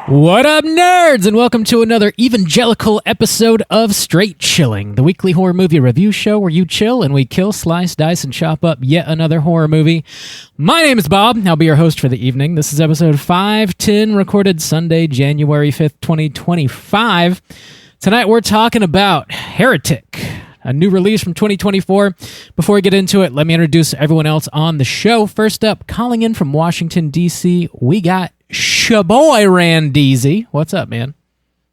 What up, nerds, and welcome to another evangelical episode of Straight Chilling, the weekly horror movie review show where you chill and we kill, slice, dice, and chop up yet another horror movie. My name is Bob. I'll be your host for the evening. This is episode 510, recorded Sunday, January 5th, 2025. Tonight we're talking about Heretic, a new release from 2024. Before we get into it, let me introduce everyone else on the show. First up, calling in from Washington, D.C., we got Shaboy Randeezy. What's up, man?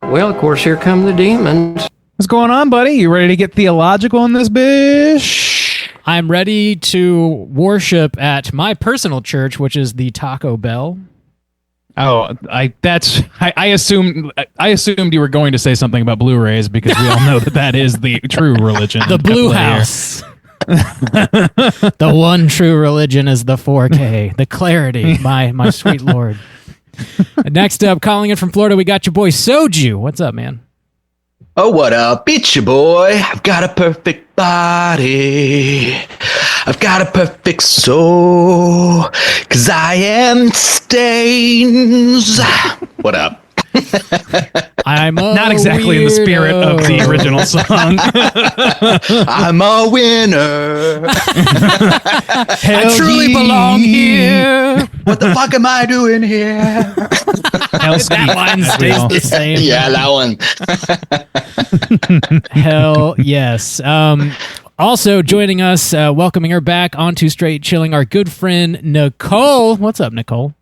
Well, of course, here come the demons. What's going on, buddy? You ready to get theological in this bitch? I'm ready to worship at my personal church, which is the Taco Bell. Oh, I assumed you were going to say something about Blu-rays because we all know that is the true religion. The Blue House. The one true religion is the 4K, the clarity, my sweet Lord. Next up, calling in from Florida, we got your boy Soju. What's up, man? Oh, what up? It's your boy. I've got a perfect body. I've got a perfect soul. 'Cause I am Stains. What up? I'm not exactly in the spirit of the original song. I'm a winner. I truly belong here. What the fuck am I doing here? That line stays the same. Yeah, that one. Hell yes. Also joining us, welcoming her back onto Straight Chilling, our good friend Nicole. What's up, Nicole?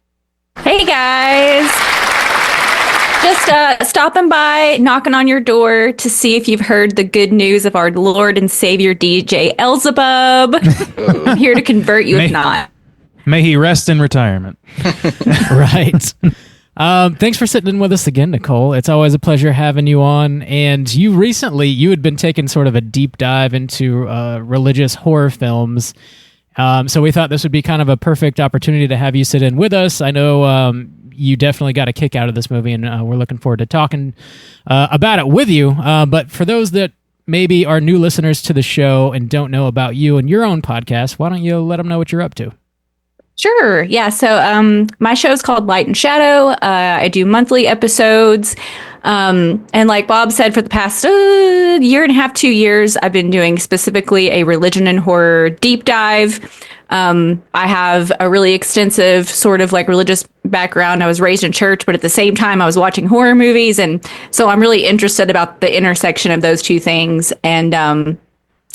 Hey guys. Just stopping by, knocking on your door to see if you've heard the good news of our Lord and Savior DJ Elzebub. I'm here to convert you if not. May he rest in retirement. Right. Thanks for sitting in with us again, Nicole. It's always a pleasure having you on. And you had been taking sort of a deep dive into religious horror films. So we thought this would be kind of a perfect opportunity to have you sit in with us. I know you definitely got a kick out of this movie, and we're looking forward to talking about it with you. But for those that maybe are new listeners to the show and don't know about you and your own podcast, why don't you let them know what you're up to? Sure. Yeah. So my show is called Light and Shadow. I do monthly episodes. And like Bob said, for the past year and a half, 2 years, I've been doing specifically a religion and horror deep dive. I have a really extensive sort of like religious background. I was raised in church, but at the same time, I was watching horror movies. And so I'm really interested about the intersection of those two things. And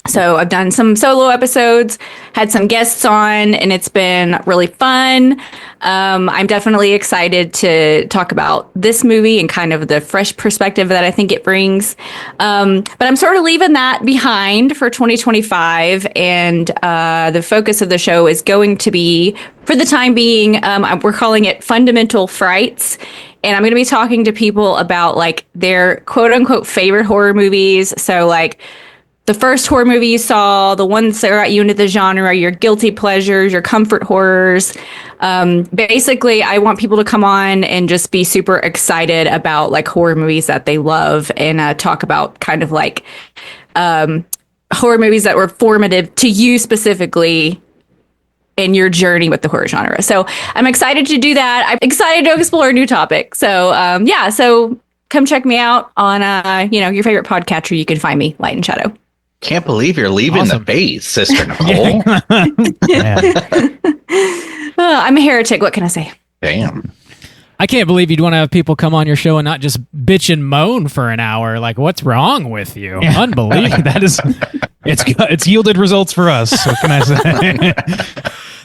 so I've done some solo episodes, had some guests on, and it's been really fun. I'm definitely excited to talk about this movie and kind of the fresh perspective that I think it brings. But I'm sort of leaving that behind for 2025. And the focus of the show is going to be, for the time being, we're calling it Fundamental Frights. And I'm going to be talking to people about like their quote unquote favorite horror movies. So like, the first horror movie you saw, the ones that got you into the genre, your guilty pleasures, your comfort horrors. Basically, I want people to come on and just be super excited about like horror movies that they love and talk about kind of like horror movies that were formative to you specifically in your journey with the horror genre. So I'm excited to do that. I'm excited to explore a new topic. So so come check me out on your favorite podcatcher. You can find me, Light and Shadow. Can't believe you're leaving Awesome. the base, Sister Nicole. I'm a heretic. What can I say? Damn. I can't believe you'd want to have people come on your show and not just bitch and moan for an hour. Like, what's wrong with you? Yeah. Unbelievable. That is, it's yielded results for us. What can I say?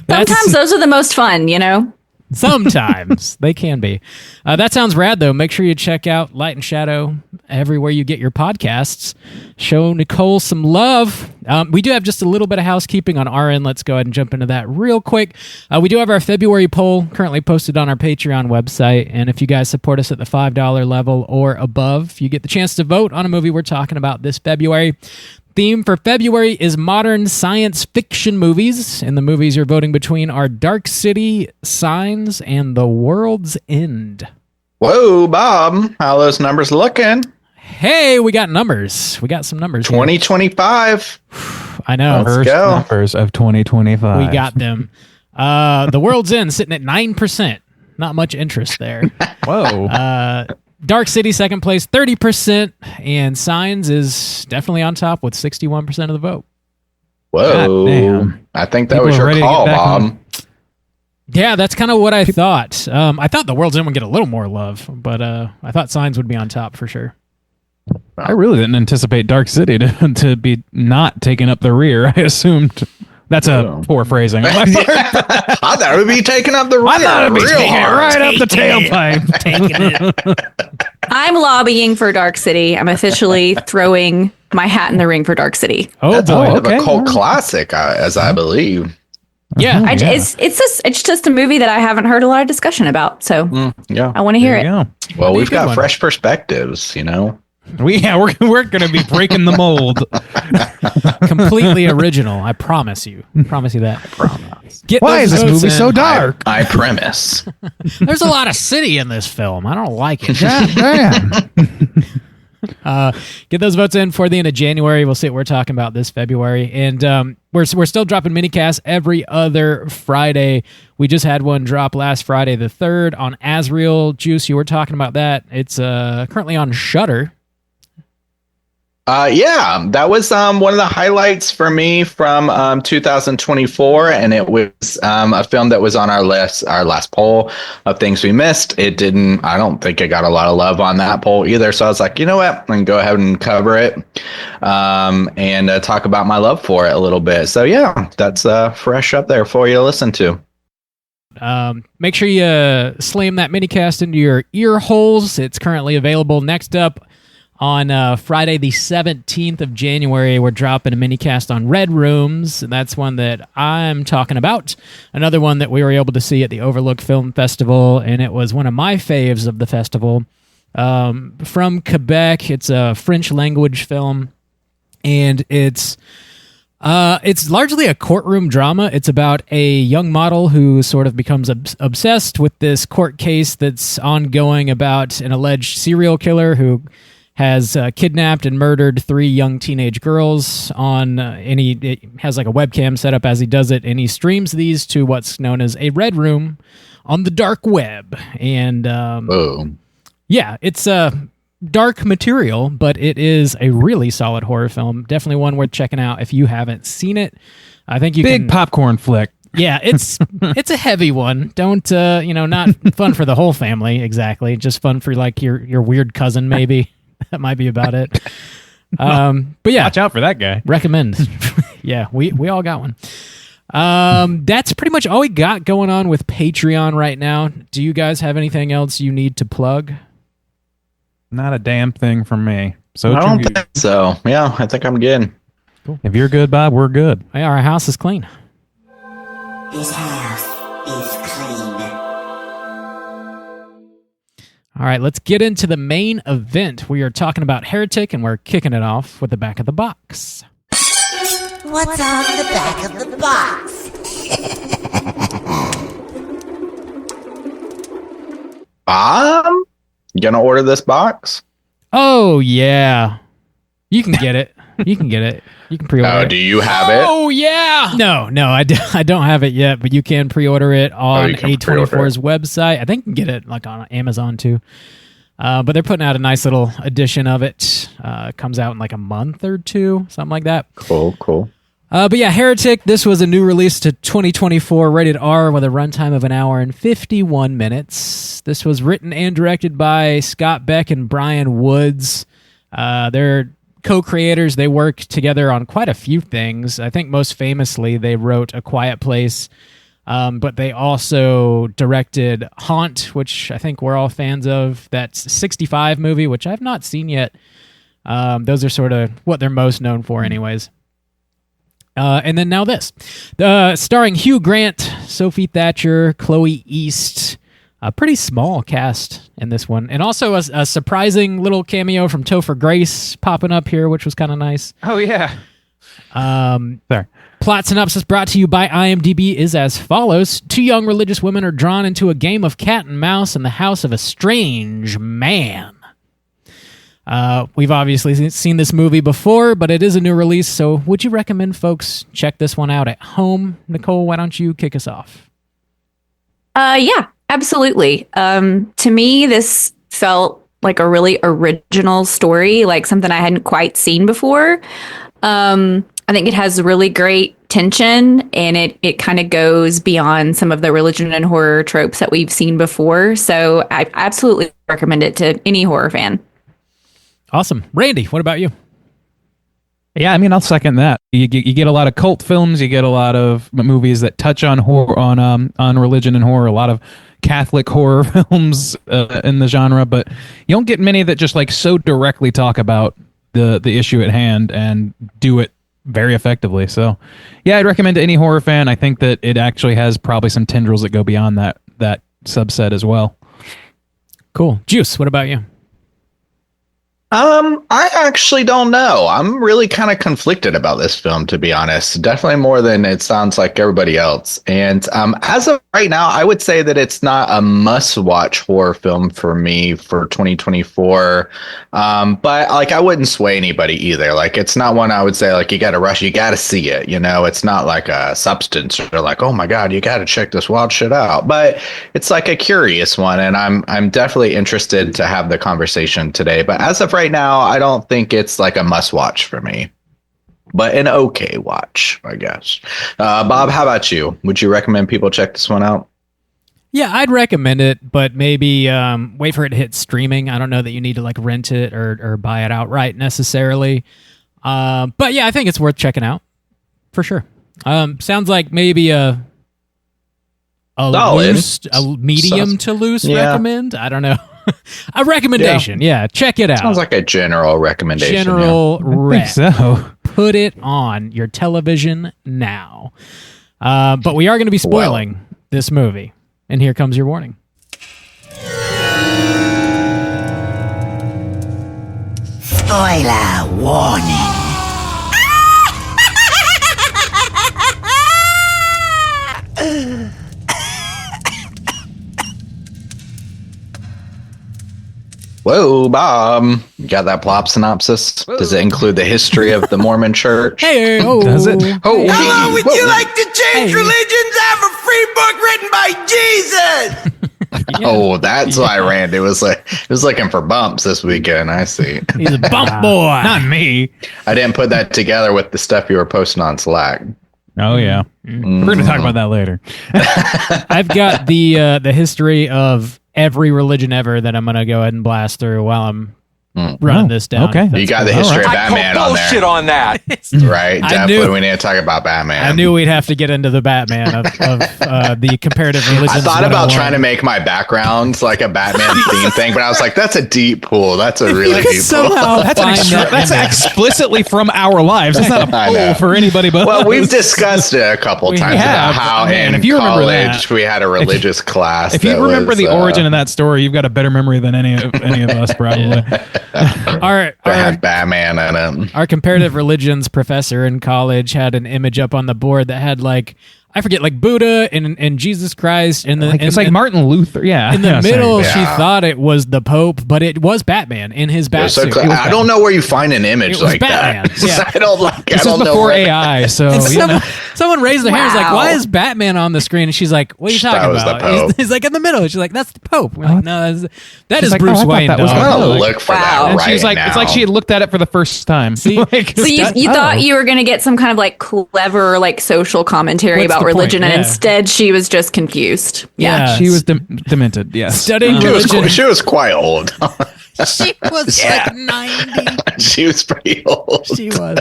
Sometimes those are the most fun, you know? Sometimes they can be. That sounds rad, though. Make sure you check out Light and Shadow everywhere you get your podcasts. Show Nicole some love. We do have just a little bit of housekeeping on our end. Let's go ahead and jump into that real quick. We do have our February poll currently posted on our Patreon website. And if you guys support us at the $5 level or above, you get the chance to vote on a movie we're talking about this February. Theme for February is modern science fiction movies, and the movies you're voting between are Dark City, Signs, and The World's End. Whoa, Bob. How those numbers looking? Hey, we got numbers. We got some numbers. 2025. I know. Let's go. Numbers of 2025. We got them. The World's End sitting at 9%. Not much interest there. Whoa. Dark City, second place, 30%, and Signs is definitely on top with 61% of the vote. Whoa. Damn. I think that People was are your ready to get call, back Bob. on- Yeah, that's kind of what I thought. I thought The World's End would get a little more love, but I thought Signs would be on top for sure. I really didn't anticipate Dark City to be not taking up the rear. I assumed. That's a poor phrasing. I thought it would be taking up the rear. I thought it'd be real taking it hard. right up the tailpipe. I'm lobbying for Dark City. I'm officially throwing my hat in the ring for Dark City. Oh, That's a boy. bit of okay. a cult classic, as I believe. Yeah. It's just a movie that I haven't heard a lot of discussion about. So Yeah. I want to hear There it. you go. Well, we've good got one. fresh perspectives, you know. We're going to be breaking the mold. Completely original. I promise you. Promise you that. Promise. Get Why those is this votes movie in. so dark? I premise. There's a lot of city in this film. I don't like it. God damn. Get those votes in for the end of January. We'll see what we're talking about this February. And we're still dropping minicasts every other Friday. We just had one drop last Friday, the 3rd, on Asriel. Juice, you were talking about that. It's currently on Shudder. Yeah, that was one of the highlights for me from 2024, and it was a film that was on our last poll of things we missed. I don't think it got a lot of love on that poll either, so I was like, you know what, I'm going to go ahead and cover it and talk about my love for it a little bit. So yeah, that's fresh up there for you to listen to. Make sure you slam that minicast into your ear holes. It's currently available. Next up, on Friday, the 17th of January, we're dropping a minicast on Red Rooms, and that's one that I'm talking about. Another one that we were able to see at the Overlook Film Festival, and it was one of my faves of the festival. From Quebec, it's a French language film, and it's largely a courtroom drama. It's about a young model who sort of becomes obsessed with this court case that's ongoing about an alleged serial killer who has kidnapped and murdered 3 young teenage girls and he has like a webcam set up as he does it, and he streams these to what's known as a red room on the dark web. And yeah, it's dark material, but it is a really solid horror film. Definitely one worth checking out if you haven't seen it. I think you Big popcorn flick. Yeah, it's a heavy one. Don't not fun for the whole family exactly. Just fun for like your weird cousin maybe. That might be about it. But yeah, Watch out for that guy. recommend. Yeah, we all got one. That's pretty much all we got going on with Patreon right now. Do you guys have anything else you need to plug? Not a damn thing from me. So I don't think so. Yeah, I think I'm good. if you're good, Bob, we're good. Yeah, our house is clean. This house is clean. All right, let's get into the main event. We are talking about Heretic, and we're kicking it off with the back of the box. What's on the back of the box? You gonna order this box? Oh, yeah. You can get it. You can get it. You can pre-order Oh, it. do you have it? Oh, yeah. No, I don't have it yet, but you can pre-order it on you can A24's website. I think you can get it like on Amazon too. But they're putting out a nice little edition of it. It comes out in like a month or 2, something like that. Cool. But yeah, Heretic, this was a new release to 2024, rated R with a runtime of 1 hour and 51 minutes. This was written and directed by Scott Beck and Brian Woods. They're co-creators. They work together on quite a few things. I think most famously, they wrote A Quiet Place, but they also directed Haunt, which I think we're all fans of. That's 65 movie, which I've not seen yet. Those are sort of what they're most known for anyways. And then now this. Starring Hugh Grant, Sophie Thatcher, Chloe East. A pretty small cast in this one. And also a surprising little cameo from Topher Grace popping up here, which was kind of nice. Oh, yeah. There. Plot synopsis brought to you by IMDb is as follows. 2 young religious women are drawn into a game of cat and mouse in the house of a strange man. We've obviously seen this movie before, but it is a new release, so would you recommend folks check this one out at home? Nicole, why don't you kick us off? Yeah, Absolutely. To me, this felt like a really original story, like something I hadn't quite seen before. I think it has really great tension, and it kind of goes beyond some of the religion and horror tropes that we've seen before. So I absolutely recommend it to any horror fan. Awesome. Randy, what about you? Yeah, I mean, I'll second that. You get a lot of cult films. You get a lot of movies that touch on horror, on religion and horror. A lot of Catholic horror films in the genre, but you don't get many that just like so directly talk about the issue at hand and do it very effectively. So, yeah, I'd recommend to any horror fan. I think that it actually has probably some tendrils that go beyond that subset as well. Cool. Juice, what about you? I actually don't know. I'm really kind of conflicted about this film, to be honest. Definitely more than it sounds like everybody else. And as of right now, I would say that it's not a must-watch horror film for me for 2024. But like, I wouldn't sway anybody either. Like, it's not one I would say like you got to rush, you got to see it. You know, it's not like a Substance or like, oh my God, you got to check this wild shit out. But it's like a curious one, and I'm definitely interested to have the conversation today. But as of right now, I don't think it's like a must watch for me, but an okay watch, I guess. Bob, how about you? Would you recommend people check this one out? Yeah, I'd recommend it, but maybe wait for it to hit streaming. I don't know that you need to like rent it or buy it outright necessarily. But yeah, I think it's worth checking out for sure. Sounds like maybe a medium to loose recommend. I don't know. A recommendation, yeah. Check it out. Sounds like a general recommendation. I think so. Put it on your television now. But we are going to be spoiling this movie, and here comes your warning. Spoiler warning. Whoa, Bob. You got that plot synopsis? Whoa. Does it include the history of the Mormon church? Hey, does it? Oh, Hello, would you like to change religions? I have a free book written by Jesus. Oh, that's why Randy was looking for bumps this weekend. I see. He's a bump boy. Not me. I didn't put that together with the stuff you were posting on Slack. Oh yeah, we're going to talk about that later. I've got the history of every religion ever that I'm going to go ahead and blast through while I'm running this down. Okay. You got the history of Batman on there. Bullshit on that. Right. Definitely we need to talk about Batman. I knew we'd have to get into the Batman of the comparative religions. I thought about trying to make my background like a Batman theme thing, but I was like, that's a deep pool. That's a really deep pool. That's explicitly from our lives. It's not a poll for anybody but Well, we've discussed it a couple times about how in college we had a religious class. If you remember the origin of that story, you've got a better memory than any of us probably. Our Batman in it. Our comparative religions professor in college had an image up on the board that had like, I forget, like Buddha and Jesus Christ, and it's like Martin Luther. Yeah, in the middle, she thought it was the Pope, but it was Batman in his bat suit. I don't know where you find an image like Batman. that. Yeah. I don't like. This is before AI, so someone raised their hand. Was like, "Why is Batman on the screen?" And she's like, "What are you talking about?" He's like in the middle. She's like, "That's the Pope." We're like, "No, that is Bruce Wayne." I'm gonna look for that right she's like, now. it's like she had looked at it for the first time. So you thought you were going to get some kind of like clever like social commentary about religion, and instead she was just confused. Yeah, she was demented. Yes, studying religion. She was quite old. She was like 90. She was pretty old. She was.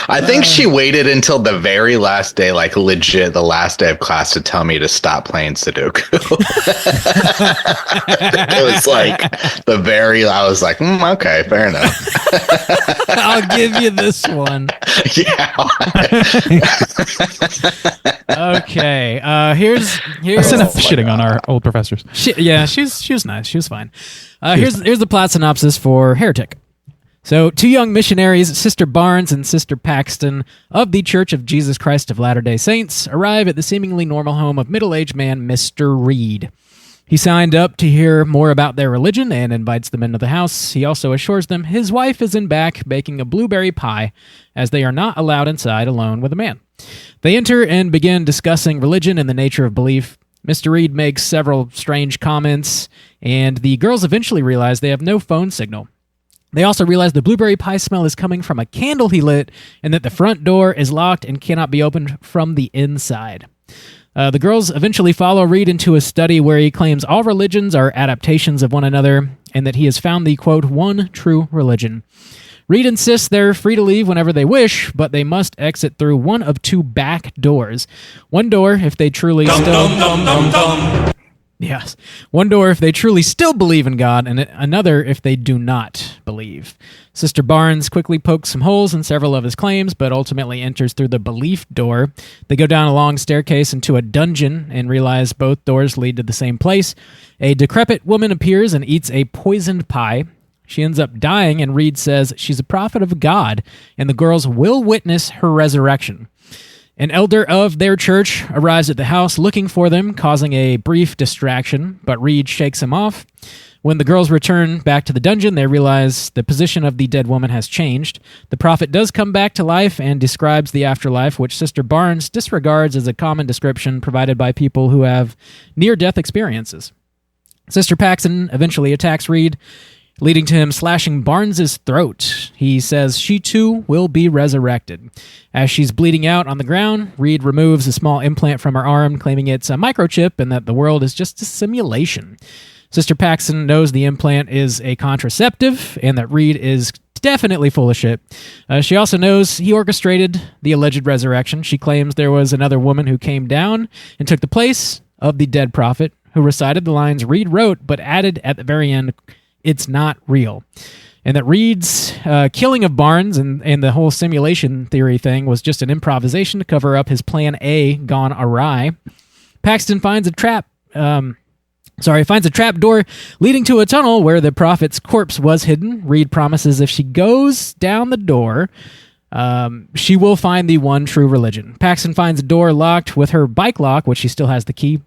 I think she waited until the very last day, like legit the last day of class, to tell me to stop playing Sudoku. It was like I was like, okay, fair enough. I'll give you this one. Yeah. Okay. Here's that's enough shitting on our old professors. She was nice. She was fine. Here's the plot synopsis for Heretic. So, two young missionaries, Sister Barnes and Sister Paxton, of the Church of Jesus Christ of Latter-day Saints, arrive at the seemingly normal home of middle-aged man Mr. Reed. He signed up to hear more about their religion and invites them into the house. He also assures them his wife is in back baking a blueberry pie, as they are not allowed inside alone with a man. They enter and begin discussing religion and the nature of belief. Mr. Reed makes several strange comments, and the girls eventually realize they have no phone signal. They also realize the blueberry pie smell is coming from a candle he lit, and that the front door is locked and cannot be opened from the inside. The girls eventually follow Reed into a study where he claims all religions are adaptations of one another, and that he has found the, quote, one true religion. Reed insists they're free to leave whenever they wish, but they must exit through one of two back doors. One door if they truly Yes. One door if they truly still believe in God, and another if they do not believe. Sister Barnes quickly pokes some holes in several of his claims, but ultimately enters through the belief door. They go down a long staircase into a dungeon and realize both doors lead to the same place. A decrepit woman appears and eats a poisoned pie. She ends up dying, and Reed says she's a prophet of God, and the girls will witness her resurrection. An elder of their church arrives at the house looking for them, causing a brief distraction, but Reed shakes him off. When the girls return back to the dungeon, they realize the position of the dead woman has changed. The prophet does come back to life and describes the afterlife, which Sister Barnes disregards as a common description provided by people who have near-death experiences. Sister Paxton eventually attacks Reed, leading to him slashing Barnes's throat. He says she too will be resurrected. As she's bleeding out on the ground, Reed removes a small implant from her arm, claiming it's a microchip and that the world is just a simulation. Sister Paxton knows the implant is a contraceptive and that Reed is definitely full of shit. She also knows he orchestrated the alleged resurrection. She claims there was another woman who came down and took the place of the dead prophet, who recited the lines Reed wrote but added at the very end, "It's not real." And that Reed's killing of Barnes and the whole simulation theory thing was just an improvisation to cover up his plan A gone awry. Paxton finds a trap door leading to a tunnel where the prophet's corpse was hidden. Reed promises if she goes down the door, she will find the one true religion. Paxton finds a door locked with her bike lock, which she still has the key.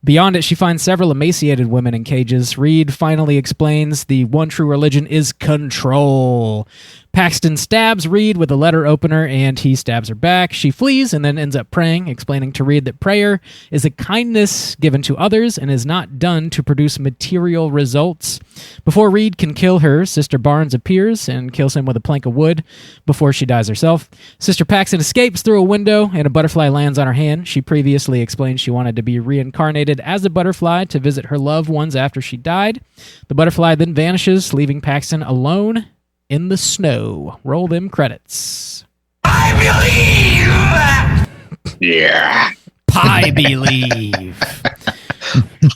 Beyond it, she finds several emaciated women in cages. Reed finally explains the one true religion is control. Paxton stabs Reed with a letter opener, and he stabs her back. She flees and then ends up praying, explaining to Reed that prayer is a kindness given to others and is not done to produce material results. Before Reed can kill her, Sister Barnes appears and kills him with a plank of wood before she dies herself. Sister Paxton escapes through a window, and a butterfly lands on her hand. She previously explained she wanted to be reincarnated as a butterfly to visit her loved ones after she died. The butterfly then vanishes, leaving Paxton alone in the snow. Roll them credits. I believe! Yeah. I believe.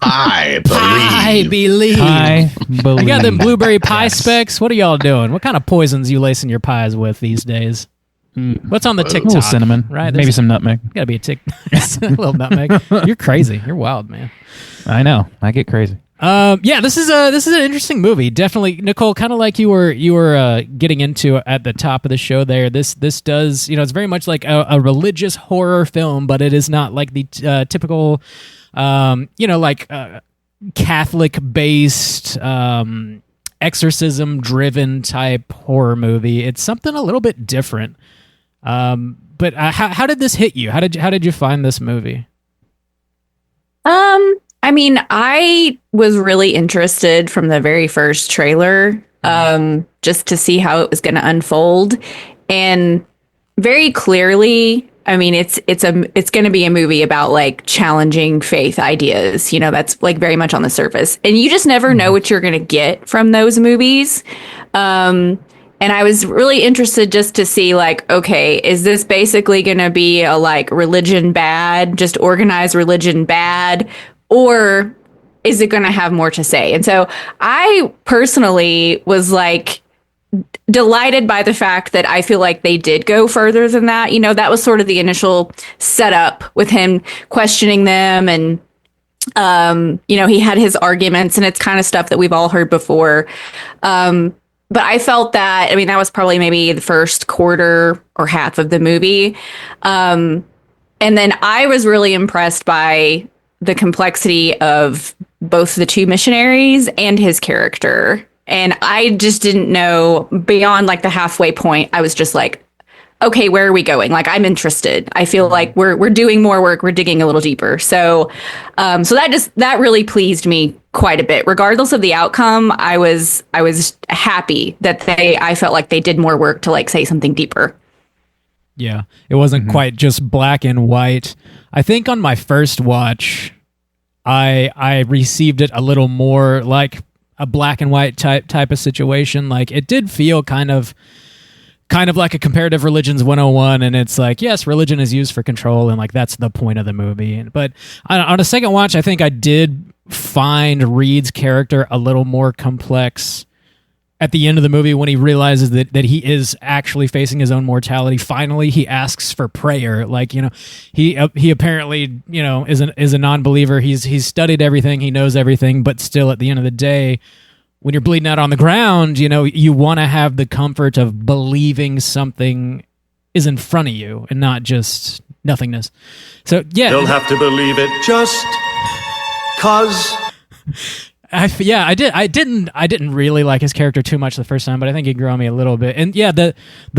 I I believe. believe. I believe. I got them blueberry pie specs. What are y'all doing? What kind of poisons you lacing your pies with these days? What's on the A TikTok? little cinnamon, right? Maybe some nutmeg. Gotta be a little nutmeg. You're crazy. You're wild, man. I know. I get crazy. Yeah, this is an interesting movie. Definitely, Nicole, kind of like you were getting into at the top of the show there. This does, it's very much like a religious horror film, but it is not like the typical, Catholic based, exorcism driven type horror movie. It's something a little bit different. But how did this hit you? How did you find this movie? I mean, I was really interested from the very first trailer, just to see how it was going to unfold. And very clearly, I mean, it's going to be a movie about like challenging faith ideas. That's like very much on the surface, and you just never know what you're going to get from those movies. And I was really interested just to see, like, okay, is this basically going to be a like religion bad, just organized religion bad? Or is it going to have more to say? And so I personally was like delighted by the fact that I feel like they did go further than that. That was sort of the initial setup with him questioning them. And, he had his arguments, and it's kind of stuff that we've all heard before. But I felt that, that was probably maybe the first quarter or half of the movie. And then I was really impressed by the complexity of both the two missionaries and his character. And I just didn't know, beyond like the halfway point, I was just like, okay, where are we going? Like, I'm interested. I feel like we're doing more work. We're digging a little deeper. So, so that really pleased me quite a bit. Regardless of the outcome, I was happy that I felt like they did more work to like say something deeper. Yeah, it wasn't quite just black and white. I think on my first watch, I received it a little more like a black and white type of situation. Like, it did feel kind of like a comparative religions 101, and it's like, yes, religion is used for control, and like that's the point of the movie. But on a second watch, I think I did find Reed's character a little more complex at the end of the movie when he realizes that he is actually facing his own mortality. Finally, he asks for prayer. Like, he apparently, is a non-believer. He's studied everything, he knows everything, but still at the end of the day, when you're bleeding out on the ground, you want to have the comfort of believing something is in front of you and not just nothingness. So, yeah. Don't have to believe it, just 'cause. I didn't really like his character too much the first time, but I think he grew on me a little bit. And yeah, the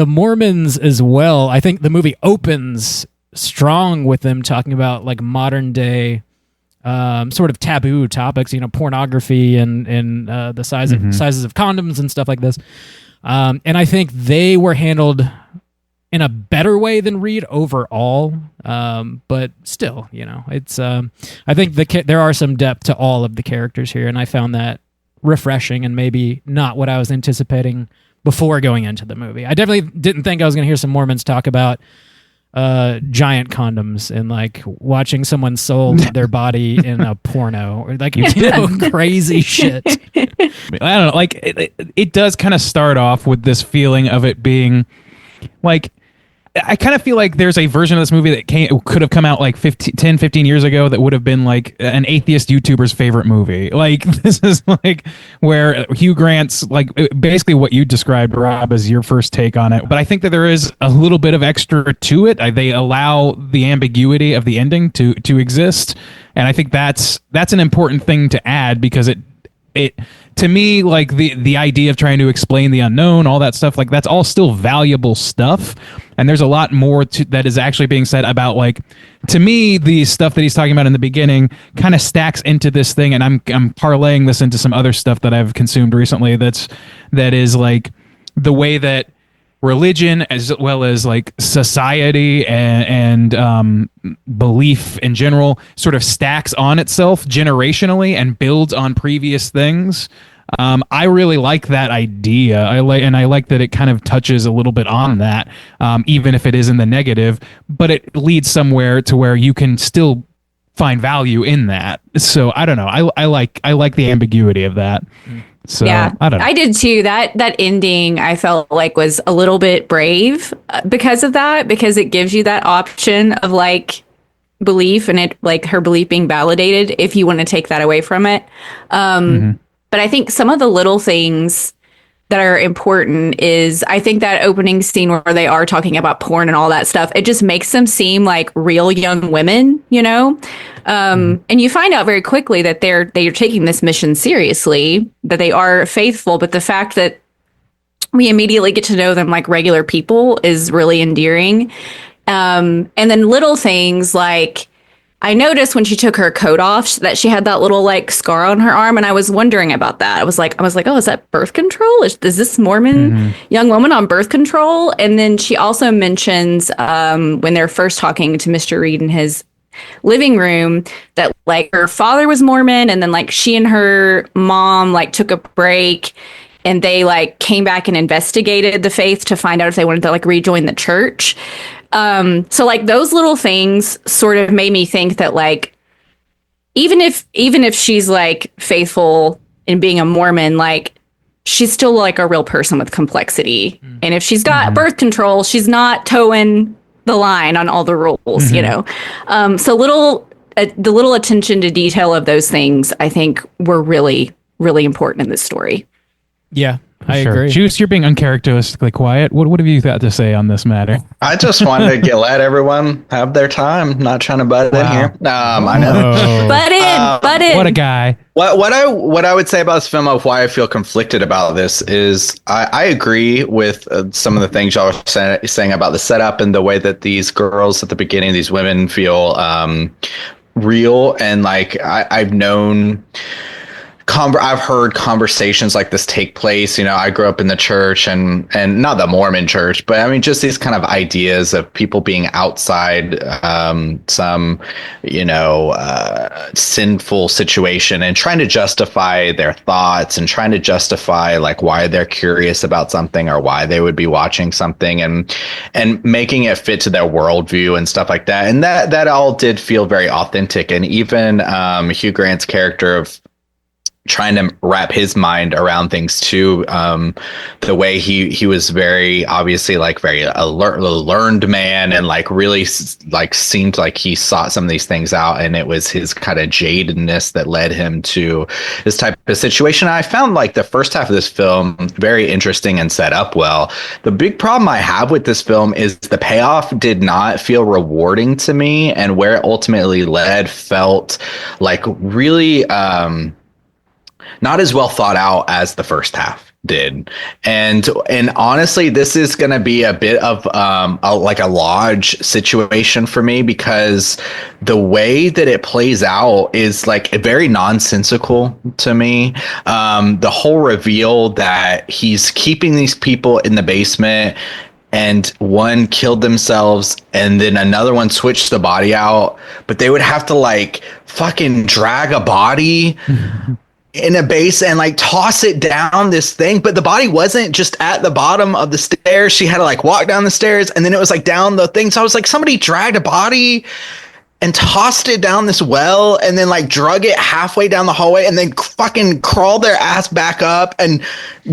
Mormons as well. I think the movie opens strong with them talking about like modern day sort of taboo topics, pornography and the sizes of condoms and stuff like this. And I think they were handled in a better way than Reed overall. But still, it's I think there are some depth to all of the characters here, and I found that refreshing and maybe not what I was anticipating before going into the movie. I definitely didn't think I was going to hear some Mormons talk about giant condoms and like watching someone sold their body in a porno or like crazy shit. I don't know, like it does kind of start off with this feeling of it being like, I kind of feel like there's a version of this movie that could have come out like 10, 15 years ago that would have been like an atheist YouTuber's favorite movie. Like, this is like where Hugh Grant's like basically what you described, Rob, as your first take on it. But I think that there is a little bit of extra to it. They allow the ambiguity of the ending to exist. And I think that's an important thing to add, because it to me, like the idea of trying to explain the unknown, all that stuff, like that's all still valuable stuff. And there's a lot more that is actually being said about, like, to me, the stuff that he's talking about in the beginning kind of stacks into this thing. And I'm parlaying this into some other stuff that I've consumed recently. That is like the way that religion, as well as like society and belief in general, sort of stacks on itself generationally and builds on previous things. I really like that idea. I like that it kind of touches a little bit on that, even if it is in the negative, but it leads somewhere to where you can still find value in that. So I don't know. I like the ambiguity of that. So yeah, I don't know. I did too. That ending I felt like was a little bit brave because of that, because it gives you that option of like belief and it like her belief being validated if you want to take that away from it. But I think some of the little things that are important is I think that opening scene where they are talking about porn and all that stuff, it just makes them seem like real young women, and you find out very quickly that they're taking this mission seriously, that they are faithful. But the fact that we immediately get to know them like regular people is really endearing. And then little things like, I noticed when she took her coat off that she had that little like scar on her arm, and I was wondering about that. I was like, oh, is that birth control? Is this Mormon young woman on birth control? And then she also mentions when they're first talking to Mr. Reed in his living room that like her father was Mormon, and then like she and her mom like took a break and they like came back and investigated the faith to find out if they wanted to like rejoin the church. So like those little things sort of made me think that like, even if she's like faithful in being a Mormon, like she's still like a real person with complexity. And if she's got birth control, she's not towing the line on all the rules, So the little attention to detail of those things, I think were really, really important in this story. Yeah, I agree. Juice, you're being uncharacteristically quiet. What have you got to say on this matter? I just wanted to let everyone have their time. Not trying to butt in here. I know. Butt in. What a guy. What I would say about this film of why I feel conflicted about this is I agree with some of the things y'all were saying about the setup and the way that these girls at the beginning, these women feel real, and like I've known. I've heard conversations like this take place. You know, I grew up in the church and not the Mormon church, but I mean, just these kind of ideas of people being outside some, sinful situation and trying to justify their thoughts and trying to justify like why they're curious about something or why they would be watching something and making it fit to their worldview and stuff like that. And that all did feel very authentic. And even Hugh Grant's character of trying to wrap his mind around things too. The way he was very obviously like very learned man and like really like seemed like he sought some of these things out, and it was his kind of jadedness that led him to this type of situation. I found like the first half of this film very interesting and set up well. The big problem I have with this film is the payoff did not feel rewarding to me, and where it ultimately led felt like really not as well thought out as the first half did. And honestly, this is going to be a bit of a Lodge situation for me, because the way that it plays out is like very nonsensical to me. The whole reveal that he's keeping these people in the basement, and one killed themselves and then another one switched the body out, but they would have to like fucking drag a body in a base and like toss it down this thing, but the body wasn't just at the bottom of the stairs. She had to like walk down the stairs, and then it was like down the thing. So I was like, somebody dragged a body and tossed it down this well, and then like drug it halfway down the hallway, and then fucking crawled their ass back up and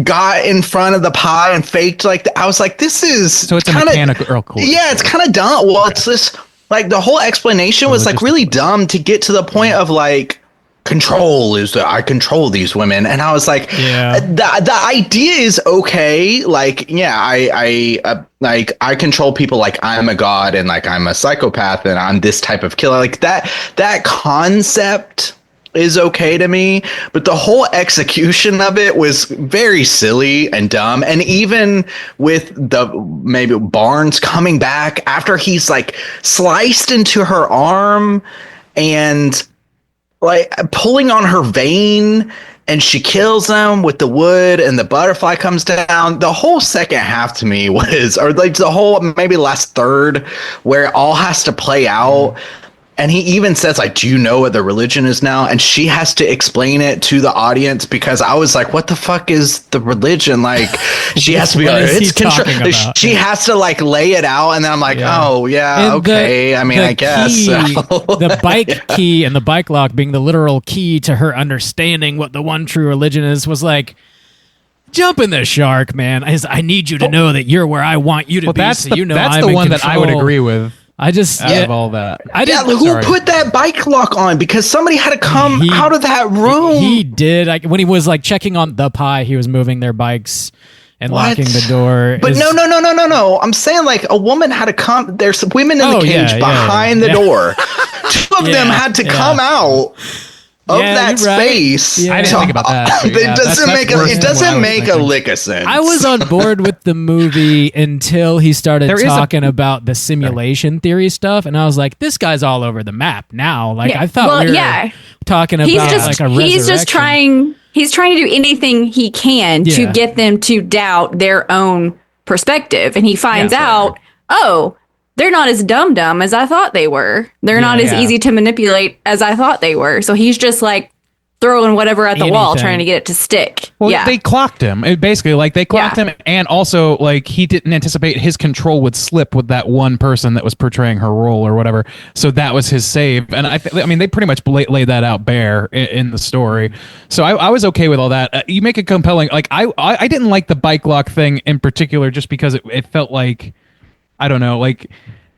got in front of the pie and faked like I was like, this is so it's kinda, a mechanical. Yeah, it's kind of dumb. Well, it's this like the whole explanation was like really dumb to get to the point of like, control is that I control these women, and I was like, the idea is okay, like I control people like I'm a god and like I'm a psychopath and I'm this type of killer, like that concept is okay to me, but the whole execution of it was very silly and dumb. And even with the maybe Barnes coming back after he's like sliced into her arm and like pulling on her vein, and she kills them with the wood and the butterfly comes down. The whole second half to me was, or like the whole maybe last third where it all has to play out. And he even says like, do you know what the religion is now? And she has to explain it to the audience, because I was like, what the fuck is the religion? Like she has to be like, it's control. She has to like lay it out. And then I'm like, oh yeah, and okay. I guess. Key, the bike key and the bike lock being the literal key to her understanding what the one true religion is was like, jump in the shark, man. I need you to know that you're where I want you to be. That's so the, you know that's I'm the one in that I would agree with. I just of all that. Who put that bike lock on? Because somebody had to come out of that room. He did. When he was like checking on the pie, he was moving their bikes and locking the door. But no. I'm saying like a woman had to come. There's women in the cage behind the door. Two of them had to come out of that space. Yeah. I didn't think about that. It doesn't make a lick of sense. I was on board with the movie until he started talking about the simulation theory stuff, and I was like, this guy's all over the map now. Like I thought we were talking about like a resurrection. He's trying to do anything he can to get them to doubt their own perspective, and he finds out, they're not as dumb as I thought they were. They're not as easy to manipulate as I thought they were. So he's just like throwing whatever at the wall, trying to get it to stick. Well, they clocked him. Basically, like they clocked him, and also like he didn't anticipate his control would slip with that one person that was portraying her role or whatever. So that was his save. And I mean, they pretty much laid that out bare in the story. So I was okay with all that. You make it compelling. Like I didn't like the bike lock thing in particular, just because it felt like, I don't know, like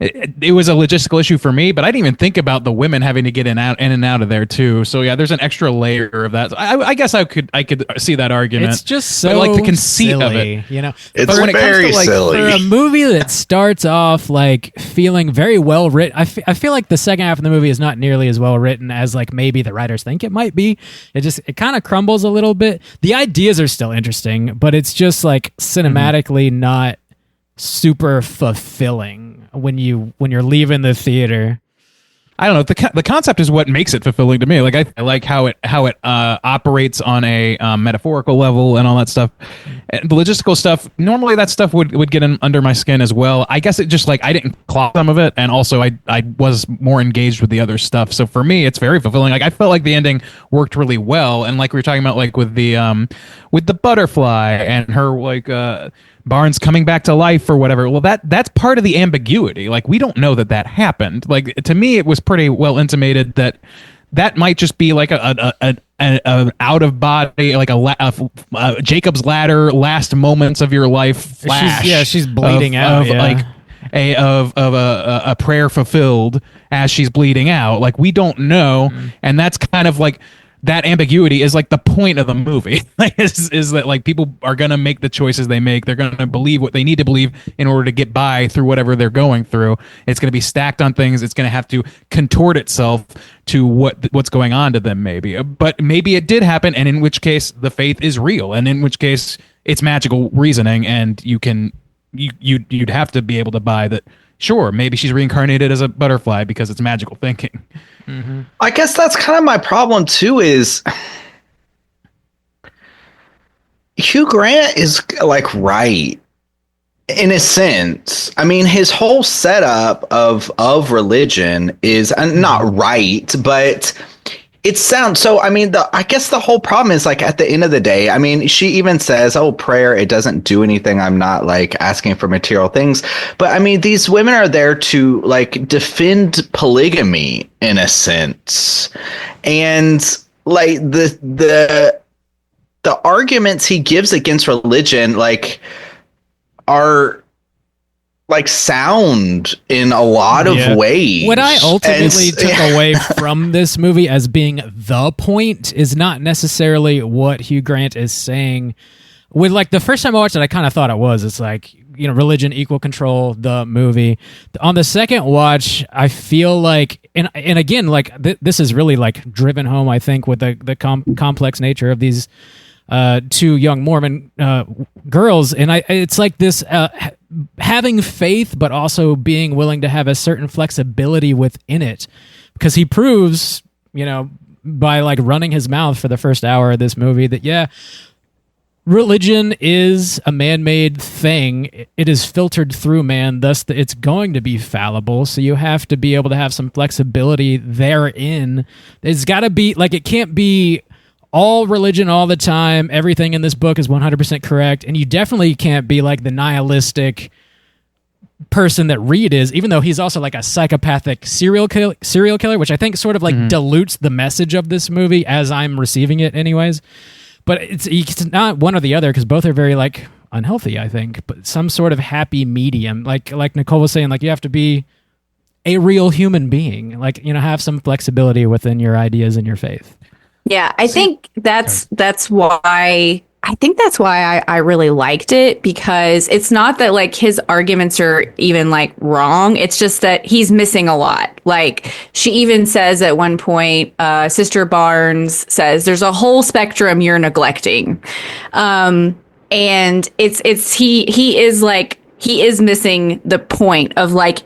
it was a logistical issue for me, but I didn't even think about the women having to get in and out of there too. So yeah, there's an extra layer of that. I guess I could see that argument. It's just so but, like, the conceit silly, of it, you know. It's But when it comes very to, like, silly. for a movie that starts off like feeling very well written. I feel like the second half of the movie is not nearly as well written as like maybe the writers think it might be. It kind of crumbles a little bit. The ideas are still interesting, but it's just like cinematically not super fulfilling when you're leaving the theater. I don't know. The concept is what makes it fulfilling to me. Like I like how it operates on a metaphorical level and all that stuff. And the logistical stuff, normally that stuff would get under my skin as well. I guess it just, like, I didn't clock some of it, and also I was more engaged with the other stuff. So for me, it's very fulfilling. Like, I felt like the ending worked really well, and like we were talking about, like with the butterfly and her, like, Barnes coming back to life or whatever. Well, that's part of the ambiguity. Like, we don't know that happened. Like, to me, it was pretty well intimated that might just be like an out of body, like a Jacob's Ladder, last moments of your life flash. She's bleeding out. Like a prayer fulfilled as she's bleeding out. Like, we don't know, and that's kind of like, that ambiguity is like the point of the movie. is that, like, people are gonna make the choices they make. They're gonna believe what they need to believe in order to get by through whatever they're going through. It's gonna be stacked on things. It's gonna have to contort itself to what's going on to them, maybe. But maybe it did happen, and in which case the faith is real, and in which case it's magical reasoning, and you'd have to be able to buy that. Sure, maybe she's reincarnated as a butterfly because it's magical thinking. Mm-hmm. I guess that's kind of my problem too, is Hugh Grant is, like, right in a sense. I mean, his whole setup of religion is not right, but it sounds so. I mean, I guess the whole problem is, like, at the end of the day, I mean, she even says, "Oh, prayer, it doesn't do anything. I'm not, like, asking for material things." But I mean, these women are there to, like, defend polygamy in a sense, and, like, the arguments he gives against religion, like, are, like, sound in a lot of ways. What I ultimately took away from this movie as being the point is not necessarily what Hugh Grant is saying. With, like, the first time I watched it, I kind of thought it was. It's like, you know, religion, equal control, the movie. On the second watch, I feel like, and again, like, this is really, like, driven home, I think, with the complex nature of these two young Mormon girls, and it's like this having faith, but also being willing to have a certain flexibility within it, because he proves, you know, by, like, running his mouth for the first hour of this movie that religion is a man-made thing. It is filtered through man, thus it's going to be fallible. So you have to be able to have some flexibility therein. It's got to be, like, it can't be all religion all the time. Everything in this book is 100% correct. And you definitely can't be, like, the nihilistic person that Reed is, even though he's also, like, a psychopathic serial killer, which I think sort of, like, dilutes the message of this movie as I'm receiving it anyways. But it's not one or the other, because both are very, like, unhealthy, I think. But some sort of happy medium. Like Nicole was saying, like, you have to be a real human being. Like, you know, have some flexibility within your ideas and your faith. Yeah, I think that's why I really liked it, because it's not that, like, his arguments are even, like, wrong. It's just that he's missing a lot. Like, she even says at one point, Sister Barnes says, "There's a whole spectrum you're neglecting," and he is missing the point of, like,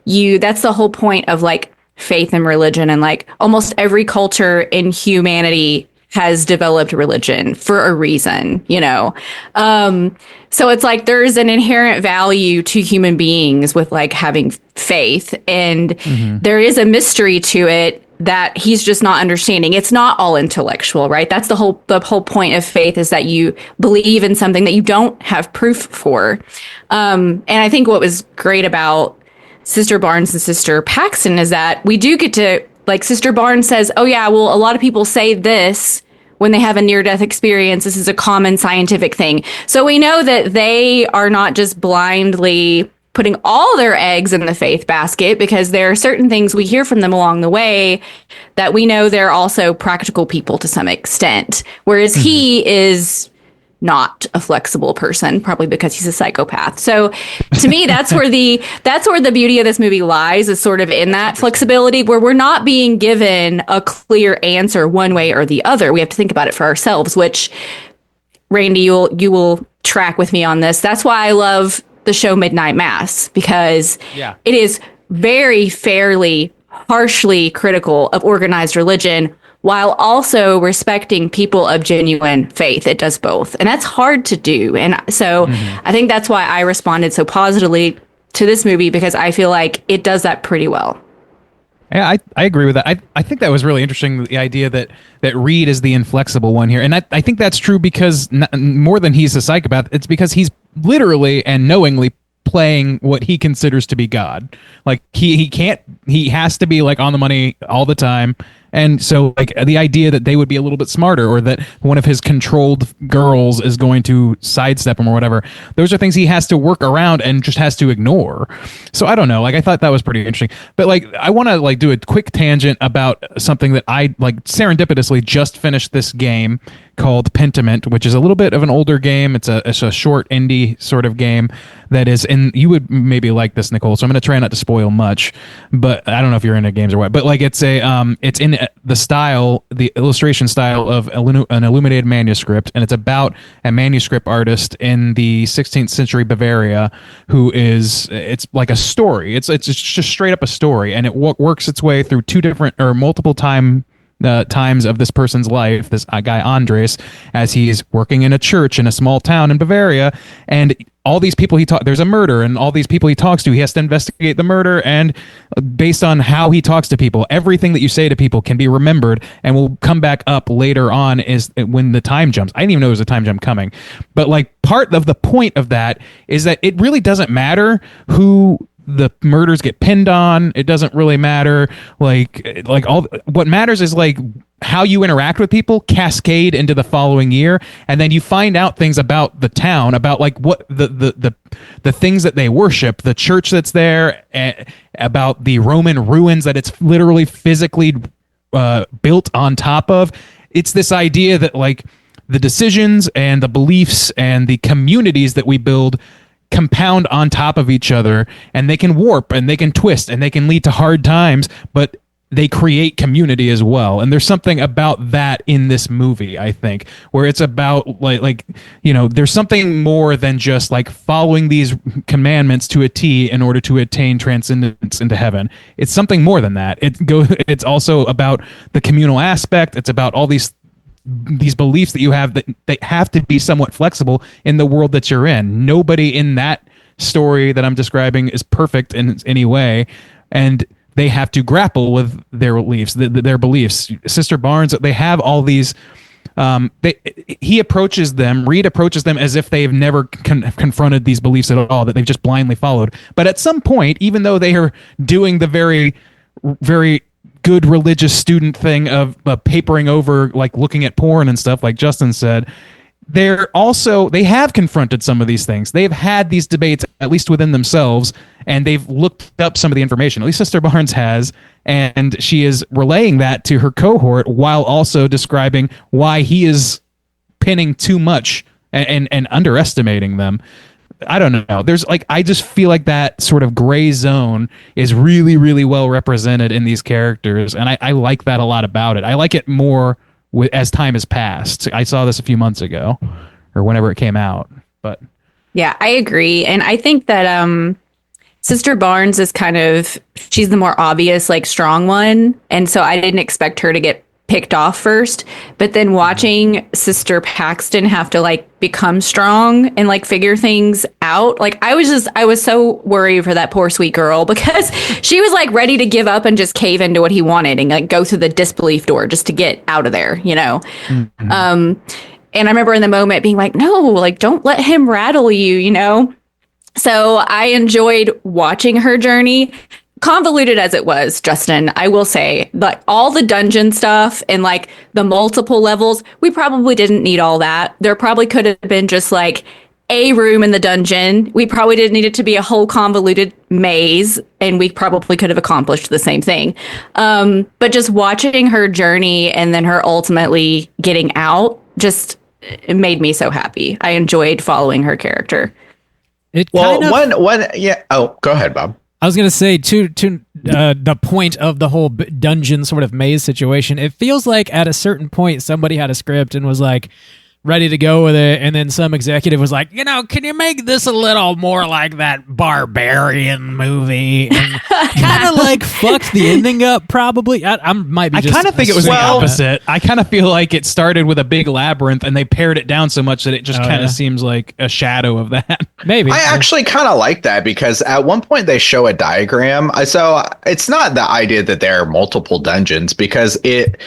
that's the whole point of, like, faith and religion, and, like, almost every culture in humanity has developed religion for a reason, you know? So it's like there's an inherent value to human beings with, like, having faith, and there is a mystery to it that he's just not understanding. It's not all intellectual, right? That's the whole point of faith, is that you believe in something that you don't have proof for. And I think what was great about Sister Barnes and Sister Paxton is that we do get to, like, Sister Barnes says, "Oh yeah, well, a lot of people say this when they have a near-death experience. This is a common scientific thing." So we know that they are not just blindly putting all their eggs in the faith basket, because there are certain things we hear from them along the way that we know they're also practical people to some extent. Whereas he is not a flexible person, probably because he's a psychopath. So to me, that's where the beauty of this movie lies, is sort of in that flexibility, where we're not being given a clear answer one way or the other. We have to think about it for ourselves, which, Randy, you will track with me on this. That's why I love the show Midnight Mass, because it is very fairly harshly critical of organized religion, while also respecting people of genuine faith. It does both. And that's hard to do. And so I think that's why I responded so positively to this movie, because I feel like it does that pretty well. Yeah, I agree with that. I think that was really interesting, the idea that Reed is the inflexible one here. And I think that's true because more than he's a psychopath, it's because he's literally and knowingly playing what he considers to be God. Like he has to be like on the money all the time. And so like the idea that they would be a little bit smarter, or that one of his controlled girls is going to sidestep him or whatever, those are things he has to work around and just has to ignore. So I don't know, like I thought that was pretty interesting. But like I want to like do a quick tangent about something that I like serendipitously just finished this game called Pentiment, which is a little bit of an older game. It's a short indie sort of game that is, and you would maybe like this, Nicole, so I'm going to try not to spoil much, but I don't know if you're into games or what, but like it's in the style, the illustration style of an illuminated manuscript, and it's about a manuscript artist in the 16th century Bavaria who is, it's like a story. It's just straight up a story, and it works its way through two different or multiple times of this person's life, this guy Andres, as he's working in a church in a small town in Bavaria, and all these people there's a murder, and all these people he talks to, he has to investigate the murder, and based on how he talks to people, everything that you say to people can be remembered and will come back up later on is when the time jumps. I didn't even know there was a time jump coming, but like part of the point of that is that it really doesn't matter who the murders get pinned on. It doesn't really matter. Like all what matters is like how you interact with people cascade into the following year, and then you find out things about the town, about like what the things that they worship, the church that's there, about the Roman ruins that it's literally physically built on top of. It's this idea that like the decisions and the beliefs and the communities that we build compound on top of each other, and they can warp and they can twist and they can lead to hard times, but they create community as well. And there's something about that in this movie, I think, where it's about like you know, there's something more than just like following these commandments to a T in order to attain transcendence into heaven. It's something more than that. It's also about the communal aspect. It's about all these beliefs that you have that they have to be somewhat flexible in the world that you're in. Nobody in that story that I'm describing is perfect in any way, and they have to grapple with their beliefs. Their beliefs. Sister Barnes, they have all these. Reed approaches them as if they've never confronted these beliefs at all, that they've just blindly followed. But at some point, even though they are doing the very, very good religious student thing of papering over, like looking at porn and stuff, like Justin said, they have confronted some of these things. They've had these debates, at least within themselves, and they've looked up some of the information. At least Sister Barnes has, and she is relaying that to her cohort while also describing why he is pinning too much and underestimating them. I don't know. There's like, I just feel like that sort of gray zone is really, really well represented in these characters, and I like that a lot about it. I like it more as time has passed. I saw this a few months ago, or whenever it came out. But yeah, I agree, and I think that Sister Barnes is she's the more obvious, like strong one, and so I didn't expect her to get picked off first, but then watching Sister Paxton have to like become strong and like figure things out, like I was so worried for that poor sweet girl, because she was like ready to give up and just cave into what he wanted and like go through the disbelief door just to get out of there, you know. And I remember in the moment being like, no, like don't let him rattle you, you know. So I enjoyed watching her journey. Convoluted as it was, Justin, I will say, like all the dungeon stuff and like the multiple levels, we probably didn't need all that. There probably could have been just like a room in the dungeon. We probably didn't need it to be a whole convoluted maze, and we probably could have accomplished the same thing. But just watching her journey and then her ultimately getting out, just it made me so happy. I enjoyed following her character. Yeah. Oh, go ahead, Bob. I was going to say, to the point of the whole dungeon sort of maze situation, it feels like at a certain point somebody had a script and was like ready to go with it, and then some executive was like, can you make this a little more like that Barbarian movie? And kind of like fucked the ending up, probably. I might be. I kind of think it was the opposite. I kind of feel like it started with a big labyrinth, and they pared it down so much that it just kind of seems like a shadow of that. Maybe. I actually kind of like that, because at one point they show a diagram. So it's not the idea that there are multiple dungeons, because it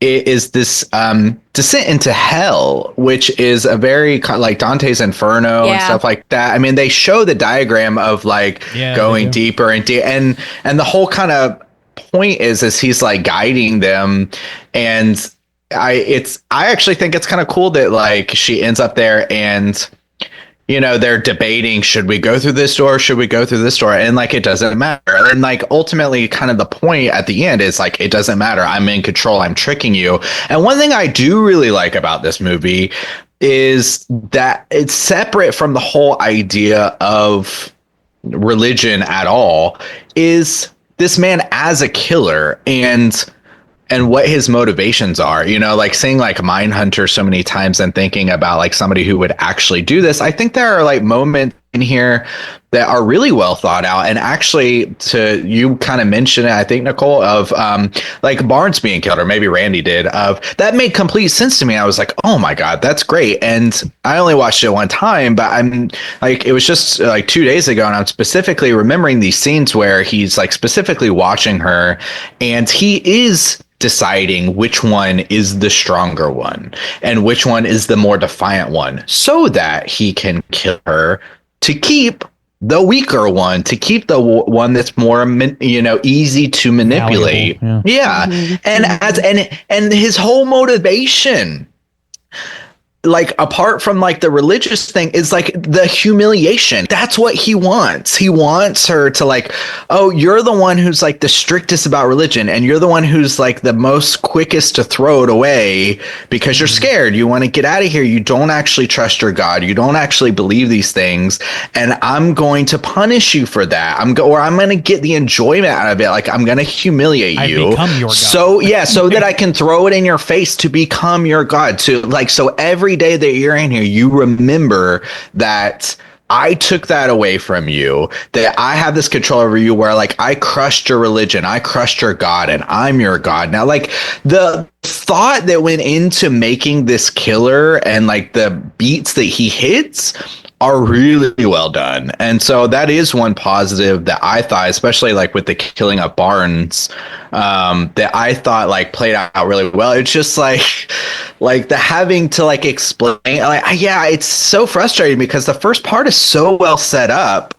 is this descent into hell, which is a very like Dante's Inferno and stuff like that. I mean, they show the diagram of like going deeper and and the whole kind of point is he's like guiding them, and I actually think it's kind of cool that like she ends up there and they're debating, should we go through this door? Should we go through this door? And like, it doesn't matter. And like, ultimately kind of the point at the end is like, it doesn't matter. I'm in control. I'm tricking you. And one thing I do really like about this movie is that it's separate from the whole idea of religion at all, is this man as a killer and what his motivations are, like seeing like Mindhunter so many times and thinking about like somebody who would actually do this. I think there are like moments in here that are really well thought out. And actually, you kind of mentioned it, I think, Nicole, of like Barnes being killed, or maybe Randy did, of that made complete sense to me. I was like, oh my God, that's great. And I only watched it one time, but I'm like, it was just like 2 days ago, and I'm specifically remembering these scenes where he's like specifically watching her, and he is deciding which one is the stronger one and which one is the more defiant one, so that he can kill her to keep the weaker one, to keep the one that's more easy to manipulate. And his whole motivation, like apart from like the religious thing, is like the humiliation. That's what he wants. He wants her to like, oh, you're the one who's like the strictest about religion, and you're the one who's like the most quickest to throw it away because you're scared. You want to get out of here. You don't actually trust your God. You don't actually believe these things, and I'm going to punish you for that. I'm going to get the enjoyment out of it. Like, I'm going to humiliate you. Become your God. So that I can throw it in your face to become your God. So every day that you're in here, you remember that I took that away from you, that I have this control over you, where like I crushed your religion, I crushed your God, and I'm your God. Now, like the thought that went into making this killer and like the beats that he hits are really well done. And so that is one positive that I thought, especially like with the killing of Barnes, that I thought like played out really well. It's just like the having to like explain, like, it's so frustrating because the first part is so well set up,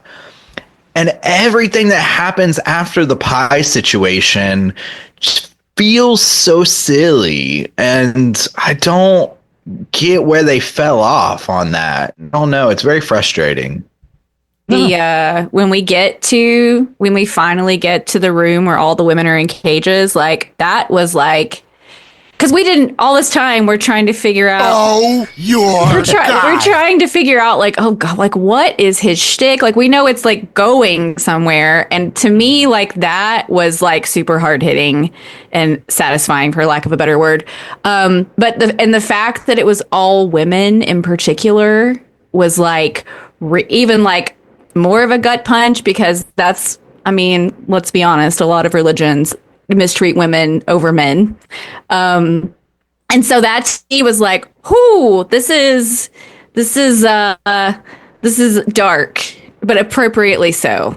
and everything that happens after the pie situation just feels so silly, and I don't get where they fell off on that. I don't know. It's very frustrating. When we finally get to the room where all the women are in cages, like that was like, because we didn't all this time we're trying to figure out. Oh, we're trying to figure out like, oh God, like what is his shtick? Like we know it's like going somewhere, and to me like that was like super hard hitting and satisfying, for lack of a better word. But the fact that it was all women in particular was like even like more of a gut punch, because that's, I mean, let's be honest, a lot of religions mistreat women over men. And so that he was like, whoo, this is dark, but appropriately so.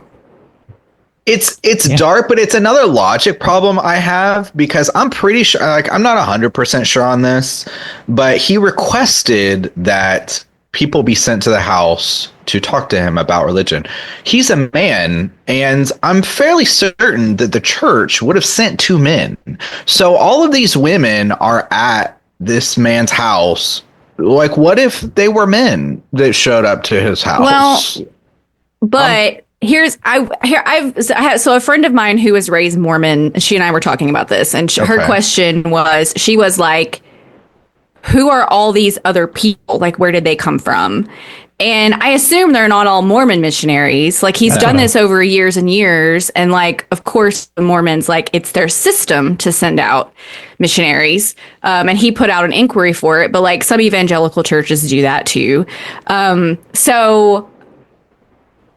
It's dark, but it's another logic problem I have, because I'm pretty sure, like, I'm not 100% sure on this, but he requested that people be sent to the house to talk to him about religion. He's a man, and I'm fairly certain that the church would have sent 2 men. So all of these women are at this man's house Like, what if they were men that showed up to his house? Well, but so a friend of mine who was raised Mormon, she and I were talking about this, and her question was, she was like, who are all these other people? Like, where did they come from? And I assume they're not all Mormon missionaries. Like, he's done this over years and years. And like, of course, the Mormons, like, it's their system to send out missionaries. And he put out an inquiry for it. But like, some evangelical churches do that too. So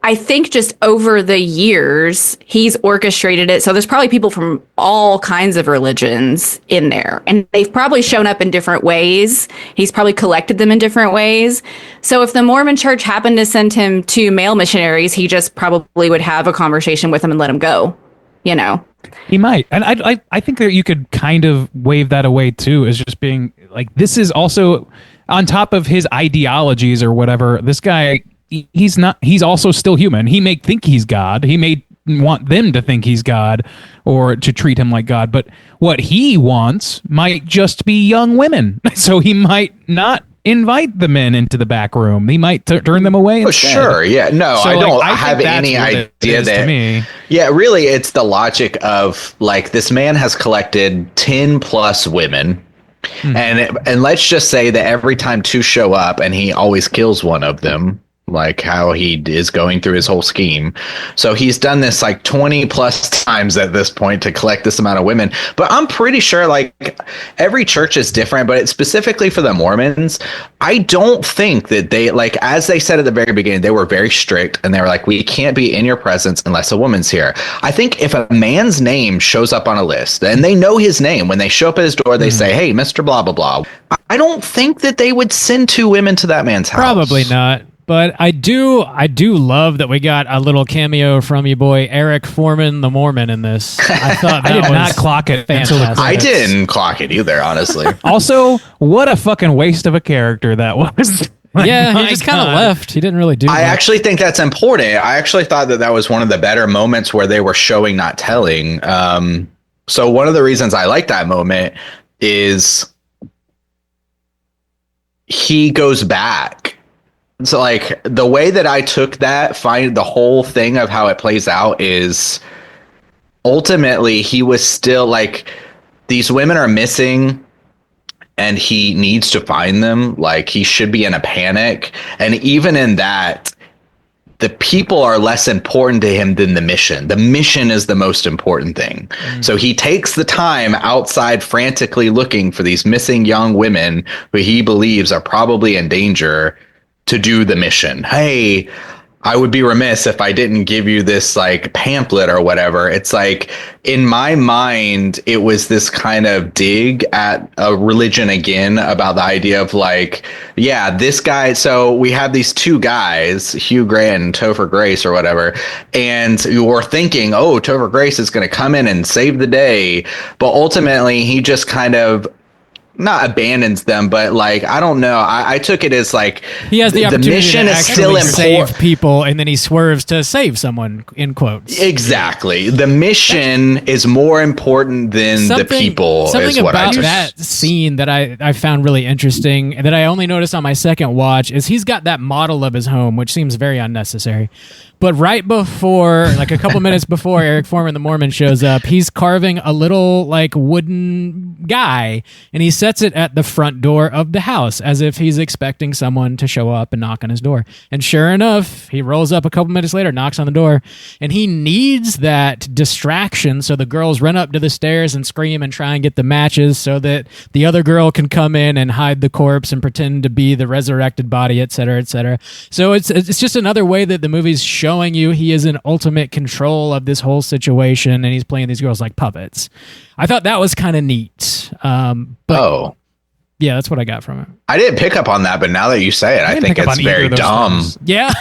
I think just over the years, he's orchestrated it. So there's probably people from all kinds of religions in there. And they've probably shown up in different ways. He's probably collected them in different ways. So if the Mormon church happened to send him 2 male missionaries, he just probably would have a conversation with them and let them go, you know? He might. And I think that you could kind of wave that away too, as just being like, this is also on top of his ideologies or whatever. This guy, he's also still human. He may think he's God. He may want them to think he's God or to treat him like God. But what he wants might just be young women. So he might not invite the men into the back room. He might turn them away. Sure. Yeah. No, so, I don't have any idea that. To me. Yeah, really, it's the logic of like, this man has collected 10 plus women. And let's just say that every time 2 show up and he always kills one of them, like how he is going through his whole scheme. So he's done this like 20 plus times at this point to collect this amount of women. But I'm pretty sure like every church is different, but it's specifically for the Mormons. I don't think that they, like, as they said at the very beginning, they were very strict and they were like, we can't be in your presence unless a woman's here. I think if a man's name shows up on a list and they know his name, when they show up at his door, they say, hey, Mr. Blah, blah, blah. I don't think that they would send 2 women to that man's house. Probably not. But I do love that we got a little cameo from you boy Eric Foreman the Mormon in this. I thought that I did not clock it. I didn't clock it either, honestly. Also, what a fucking waste of a character that was. Like, yeah, he just kind of left. He didn't really do much. I actually think that's important. I actually thought that was one of the better moments where they were showing, not telling. So one of the reasons I like that moment is he goes back. So like the way that I took that, find the whole thing of how it plays out is ultimately he was still like, these women are missing and he needs to find them. Like, he should be in a panic. And even in that, the people are less important to him than the mission. The mission is the most important thing. So he takes the time outside frantically looking for these missing young women who he believes are probably in danger to do the mission. Hey, I would be remiss if I didn't give you this like pamphlet or whatever. It's like, in my mind, it was this kind of dig at a religion again, about the idea of like, yeah, this guy. So we have these 2 guys, Hugh Grant and Topher Grace or whatever. And you were thinking, oh, Topher Grace is going to come in and save the day. But ultimately he just kind of not abandons them, but like, I don't know. I took it as like, he has the opportunity mission to is still save people, and then he swerves to save someone, in quotes. Exactly. The mission is more important than the people. Something about that scene that I found really interesting, that I only noticed on my second watch, is he's got that model of his home, which seems very unnecessary. But right before, like a couple minutes before Eric Foreman the Mormon shows up, he's carving a little like wooden guy, and he sets it at the front door of the house as if he's expecting someone to show up and knock on his door. And sure enough, he rolls up a couple minutes later, knocks on the door, and he needs that distraction so the girls run up to the stairs and scream and try and get the matches so that the other girl can come in and hide the corpse and pretend to be the resurrected body, etc., etc. So it's just another way that the movie's showing you he is in ultimate control of this whole situation, and he's playing these girls like puppets. I thought that was kind of neat. But yeah, that's what I got from it. I didn't pick up on that, but now that you say it, I think it's very dumb. Things. Yeah.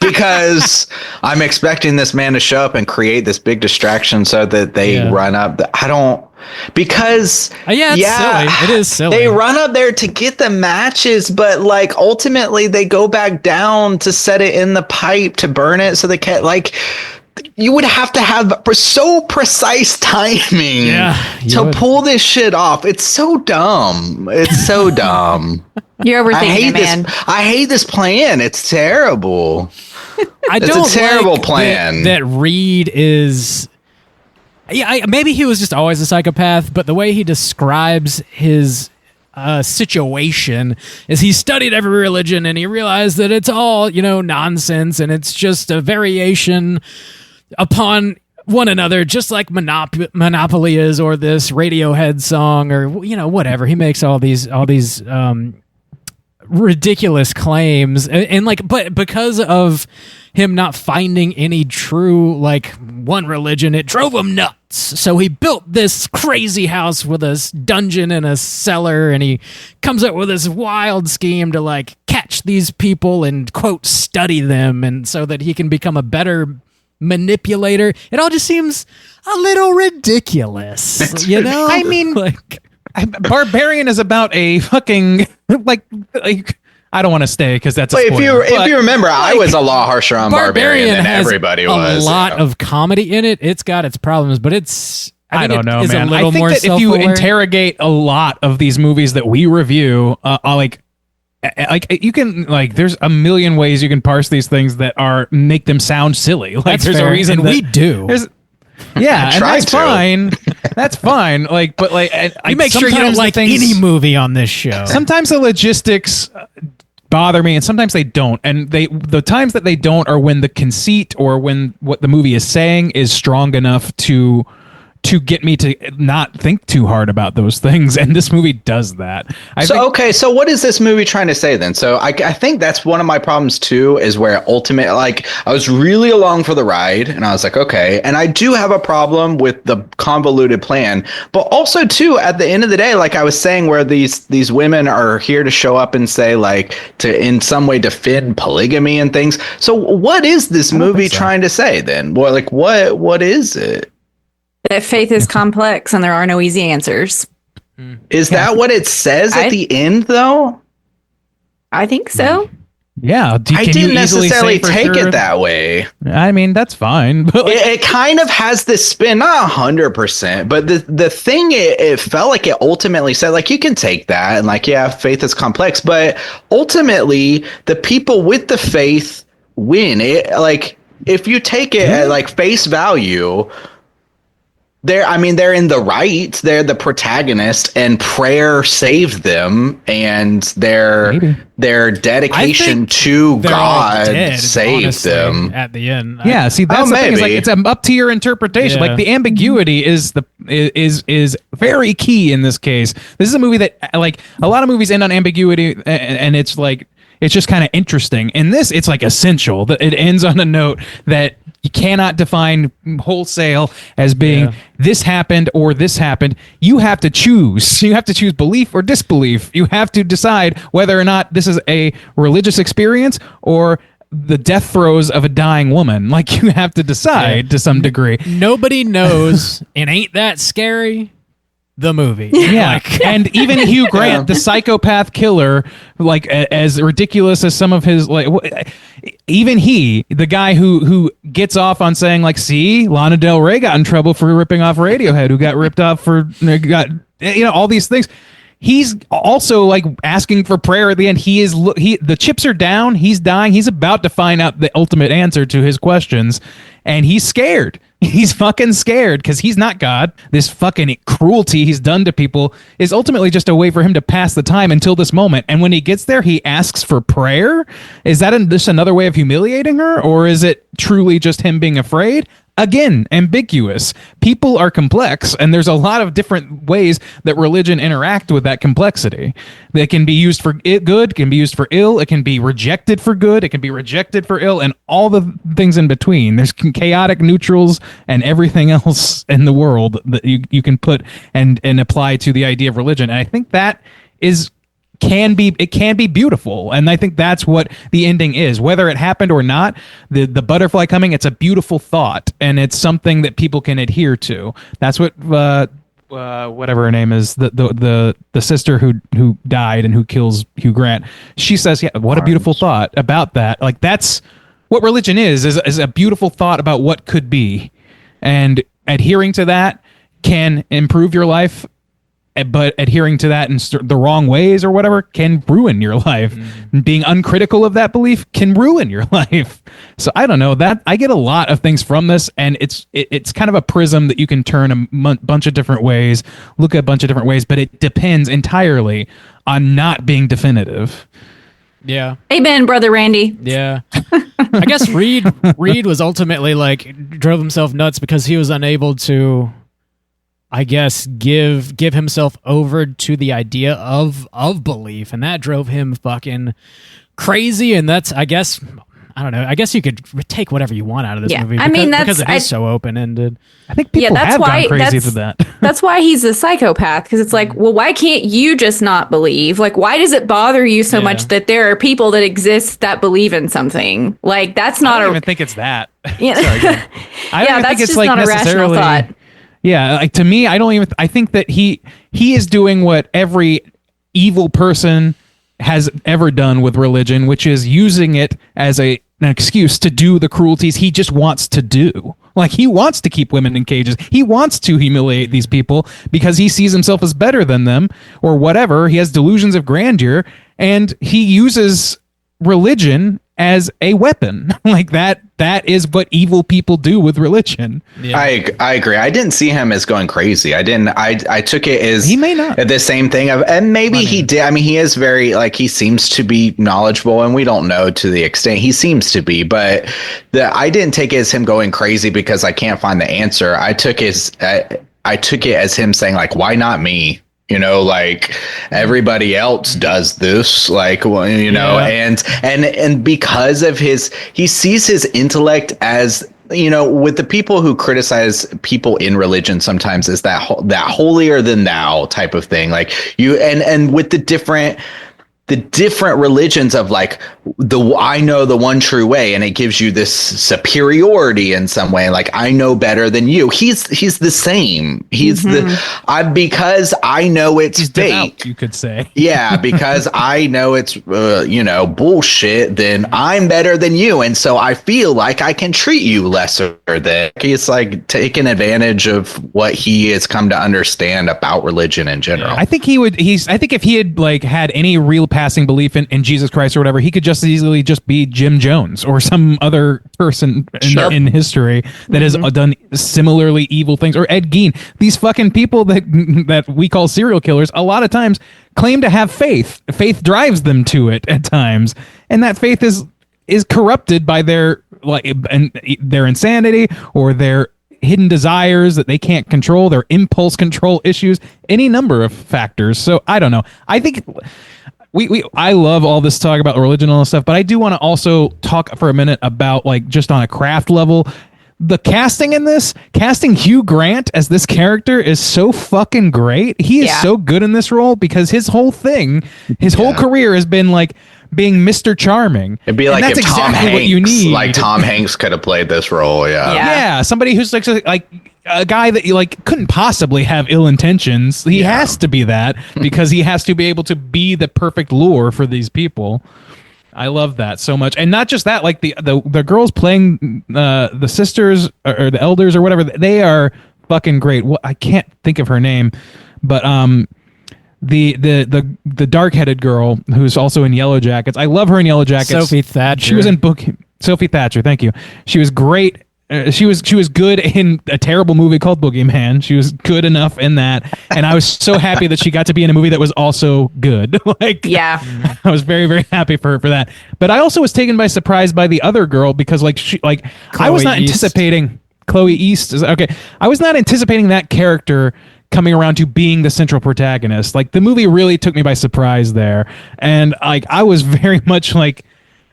Because I'm expecting this man to show up and create this big distraction so that they run up. Because silly. It is silly. They run up there to get the matches, but like ultimately they go back down to set it in the pipe to burn it, so they can't, like, you would have to have so precise timing to pull this shit off. It's so dumb. It's so dumb. You're overthinking it, man. I hate this plan. It's terrible. It's a terrible plan. That Reed is... Yeah, maybe he was just always a psychopath, but the way he describes his situation is he studied every religion and he realized that it's all, nonsense, and it's just a variation upon one another, just like Monopoly is, or this Radiohead song, or whatever. He makes all these ridiculous claims, and but because of him not finding any true one religion, it drove him nuts. So he built this crazy house with a dungeon and a cellar, and he comes up with this wild scheme to catch these people and quote study them, and so that he can become a better manipulator. It all just seems a little ridiculous, I mean, Barbarian is about a fucking I don't want to stay because that's. If you remember, I was a lot harsher on Barbarian than everybody was. A lot of comedy in it. It's got its problems, but I don't know, man. I think that if you interrogate a lot of these movies that we review, you can there's a million ways you can parse these things that make them sound silly. There's a reason we do. Yeah, and that's fine. That's fine. You make sure you don't like any movie on this show. Sometimes the logistics bother me, and sometimes they don't. And the times that they don't are when the conceit or when what the movie is saying is strong enough to get me to not think too hard about those things, and this movie does that. So what is this movie trying to say then? So I think that's one of my problems too, is where I was really along for the ride, and I was like, okay, and I do have a problem with the convoluted plan, but also too, at the end of the day, like I was saying, where these women are here to show up and say to in some way defend polygamy and things. So what is this movie trying to say then? Well, what is it? That faith is complex and there are no easy answers. Is that what it says at the end, though? I think so. Yeah. I didn't necessarily take it that way. I mean, that's fine. But it kind of has this spin, not 100%, but the thing it felt like it ultimately said, you can take that and faith is complex, but ultimately the people with the faith win. If you take it at face value, they're in the right. They're the protagonist, and prayer saved them, and their dedication to God saved them at the end. Yeah, see, that's the thing. Is it's up to your interpretation. Yeah. The ambiguity is very key in this case. This is a movie that a lot of movies end on ambiguity, and it's it's just kind of interesting. In this, it's essential that it ends on a note that you cannot define wholesale as being this happened or this happened. You have to choose. You have to choose belief or disbelief. You have to decide whether or not this is a religious experience or the death throes of a dying woman. You have to decide to some degree. Nobody knows, and ain't that scary? The movie. Yeah. And even Hugh Grant, the psychopath killer, as ridiculous as some of his, even he, the guy who gets off on saying, see, Lana Del Rey got in trouble for ripping off Radiohead, who got ripped off for, all these things. He's also asking for prayer at the end. The chips are down. He's dying. He's about to find out the ultimate answer to his questions, and he's scared. He's fucking scared because he's not God. This fucking cruelty he's done to people is ultimately just a way for him to pass the time until this moment. And when he gets there, he asks for prayer. Is that just another way of humiliating her, or is it truly just him being afraid? Again, ambiguous. People are complex, and there's a lot of different ways that religion interact with that complexity. It can be used for good, can be used for ill, it can be rejected for good, it can be rejected for ill, and all the things in between. There's chaotic neutrals and everything else in the world that you can put and apply to the idea of religion. And I think that can be beautiful, and I think that's what the ending is. Whether it happened or not, the butterfly coming, it's a beautiful thought, and it's something that people can adhere to. That's what whatever her name is, the sister who died and who kills Hugh Grant, she says, yeah, what a beautiful thought about that. That's what religion is a beautiful thought about what could be, and adhering to that can improve your life, but adhering to that in the wrong ways or whatever can ruin your life. Mm-hmm. Being uncritical of that belief can ruin your life. So I don't know, that I get a lot of things from this, and it's kind of a prism that you can turn a bunch of different ways, look at a bunch of different ways, but it depends entirely on not being definitive. Yeah. Amen, Brother Randy. Yeah. I guess Reed was ultimately like drove himself nuts because he was unable to, I guess, give himself over to the idea of belief, and that drove him fucking crazy. And that's, I guess, I don't know. I guess you could take whatever you want out of this movie. Because it is so open ended. I think people have gone crazy for that. That's why he's a psychopath, because it's like, well, why can't you just not believe? Like, why does it bother you so much that there are people that exist that believe in something? Like, that's not I don't even think it's that. Yeah, Sorry, I don't even that's think it's just like not a rational thought. Yeah, like to me, I think that he is doing what every evil person has ever done with religion, which is using it as an excuse to do the cruelties he just wants to do. Like, he wants to keep women in cages. He wants to humiliate these people because he sees himself as better than them or whatever. He has delusions of grandeur, and he uses religion as a weapon. Like, that is what evil people do with religion. Yeah. I agree. I didn't see him as going crazy. I took it as he may not the same thing of, and maybe he did. I mean, he is very, like, he seems to be knowledgeable, and we don't know to the extent he seems to be, but I didn't take it as him going crazy because I can't find the answer. I took it as him saying, like, why not me? You know, like, everybody else does this, like, well, you know, and because of he sees his intellect as, you know, with the people who criticize people in religion sometimes is that holier than thou type of thing. Like, you, and with the different religions of, like, I know the one true way, and it gives you this superiority in some way. Like, I know better than you. He's the same. He's because I know it's fake. Devout, you could say. Yeah, because I know it's you know, bullshit. Then I'm better than you, and so I feel like I can treat you lesser than. He's like taking advantage of what he has come to understand about religion in general. I think I think if he had, like, had any real passing belief in Jesus Christ or whatever, he could just easily just be Jim Jones or some other person in history that has done similarly evil things, or Ed Gein. These fucking people that we call serial killers a lot of times claim to have faith. Faith drives them to it at times, and that faith is corrupted by their insanity or their hidden desires that they can't control, their impulse control issues, any number of factors. So I don't know. I think I love all this talk about religion and all this stuff, but I do want to also talk for a minute about, like, just on a craft level, the casting in this. Casting Hugh Grant as this character is so fucking great. He is so good in this role because his whole thing, whole career has been, like, being Mr. Charming. It'd be like if Tom Hanks, what you need. Like Tom Hanks could have played this role. Yeah, somebody who's like a guy that you, like, couldn't possibly have ill intentions. He has to be that because he has to be able to be the perfect lure for these people. I love that so much. And not just that, like, the girls playing the sisters or the elders or whatever, they are fucking great. Well, I can't think of her name, but the dark-headed girl who's also in Yellow Jackets. I love her in Yellow Jackets. Sophie Thatcher. She was in Sophie Thatcher. Thank you. She was great. She was good in a terrible movie called Boogeyman. She was good enough in that, and I was so happy that she got to be in a movie that was also good. I was very, very happy for her for that. But I also was taken by surprise by the other girl because, like, I was not anticipating Chloe East. I was not anticipating that character coming around to being the central protagonist. Like, the movie really took me by surprise there, and, like, I was very much, like,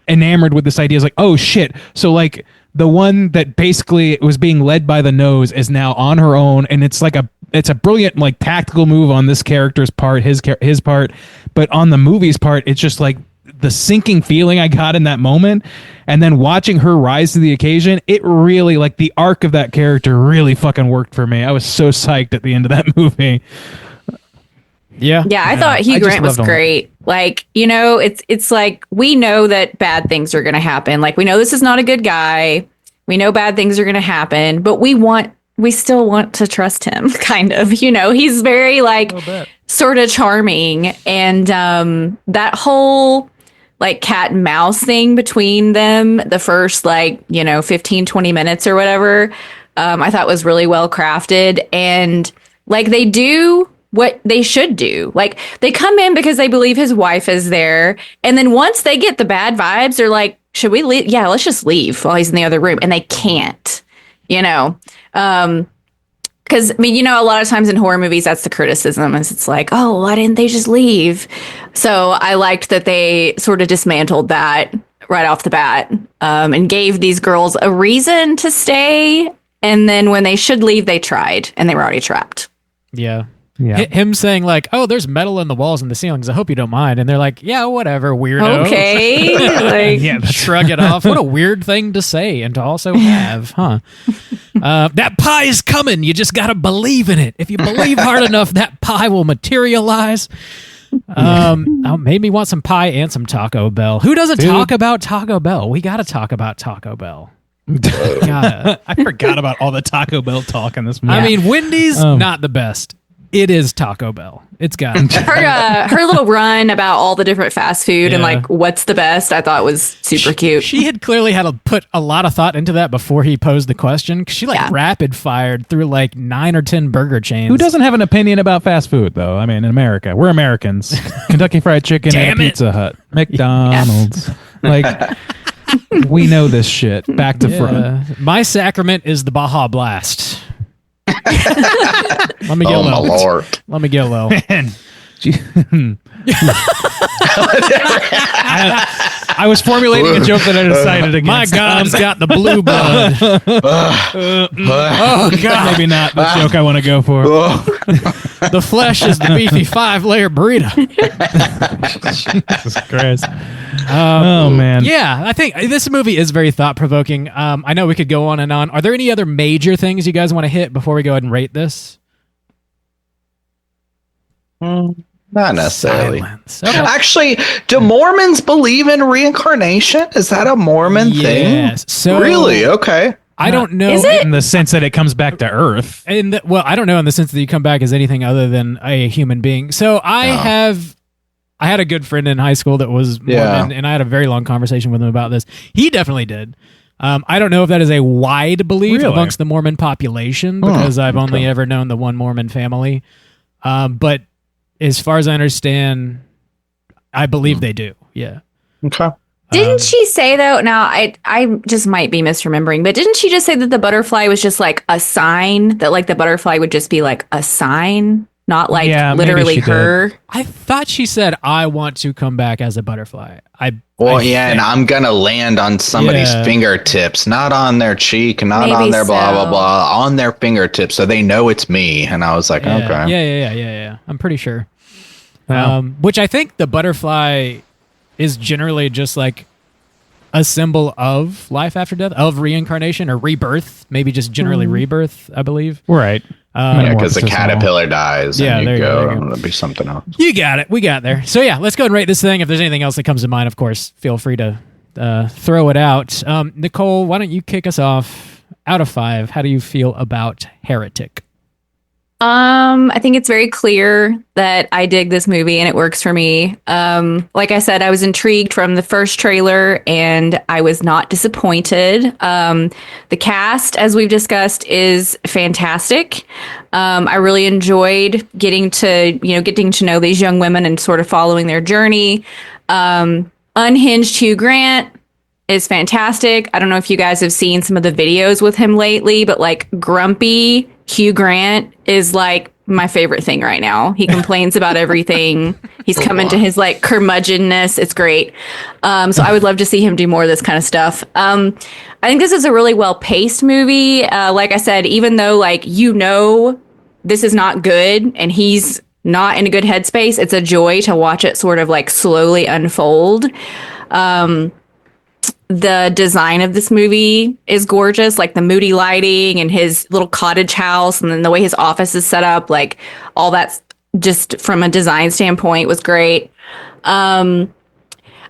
enamored with this idea. It's like, oh shit, so, like, the one that basically was being led by the nose is now on her own, and it's a brilliant, like, tactical move on this character's part, his part, but on the movie's part, it's just like the sinking feeling I got in that moment, and then watching her rise to the occasion, it really, like, the arc of that character really fucking worked for me. I was so psyched at the end of that movie. I thought Hugh Grant was great. Like, it's like we know that bad things are going to happen. Like, we know this is not a good guy. We know bad things are going to happen, but we still want to trust him, kind of. He's very like sort of charming, and that whole like cat and mouse thing between them, the first 15-20 minutes or whatever, I thought was really well crafted, and like they do what they should do. Like, they come in because they believe his wife is there, and then once they get the bad vibes, they're like, should we leave? Yeah, let's just leave while he's in the other room. And they can't, because a lot of times in horror movies, that's the criticism, is it's like, oh, why didn't they just leave? So I liked that they sort of dismantled that right off the bat, and gave these girls a reason to stay. And then when they should leave, they tried, and they were already trapped. Yeah. Him saying like, oh, there's metal in the walls and the ceilings, I hope you don't mind. And they're like, yeah, whatever, weirdo. Okay. Shrug it off. What a weird thing to say and to also have, huh? That pie is coming. You just got to believe in it. If you believe hard enough, that pie will materialize. Made me want some pie and some Taco Bell. Who doesn't talk about Taco Bell? We got to talk about Taco Bell. I forgot about all the Taco Bell talk in this movie. I mean, Wendy's, not the best. It is Taco Bell. It's got her little run about all the different fast food and like what's the best, I thought was super cute. She had clearly had to put a lot of thought into that before he posed the question. 'Cause she rapid fired through like 9 or 10 burger chains. Who doesn't have an opinion about fast food, though? I mean, in America, we're Americans. Kentucky Fried Chicken and Pizza Hut, McDonald's. Like, we know this shit back to front. My sacrament is the Baja Blast. Let me get low. My Lord. Let me get low. I was formulating a joke that I decided against. My God's got the blue blood. Oh, God. Maybe not the joke I want to go for. The flesh is the beefy 5-layer burrito. Jesus Christ. Oh, man. Yeah, I think this movie is very thought-provoking. I know we could go on and on. Are there any other major things you guys want to hit before we go ahead and rate this? Not necessarily. Silence. Okay. Actually, do Mormons believe in reincarnation? Is that a Mormon thing? Yes. So, really? Okay. I don't know. Is it? In the sense that it comes back to Earth. I don't know in the sense that you come back as anything other than a human being. So I had a good friend in high school that was Mormon, and I had a very long conversation with him about this. He definitely did. I don't know if that is a wide belief amongst the Mormon population, because I've only ever known the one Mormon family. But as far as I understand, I believe they do. Yeah. Okay. Didn't she say, though, now I just might be misremembering, but didn't she just say that the butterfly was just like a sign, that like the butterfly would just be like a sign, not like literally her? I thought she said, I want to come back as a butterfly. And I'm going to land on somebody's fingertips, not on their cheek, not on their blah, blah, blah, on their fingertips, so they know it's me. And I was like, okay. Yeah. I'm pretty sure. Which I think the butterfly is generally just like a symbol of life after death, of reincarnation or rebirth, maybe just generally rebirth, I believe. Right. Because the caterpillar dies and you go. It'll be something else. You got it. We got there. So yeah, let's go and rate this thing. If there's anything else that comes to mind, of course, feel free to throw it out. Nicole, why don't you kick us off? Out of 5, how do you feel about Heretic? I think it's very clear that I dig this movie and it works for me. Like I said, I was intrigued from the first trailer and I was not disappointed. The cast, as we've discussed, is fantastic. I really enjoyed getting to know these young women and sort of following their journey. Unhinged Hugh Grant is fantastic. I don't know if you guys have seen some of the videos with him lately, but like grumpy Hugh Grant is like my favorite thing right now. He complains about everything. He's coming to his like curmudgeonness. It's great. So I would love to see him do more of this kind of stuff. I think this is a really well-paced movie. Like I said, even though like, this is not good and he's not in a good headspace, it's a joy to watch it sort of like slowly unfold. The design of this movie is gorgeous, like the moody lighting and his little cottage house and then the way his office is set up, like all that just from a design standpoint was great.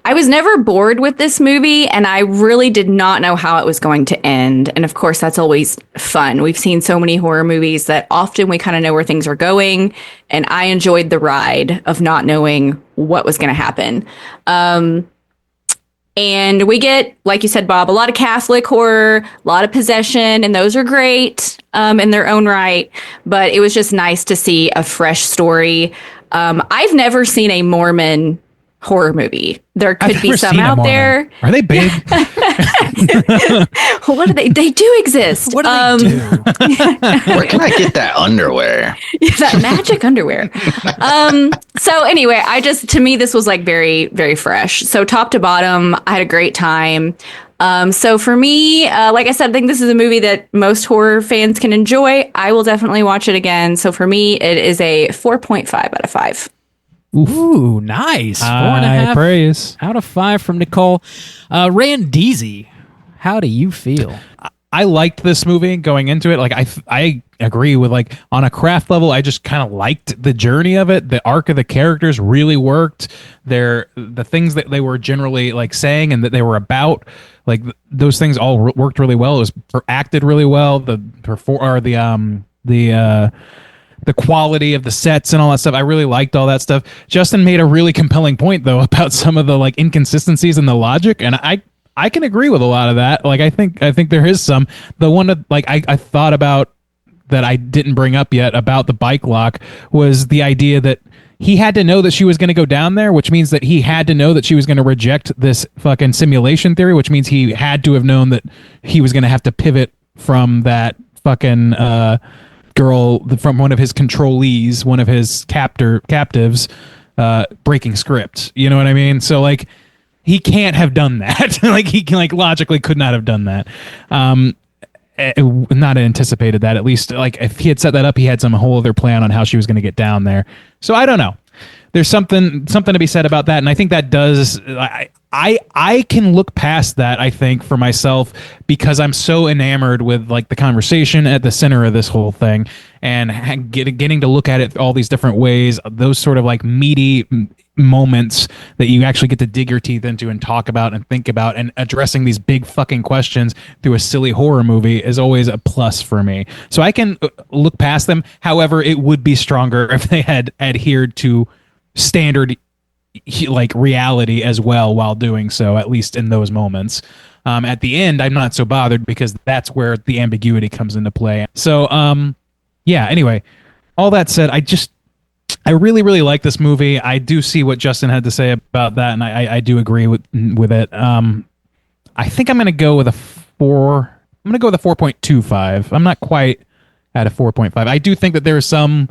I was never bored with this movie, and I really did not know how it was going to end. And of course, that's always fun. We've seen so many horror movies that often we kind of know where things are going, and I enjoyed the ride of not knowing what was going to happen. And we get, like you said, Bob, a lot of Catholic horror, a lot of possession, and those are great in their own right. But it was just nice to see a fresh story. I've never seen a Mormon horror movie. There could be some out there. Are they big? What do they do exist? What do they do? Where can I get that underwear? That magic underwear. So anyway, to me, this was like very, very fresh. So top to bottom, I had a great time. So for me, like I said, I think this is a movie that most horror fans can enjoy. I will definitely watch it again. So for me, it is a 4.5 out of 5. Ooh, nice. 4.5 praise. out of 5 from Nicole. Randeezy, how do you feel? I liked this movie going into it. Like I agree with, like, on a craft level, I just kind of liked the journey of it. The arc of the characters really worked. The things that they were generally like saying and that they were about, like those things all worked really well. It was acted really well. The quality of the sets and all that stuff. I really liked all that stuff. Justin made a really compelling point though about some of the like inconsistencies in the logic, and I can agree with a lot of that. Like I think there is some. The one that like I thought about that I didn't bring up yet about the bike lock was the idea that he had to know that she was going to go down there, which means that he had to know that she was going to reject this fucking simulation theory, which means he had to have known that he was going to have to pivot from that fucking girl, from one of his controlees, one of his captives, breaking script. You know what I mean? So like, he can't have done that. Like he logically could not have done that. Not anticipated that. At least like if he had set that up, he had some whole other plan on how she was going to get down there. So I don't know. There's something to be said about that, and I think that does. I can look past that, I think, for myself, because I'm so enamored with like the conversation at the center of this whole thing, and getting to look at it all these different ways. Those sort of like meaty moments that you actually get to dig your teeth into and talk about and think about, and addressing these big fucking questions through a silly horror movie is always a plus for me. So I can look past them. However, it would be stronger if they had adhered to standard like reality as well while doing so, at least in those moments. At the end, I'm not so bothered because that's where the ambiguity comes into play. So yeah, anyway, all that said, I really, really like this movie. I do see what Justin had to say about that, and I do agree with it. I think I'm going to go with a 4. I'm going to go with a 4.25. I'm not quite at a 4.5. I do think that there are some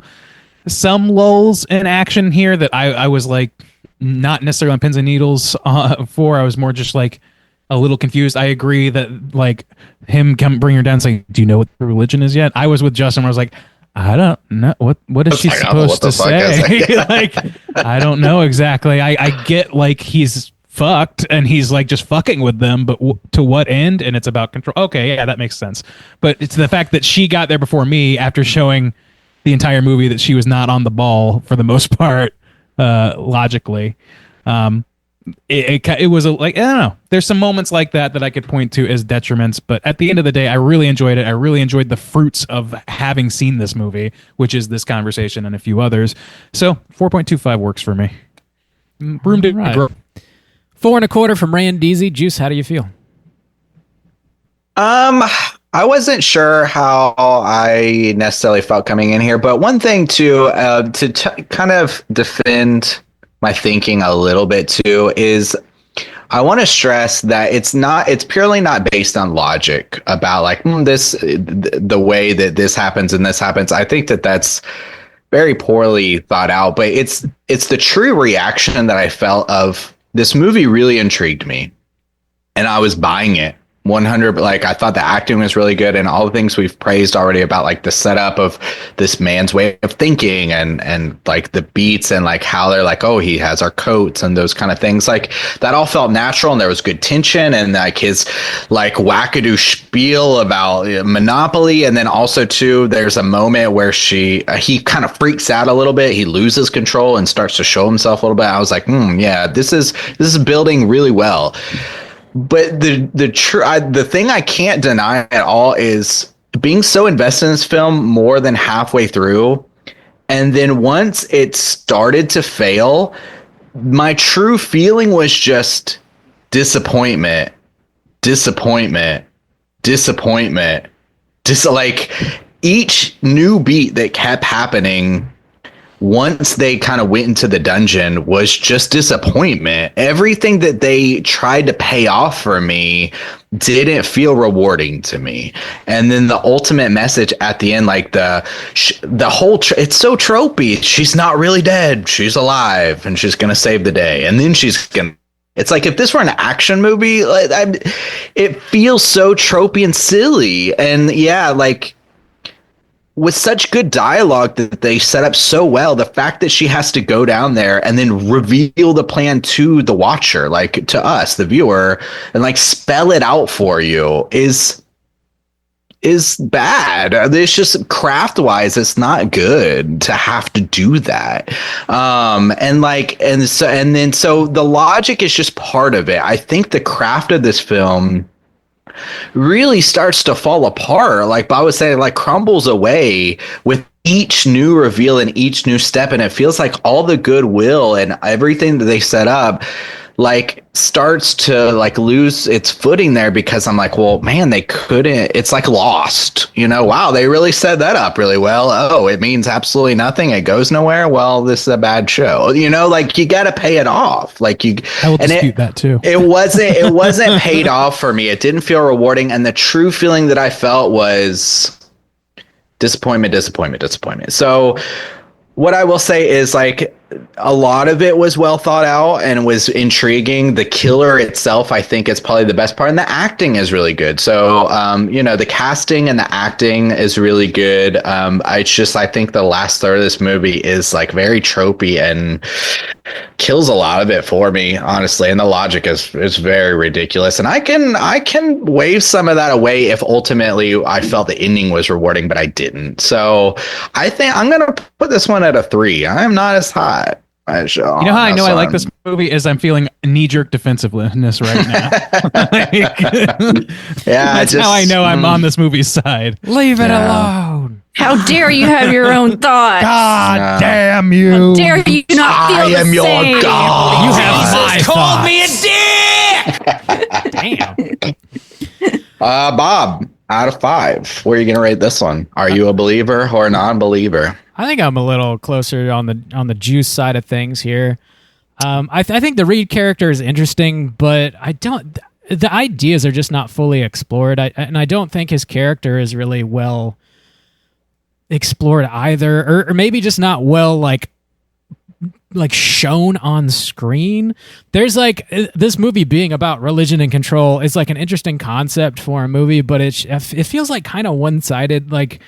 lulls in action here that I was like not necessarily on pins and needles for. I was more just like a little confused. I agree that like him bring her down saying, "Do you know what the religion is yet?" I was with Justin where I was like, I don't know what is she supposed to say? Like, I don't know exactly. I get like he's fucked and he's like just fucking with them, but to what end? And it's about control. Okay, yeah, that makes sense. But it's the fact that she got there before me after showing the entire movie that she was not on the ball for the most part, logically. It was like, I don't know. There's some moments like that I could point to as detriments, but at the end of the day, I really enjoyed it. I really enjoyed the fruits of having seen this movie, which is this conversation and a few others. So 4.25 works for me. Room to grow. 4.25 from Randeezy. Juice, how do you feel? I wasn't sure how I necessarily felt coming in here, but one thing too, kind of defend my thinking a little bit too, is I want to stress that it's purely not based on logic about like the way that this happens and this happens. I think that's very poorly thought out, but it's the true reaction that I felt of this movie really intrigued me, and I was buying it. 100. Like, I thought the acting was really good, and all the things we've praised already about like the setup of this man's way of thinking, and like the beats, and like how they're like, oh, he has our coats and those kind of things. Like, that all felt natural, and there was good tension, and like his like wackadoo spiel about Monopoly. And then also too, there's a moment where he kind of freaks out a little bit. He loses control and starts to show himself a little bit. I was like, yeah, this is building really well. But the thing I can't deny at all is being so invested in this film more than halfway through, and then once it started to fail, my true feeling was just disappointment. Like, each new beat that kept happening once they kind of went into the dungeon was just disappointment. Everything that they tried to pay off for me didn't feel rewarding to me. And then the ultimate message at the end, like the whole, it's so tropey. She's not really dead. She's alive, and she's going to save the day. And then she's going to, it's like, if this were an action movie, like, it feels so tropey and silly. And yeah, like, with such good dialogue that they set up so well, the fact that she has to go down there and then reveal the plan to the watcher, like to us, the viewer, and like spell it out for you is bad. It's just craft wise, it's not good to have to do that. So the logic is just part of it. I think the craft of this film really starts to fall apart. Like Bob was saying, like, crumbles away with each new reveal and each new step. And it feels like all the goodwill and everything that they set up, like, starts to like lose its footing there, because I'm like, well, man, they couldn't, it's like Lost, wow, they really set that up really well. Oh, it means absolutely nothing, it goes nowhere. Well, this is a bad show, like, you got to pay it off. Like, I will dispute that too. It wasn't paid off for me. It didn't feel rewarding. And the true feeling that I felt was disappointment. So what I will say is, like, a lot of it was well thought out and was intriguing. The killer itself, I think, is probably the best part, and the acting is really good. So, the casting and the acting is really good. I think the last third of this movie is like very tropey and kills a lot of it for me, honestly. And the logic is very ridiculous. And I can wave some of that away if ultimately I felt the ending was rewarding, but I didn't. So I think I'm gonna put this one at a 3. I'm not as hot. You know how I know I like this movie is I'm feeling knee-jerk defensiveness right now. That's how I know I'm on this movie's side. Leave it alone. How dare you have your own thoughts? God damn you! How dare you not feel I am the your same? God. You have my Called me a dick! Damn. Bob, out of 5, where are you gonna rate this one? Are you a believer or a non-believer? I think I'm a little closer on the juice side of things here. I think the Reed character is interesting, but the ideas are just not fully explored. And I don't think his character is really well explored either, or maybe just not well like shown on screen. There's like this movie being about religion and control is like an interesting concept for a movie, but it feels like kind of one-sided. Like,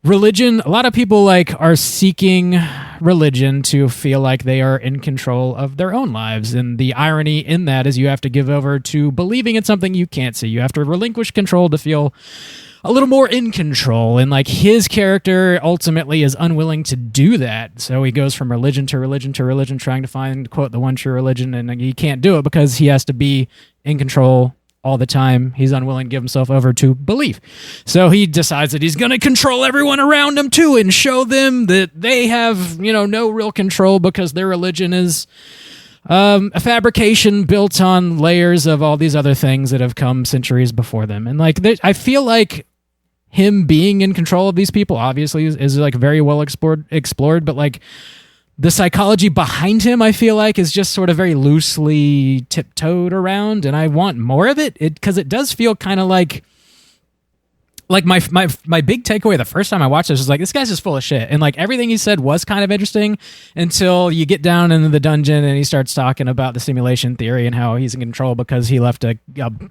religion, a lot of people like are seeking religion to feel like they are in control of their own lives, and the irony in that is you have to give over to believing in something you can't see. You have to relinquish control to feel a little more in control, and like his character ultimately is unwilling to do that, so he goes from religion to religion to religion, trying to find, quote, the one true religion, and he can't do it because he has to be in control all the time. He's unwilling to give himself over to belief. So he decides that he's going to control everyone around him too, and show them that they have, no real control, because their religion is a fabrication built on layers of all these other things that have come centuries before them. And like, I feel like him being in control of these people obviously is like very well explored, but like the psychology behind him, I feel like, is just sort of very loosely tiptoed around, and I want more of it, because it does feel kind of like like my big takeaway the first time I watched this was like, this guy's just full of shit, and like everything he said was kind of interesting until you get down into the dungeon and he starts talking about the simulation theory and how he's in control because he left a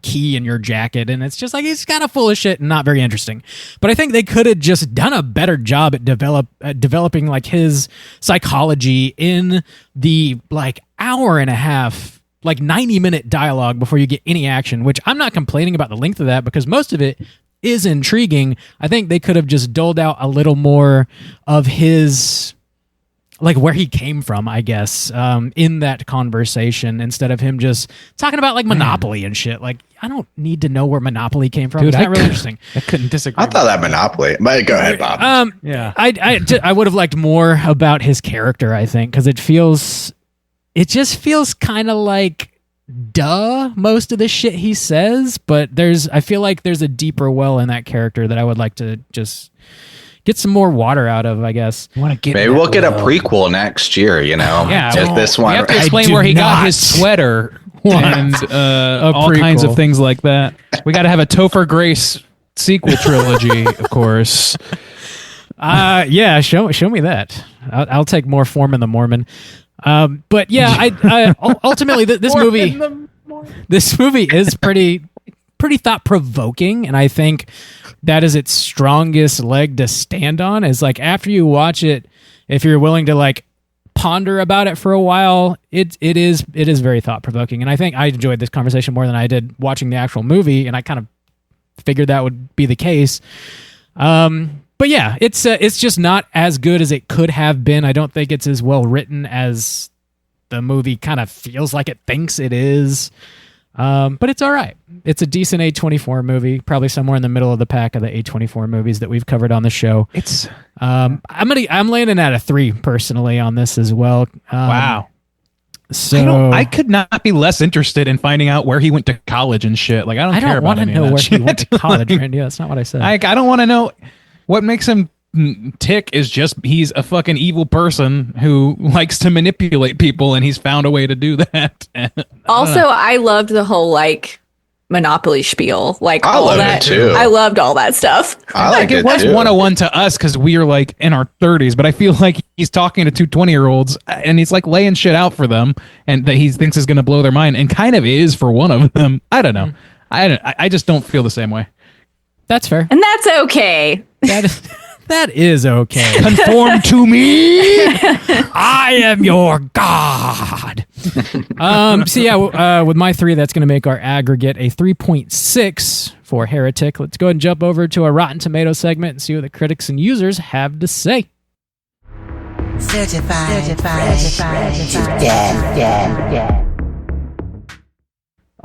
key in your jacket, and it's just like he's kind of full of shit and not very interesting. But I think they could have just done a better job at developing like his psychology in the like hour and a half, like 90-minute dialogue before you get any action, which I'm not complaining about the length of that because most of it is intriguing. I think they could have just doled out a little more of his, like where he came from, I guess, in that conversation instead of him just talking about like Monopoly and shit. Like, I don't need to know where Monopoly came from. Dude, it's not really interesting. I couldn't disagree. I thought that Monopoly. But go ahead, Bob. Yeah. I would have liked more about his character, I think, because it just feels kind of like most of the shit he says, but I feel like there's a deeper well in that character that I would like to just get some more water out of, I guess. Maybe we'll get a prequel next year, you know? Yeah, If this one. We have to explain where he got his sweater and all kinds of things like that. We got to have a Topher Grace sequel trilogy, of course. Yeah, show me that. I'll take more Form in the Mormon. But yeah, I ultimately this movie is pretty thought provoking, and I think that is its strongest leg to stand on. Is like after you watch it, if you're willing to like ponder about it for a while, it is very thought provoking, and I think I enjoyed this conversation more than I did watching the actual movie, and I kind of figured that would be the case. But yeah, it's just not as good as it could have been. I don't think it's as well written as the movie kind of feels like it thinks it is. But it's all right. It's a decent A24 movie, probably somewhere in the middle of the pack of the A24 movies that we've covered on the show. I'm landing at a 3 personally on this as well. Wow. So I could not be less interested in finding out where he went to college and shit. Like I don't want to know where he went to college, Randy. That's not what I said. I don't want to know. What makes him tick is just he's a fucking evil person who likes to manipulate people, and he's found a way to do that. Also, I loved the whole like Monopoly spiel, like I all loved that. it too. I loved all that stuff. I like it was too. 101 to us because we are like in our 30s, but I feel like he's talking to 2 20-year-olds and he's like laying shit out for them, and that he thinks is going to blow their mind, and kind of is for one of them. I don't know. I just don't feel the same way. That's fair. And that's okay. That is okay. Conform to me. I am your god. So yeah, with my 3, that's going to make our aggregate a 3.6 for Heretic. Let's go ahead and jump over to a Rotten Tomatoes segment and see what the critics and users have to say. Certified fresh to death.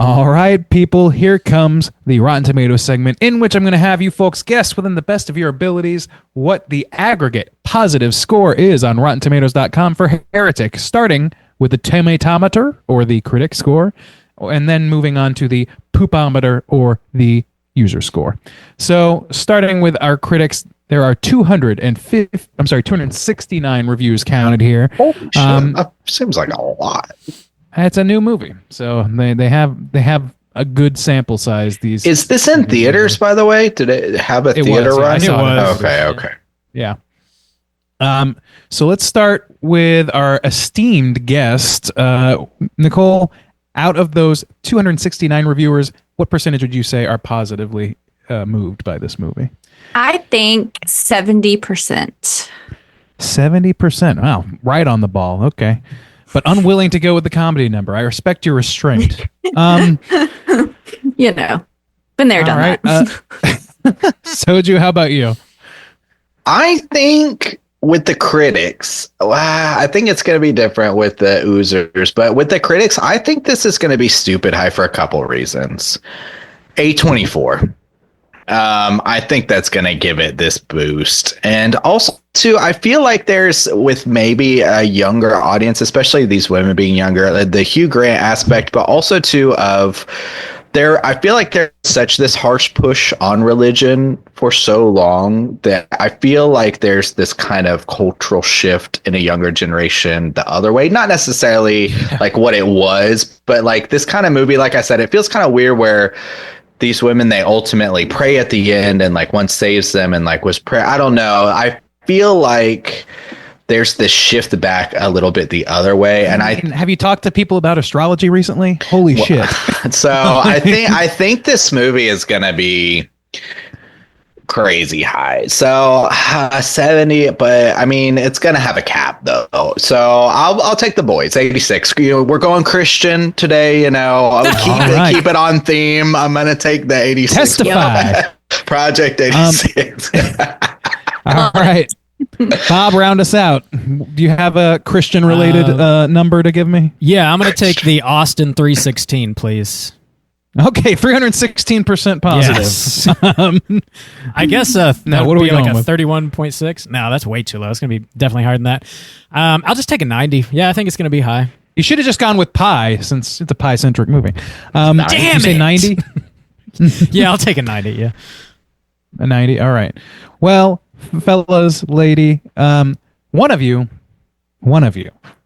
All right, people, here comes the Rotten Tomatoes segment in which I'm going to have you folks guess within the best of your abilities what the aggregate positive score is on RottenTomatoes.com for Heretic, starting with the tomatometer, or the critic score, and then moving on to the poopometer, or the user score. So, starting with our critics, there are 269 reviews counted here. Oh, shit. That seems like a lot. It's a new movie, so they have a good sample size. Is this in theaters, by the way? Did it have a theater run? It was. Okay. Yeah. So let's start with our esteemed guest, Nicole. Out of those 269 reviewers, what percentage would you say are positively moved by this movie? I think 70%. 70%. Wow, right on the ball. Okay. But unwilling to go with the comedy number. I respect your restraint. You know, been there, done that. Soju, how about you? I think with the critics, I think it's going to be different with the oozers. But with the critics, I think this is going to be stupid high for a couple reasons. A24. I think that's going to give it this boost. And also, too, I feel like there's, with maybe a younger audience, especially these women being younger, the Hugh Grant aspect, but also, too, of I feel like there's such this harsh push on religion for so long that I feel like there's this kind of cultural shift in a younger generation the other way. Not necessarily like what it was, but like this kind of movie, like I said, it feels kind of weird where these women, they ultimately pray at the end, and like one saves them, and like was prayer. I don't know. I feel like there's this shift back a little bit the other way. And have you talked to people about astrology recently? Holy shit. So I think this movie is going to be crazy high. So 70, but I mean, it's going to have a cap though. So I'll take the boys, 86. We're going Christian today, I'll keep it on theme. I'm going to take the 86. Testify. Project 86. All right. Bob, round us out. Do you have a Christian related number to give me? Yeah, I'm going to take the Austin 316, please. Okay, 316% positive. Yes. I guess now what are we like going a with? 31.6. No, that's way too low. It's going to be definitely higher than that. I'll just take a 90. Yeah, I think it's going to be high. You should have just gone with Pi, since it's a Pi-centric movie. Damn you say it! 90? Yeah, I'll take a 90, yeah. A 90? All right. Well, fellas, lady, one of you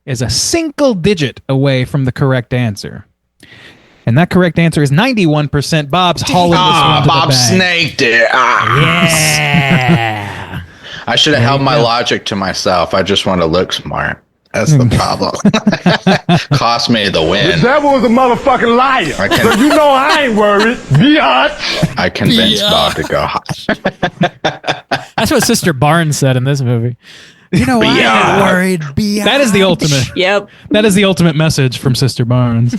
is a single digit away from the correct answer. And that correct answer is 91%. Bob's hauling this one to Bob the bank. snaked it. Yeah. I should have held my logic to myself. I just want to look smart. That's the problem. Cost me the win. That was a motherfucking liar. So you know I ain't worried. Biatch. I convinced Bob to go high. That's what Sister Barnes said in this movie. You know, I'm not worried. That is the ultimate. Yep. That is the ultimate message from Sister Barnes.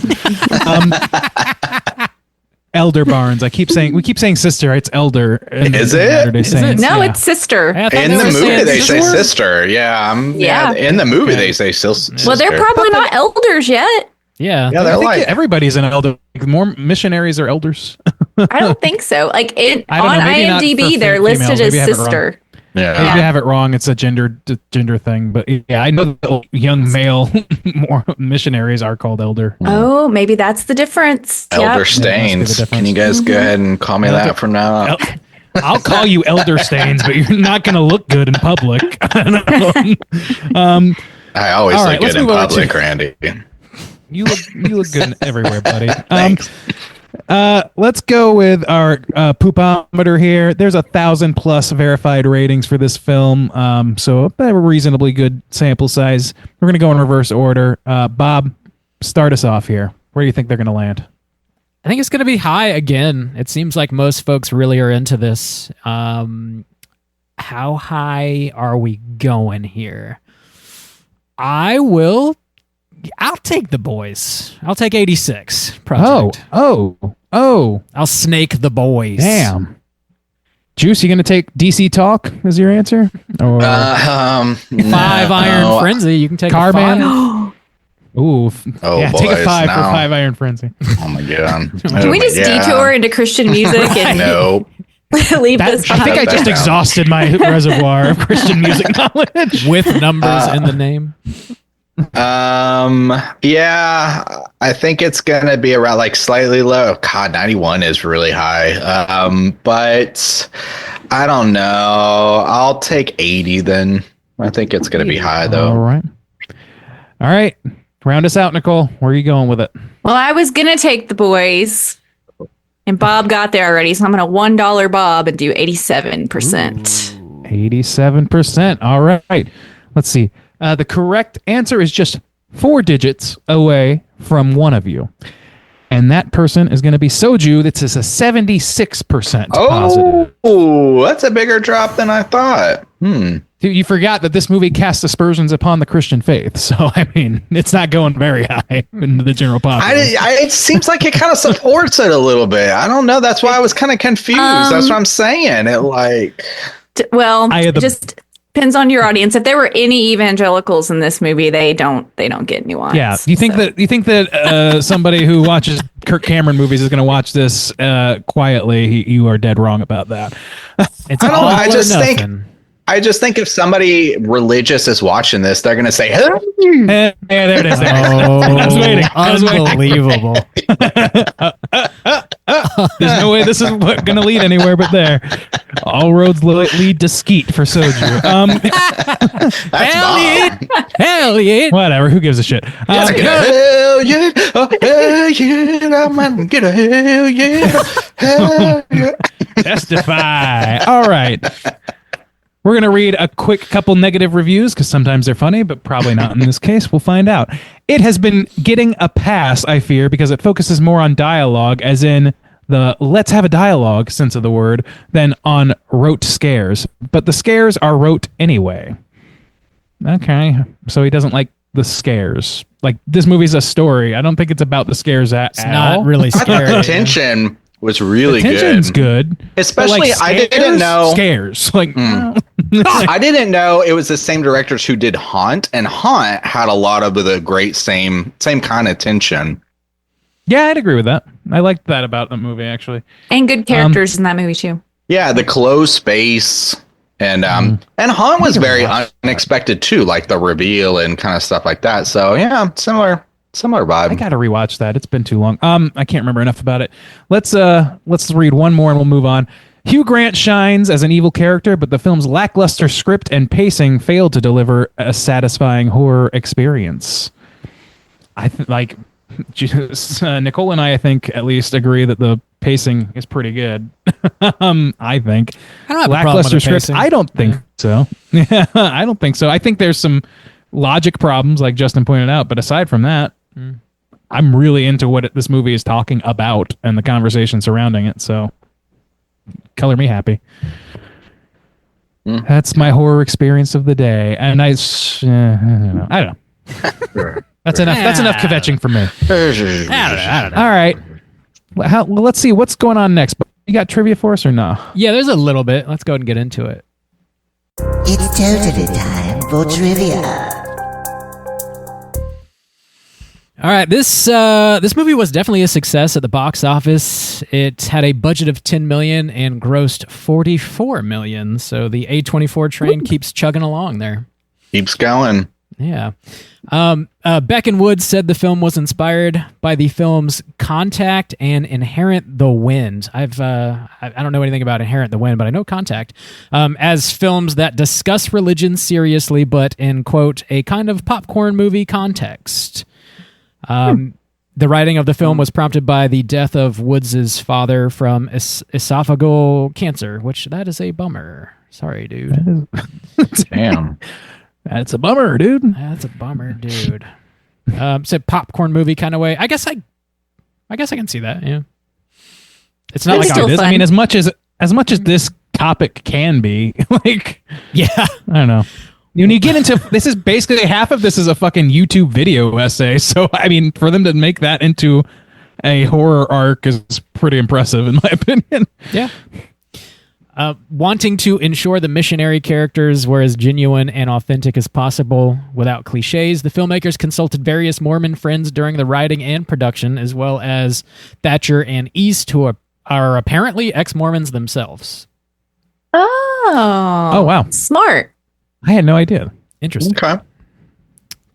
Elder Barnes. We keep saying sister. It's elder. Is it? Saturday Is it? Saints. No, Yeah. it's sister. I thought In they the were movie, saying they say sister. sister. Yeah. Yeah. In the movie, they say sister. Well, they're probably not elders yet. Yeah. Yeah, I they're think like. everybody's an elder. More missionaries are elders. I don't think so. Like I don't on know, maybe not for IMDb, they're females. listed Maybe I as have it wrong. sister. Yeah. Maybe I have it wrong. It's a gender thing, but yeah, I know the young male more missionaries are called elder. Oh, maybe that's the difference. Elder Yep. Yeah, must be Stains. the Can you guys go ahead and call me that from now on? I'll call you Elder Stains, but you're not going to look good in public. I always all look right, let's good in move over public, to- Randy. You look good everywhere, buddy. Thanks. Let's go with our poopometer here. There's 1,000+ verified ratings for this film, so a reasonably good sample size. We're gonna go in reverse order. Bob, start us off here. Where do you think they're gonna land? I think it's going to be high again. It seems like most folks really are into this. How high are we going here? I'll take the boys. I'll take 86. Project. Oh! I'll snake the boys. Damn. Juice, you gonna take DC Talk as your answer? Or 5 Iron Frenzy. You can take Carbon? a 5. Ooh, Oh, yeah, take a boys, 5 for now. 5 Iron Frenzy. Oh my god. Can we just detour into Christian music and No. leave this I think I behind? just down. exhausted my reservoir of Christian music knowledge. With numbers in the name. Yeah, I think it's gonna be around like slightly low. God, 91 is really high. But I don't know. I'll take 80 then. I think it's gonna be high though. All right. Round us out, Nicole. Where are you going with it? Well, I was going to take the boys, and Bob got there already, so I'm going to $1 Bob and do 87%. 87%. All right. Let's see. The correct answer is just 4 digits away from one of you. And that person is going to be Soju. That's a 76% positive. Oh, that's a bigger drop than I thought. You forgot that this movie casts aspersions upon the Christian faith. So, I mean, it's not going very high into the general populace. It seems like it kind of supports it a little bit. I don't know. That's why I was kind of confused. That's what I'm saying. It like. Well, it just depends on your audience. If there were any evangelicals in this movie, they don't get nuance. Yeah. You think that somebody who watches Kirk Cameron movies is going to watch this quietly? You are dead wrong about that. It's I don't know. all I or just nothing. think if somebody religious is watching this, they're going to say, Yeah, there it is. I was waiting. Unbelievable. There's no way this is going to lead anywhere but there. All roads lead to skeet for Soju. Hell yeah. Whatever. Who gives a shit? Hell yeah. Oh, yeah, I'm gonna get a hell yeah, hell yeah. Testify. All right. We're going to read a quick couple negative reviews because sometimes they're funny, but probably not in this case. We'll find out. It has been getting a pass, I fear, because it focuses more on dialogue, as in the let's have a dialogue sense of the word, than on rote scares. But the scares are rote anyway. Okay. So he doesn't like the scares. Like, this movie's a story. I don't think it's about the scares at all. Not really I thought scary. the tension was really The tension's good. Especially, but, like, I didn't know. Scares. Like, I didn't know it was the same directors who did Haunt, and Haunt had a lot of the great same kind of tension. yeah, I'd agree with that. I liked that about the movie, actually. And good characters in that movie too. Yeah, the closed space, and Haunt was very unexpected too, like the reveal and kind of stuff like that. So yeah, similar vibe. I gotta rewatch that. It's been too long. I can't remember enough about it. Let's read one more and we'll move on. Hugh Grant shines as an evil character, but the film's lackluster script and pacing failed to deliver a satisfying horror experience. Nicole and I think, at least agree that the pacing is pretty good. I think. I don't have a problem with lackluster the script. pacing. I don't think so. Yeah, I don't think so. I think there's some logic problems, like Justin pointed out, but aside from that, I'm really into what this movie is talking about and the conversation surrounding it. So, color me happy. That's my horror experience of the day, and I don't know. That's enough. That's enough kvetching for me. I don't know. All right. Well, let's see what's going on next. You got trivia for us or no? Yeah, there's a little bit. Let's go ahead and get into it. It's totally time for trivia. All right, this movie was definitely a success at the box office. It had a budget of $10 million and grossed $44 million. So the A24 train keeps chugging along there. Keeps going. Yeah. Beck and Wood said the film was inspired by the films Contact and Inherent the Wind. I don't know anything about Inherent the Wind, but I know Contact as films that discuss religion seriously, but in, quote, a kind of popcorn movie context. The writing of the film was prompted by the death of Woods' father from esophageal cancer, which that is a bummer. Sorry, dude. Damn. That's a bummer, dude. That's a bummer, dude. It's a popcorn movie kind of way. I guess I can see that. Yeah. It's not It's like still It is. I fun. mean, as much as this topic can be, like, yeah. I don't know. When you get into this, is basically half of this is a fucking YouTube video essay. So I mean, for them to make that into a horror arc is pretty impressive, in my opinion. Yeah. Wanting to ensure the missionary characters were as genuine and authentic as possible without cliches, the filmmakers consulted various Mormon friends during the writing and production, as well as Thatcher and East, who are apparently ex-Mormons themselves. Oh, wow. smart. I had no idea. Interesting. Okay.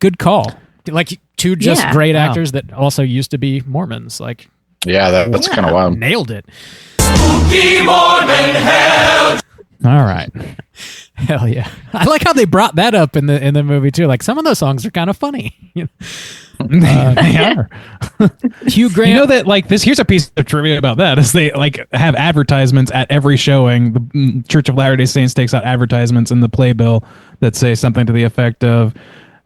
Good call. Like two just Yeah. great Wow. actors that also used to be Mormons. Like, Yeah, that's kind of wild. nailed it. All right. Hell yeah. I like how they brought that up in the movie too. Like, some of those songs are kind of funny. They are. Hugh Grant. You know that, like, this, here's a piece of trivia about that, is they, like, have advertisements at every showing. The Church of Latter-day Saints takes out advertisements in the playbill that say something to the effect of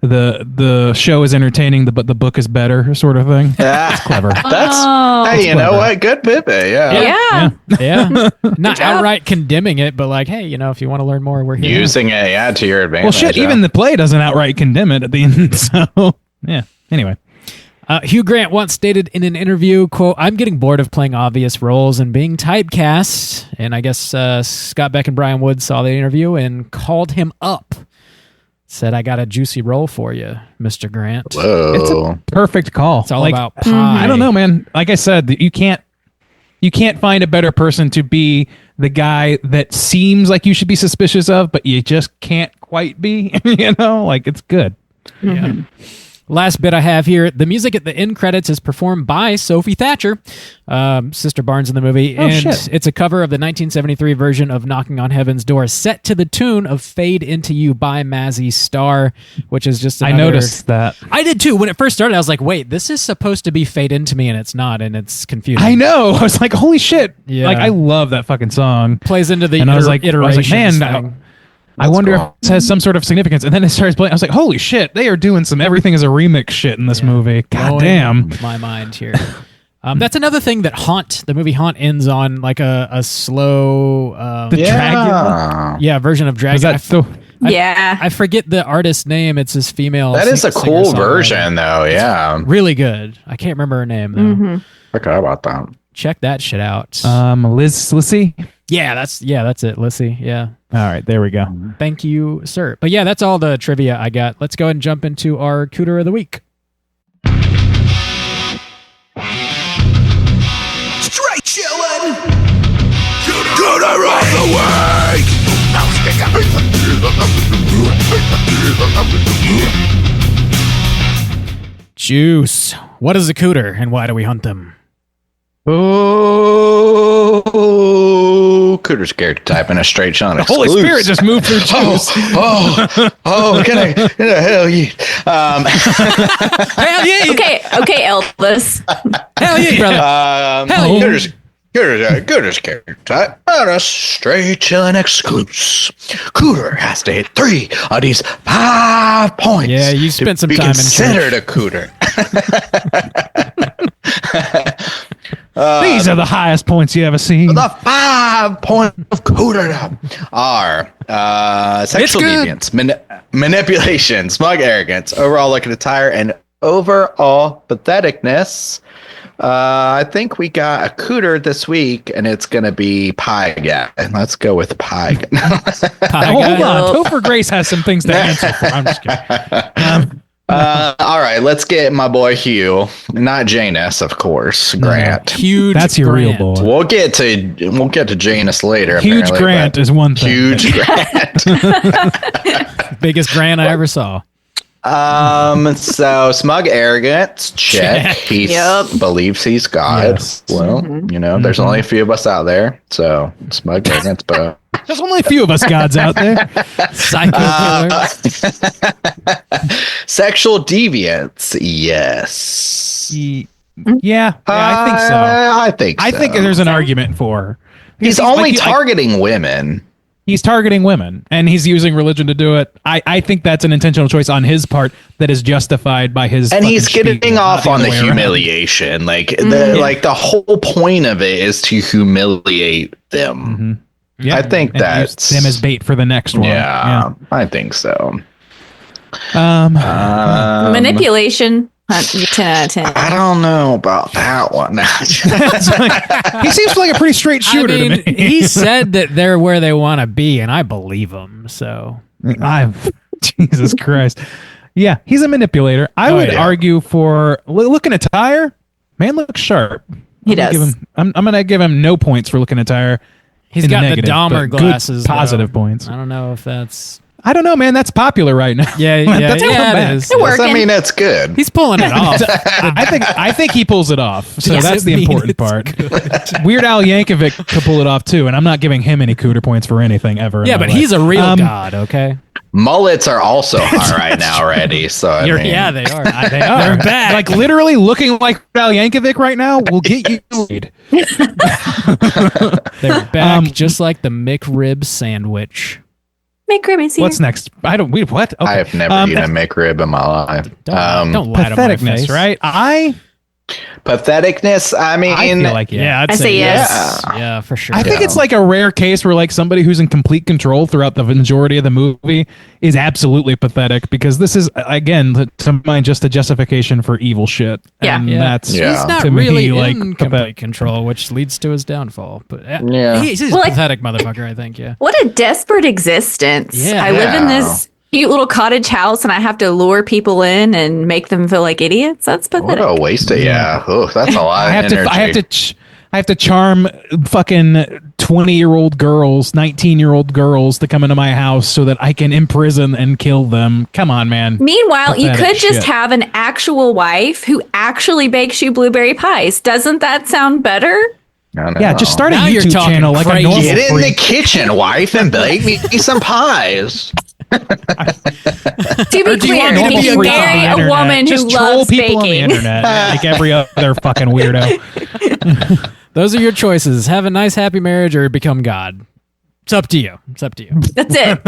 the show is entertaining, but the book is better, sort of thing. That's Clever. Hey, you know clever. what? Good Pepe. Yeah. Yeah. Yeah. Not outright condemning it, but like, hey, if you want to learn more, we're here. Using it, to your advantage. Well, shit, even the play doesn't outright condemn it at the end. So, yeah. Anyway. Hugh Grant once stated in an interview, quote, "I'm getting bored of playing obvious roles and being typecast." And I guess Scott Beck and Brian Wood saw the interview and called him up. Said, "I got a juicy role for you, Mr. Grant." Whoa. It's a perfect call. It's all about pie. I don't know, man. Like I said, you can't find a better person to be the guy that seems like you should be suspicious of, but you just can't quite be. Like, it's good. Yeah. Last bit I have here, the music at the end credits is performed by Sophie Thatcher, Sister Barnes in the movie, and shit. it's a cover of the 1973 version of Knocking on Heaven's Door, set to the tune of Fade Into You by Mazzy Star, which is just another... I noticed that. I did too. When it first started, I was like, wait, this is supposed to be Fade Into Me, and it's not, and it's confusing. I know. I was like, holy shit. Yeah. Like, I love that fucking song. Plays into the And I was like, iterations man, thing. I wonder if this has some sort of significance. And then it starts playing. I was like, holy shit, they are doing some everything is a remix shit in this movie. God Blowing damn. my mind here. That's another thing that the movie Haunt ends on, like a slow Dragula version of Dragula. Is that so? Yeah. I forget the artist's name. It's his female. That is a cool singer-songwriter. version, though. Yeah. Really good. I can't remember her name though. Forgot about that. Check that shit out. Lissy? Yeah, that's it, Lissy. Yeah. All right, there we go. Thank you, sir. But yeah, that's all the trivia I got. Let's go ahead and jump into our Cooter of the Week. Straight chillin'. Cooter of the week. Juice. What is a Cooter and why do we hunt them? Oh, Cooter's character type in a straight shot. The Holy Spirit just moved through Juice. Can I hell yeah. Hell yeah! Okay, Elvis. Hell yeah, brother! Hell yeah! Cooter's character type on a straight chillin' exclusive. Cooter has to hit 3 of these 5 points. Yeah, you spent some to be time in considered a Cooter. These are the highest points you ever seen. The 5 points of Cooterdom are sexual deviance, manipulation, smug arrogance, overall look at attire, and overall patheticness. I think we got a Cooter this week, and it's going to be Pie Guy. Let's go with Pie Guy. Hold on. Topher Grace has some things to answer for. I'm just kidding. All right, let's get my boy Hugh, not Janus, of course. Grant. Huge. That's your Grant. real boy. We'll get to Janus later. Huge apparently, Grant but is one thing. Huge Grant. Biggest Grant I ever saw. So smug arrogance, check. He believes he's God. Yes. Well, there's only a few of us out there, so smug arrogance, but There's only a few of us gods out there. Psycho killer. sexual deviance, yes. Yeah, I think so. I think so. There's an argument for. He's only targeting women. He's targeting women, and he's using religion to do it. I think that's an intentional choice on his part that is justified by his. And he's fucking getting spiel, off on the other way around. humiliation. The whole point of it is to humiliate them. Yeah, I think and that's use them as bait for the next one. Yeah, I think so. Manipulation. 10 out of 10. I don't know about that one. He seems like a pretty straight shooter to me. He said that they're where they want to be, and I believe him. So Jesus Christ. Yeah, he's a manipulator. I would argue for looking at tire. Man looks sharp. He does. I'm going to give him no points for looking at tire. he's got the Dahmer but glasses. Good positive though. points. I don't know if that's. I don't know, man. That's popular right now. Yeah, That's yeah, not it bad. is. It's working. I mean, that's good. He's pulling it off. I think he pulls it off. So Does that's it the mean important it's part. Weird Al Yankovic could pull it off too, and I'm not giving him any Cooter points for anything ever. in Yeah, my but life. he's a real god. Okay. Mullets are also hot right now already. So I mean, Yeah, they are. They are. They're back. Like literally looking like Al Yankovic right now will get you laid. They're back, just like the McRib sandwich. McRib What's next? What? Okay. I have never eaten a McRib in my life. Don't lie to my Patheticness, face. right? Patheticness. I mean, I feel like Yeah, I'd I say yes. Yeah, for sure. I think it's like a rare case where like somebody who's in complete control throughout the majority of the movie is absolutely pathetic, because this is again to mind just a justification for evil shit. Yeah. And Yeah. that's He's not to me, really like, in complete control, which leads to his downfall. But Yeah. he's a pathetic motherfucker, I think. Yeah. What a desperate existence. Yeah. I live in this cute little cottage house and I have to lure people in and make them feel like idiots. That's what pathetic. a waste of Ugh, that's a lot of energy. I I have to charm fucking 20-year-old girls, 19-year-old girls to come into my house so that I can imprison and kill them. Come on, man. Meanwhile, you Pathetic could just shit. have an actual wife who actually bakes you blueberry pies. Doesn't that sound better? No, no, Yeah, just start a Now you're YouTube talking channel like a crazy. normal Get in the freak. kitchen, wife, and bake me some pies. To be do you clear, want me to if be you a god? marry a Internet. woman Just who troll loves people on the baking. internet like every other fucking weirdo. Those are your choices. Have a nice, happy marriage or become God. It's up to you. It's up to you. That's it.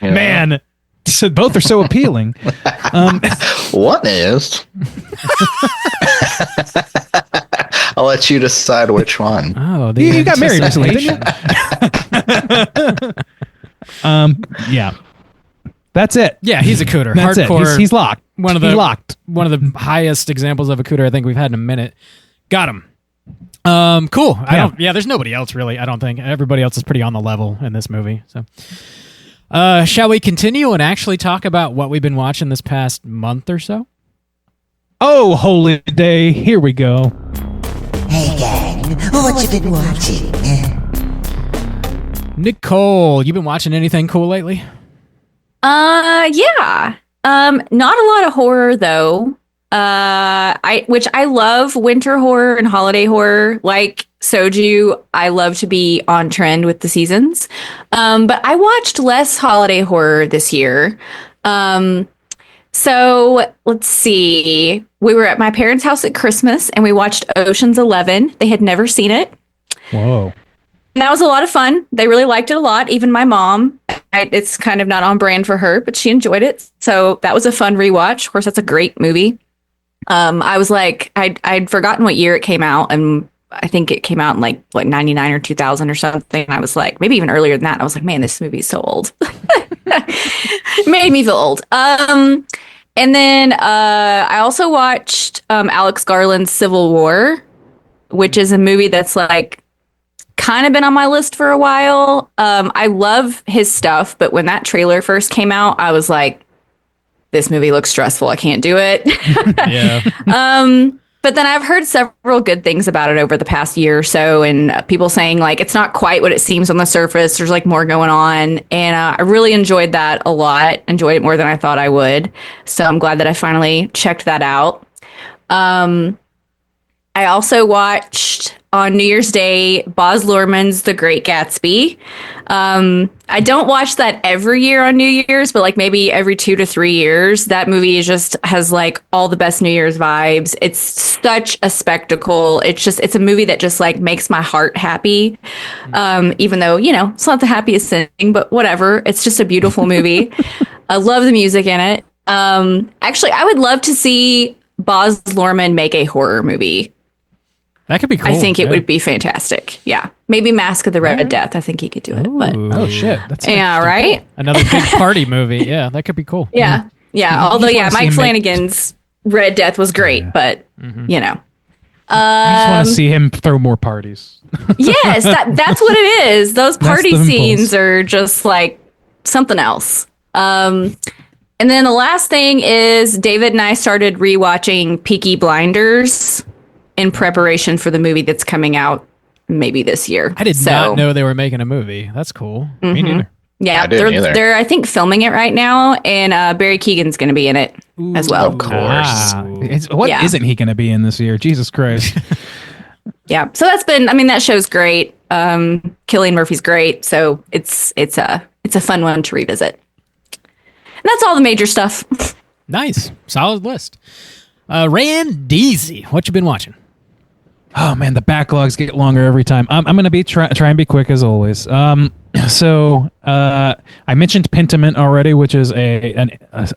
Man, so both are so appealing. What is? I'll let you decide which one. Oh, You got married recently, didn't you? Yeah. That's it. Yeah, he's a cooter. That's Hardcore. it. He's locked. One of He's the locked. One of the highest examples of a cooter I think we've had in a minute. Got him. Cool. There's nobody else really. I don't think everybody else is pretty on the level in this movie. So, shall we continue and actually talk about what we've been watching this past month or so? Oh, holy day. Here we go. Hey gang, what you been watching? Nicole, you been watching anything cool lately? Yeah. Not a lot of horror though. Which I love winter horror and holiday horror. Like Soju, I love to be on trend with the seasons. But I watched less holiday horror this year. So let's see. We were at my parents' house at Christmas and we watched Ocean's 11. They had never seen it. Whoa. And that was a lot of fun. They really liked it a lot. Even my mom. It's kind of not on brand for her, but she enjoyed it. So that was a fun rewatch. Of course, that's a great movie. I was like, I'd forgotten what year it came out, and I think it came out in like 99 or 2000 or something. I was like, maybe even earlier than that. I was like, man, this movie is so old. Made me feel old. And then I also watched Alex Garland's Civil War, which is a movie that's like kind of been on my list for a while. I love his stuff, but when that trailer first came out, I was like, this movie looks stressful. I can't do it. Yeah. But then I've heard several good things about it over the past year or so, and people saying like it's not quite what it seems on the surface. There's like more going on, and I really enjoyed that a lot. Enjoyed it more than I thought I would. So I'm glad that I finally checked that out. I also watched on New Year's Day Baz Luhrmann's The Great Gatsby. I don't watch that every year on New Year's, but like maybe every 2 to 3 years. That movie just has like all the best New Year's vibes. It's such a spectacle. It's a movie that just like makes my heart happy. Even though, it's not the happiest thing, but whatever. It's just a beautiful movie. I love the music in it. Actually, I would love to see Baz Luhrmann make a horror movie. That could be cool. I think it would be fantastic. Yeah. Maybe Mask of the Red Death. I think he could do it. But Oh, shit. That's yeah, right? Another big party movie. Yeah, that could be cool. Yeah. Yeah. Although, just wanna see Mike him Flanagan's Red Death was great, but, I just want to see him throw more parties. Yes, that's what it is. Those party the impulse. scenes are just like something else. And then the last thing is David and I started rewatching Peaky Blinders in preparation for the movie that's coming out maybe this year. I did not know they were making a movie. That's cool. Me neither. Yeah, I didn't either. they're I think filming it right now, and Barry Keoghan's going to be in it as well. Of course. What Yeah. not he going to be in this year? Jesus Christ. Yeah, so that show's great. Cillian Murphy's great, so it's a fun one to revisit. And that's all the major stuff. Nice. Solid list. Randeezy, what you been watching? Oh man, the backlogs get longer every time. I'm going to be try and be quick as always. So I mentioned Pentiment already, which is I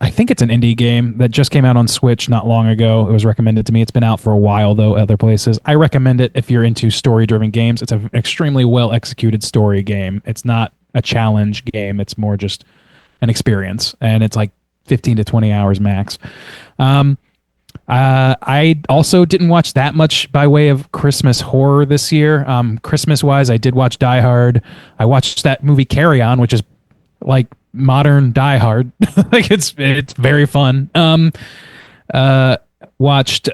think it's an indie game that just came out on Switch not long ago. It was recommended to me. It's been out for a while though, other places. I recommend it if you're into story-driven games. It's an extremely well executed story game. It's not a challenge game. It's more just an experience, and it's like 15 to 20 hours max. I also didn't watch that much by way of Christmas horror this year. Christmas-wise, I did watch Die Hard. I watched that movie Carry On, which is like modern Die Hard. Like it's very fun. Watched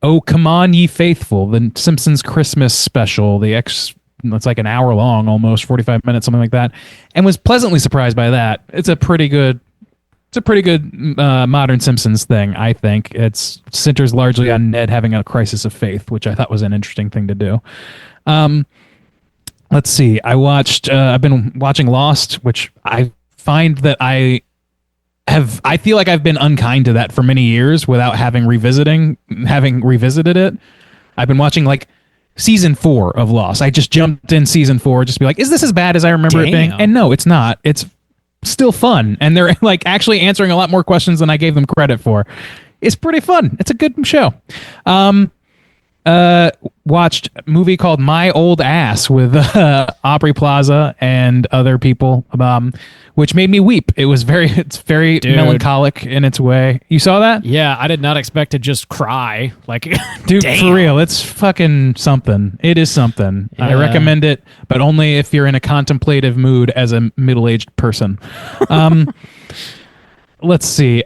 Oh, Come On Ye Faithful, the Simpsons Christmas special. It's like an hour long, almost 45 minutes, something like that, and was pleasantly surprised by that. It's a pretty good modern Simpsons thing, I think. It centers largely on Ned having a crisis of faith, which I thought was an interesting thing to do. Let's see. I've been watching Lost, which I find that I feel like I've been unkind to that for many years without having revisited it. I've been watching like season 4 of Lost. I just jumped in season 4 just to be like, is this as bad as I remember it being? And no, it's not. It's still fun. And they're like actually answering a lot more questions than I gave them credit for. It's pretty fun. It's a good show. Watched a movie called My Old Ass with Aubrey Plaza and other people, which made me weep. It's very melancholic in its way. You saw that? Yeah, I did not expect to just cry. Like, dude, damn. For real, it's fucking something. It is something. Yeah. I recommend it, but only if you're in a contemplative mood as a middle-aged person. Let's see.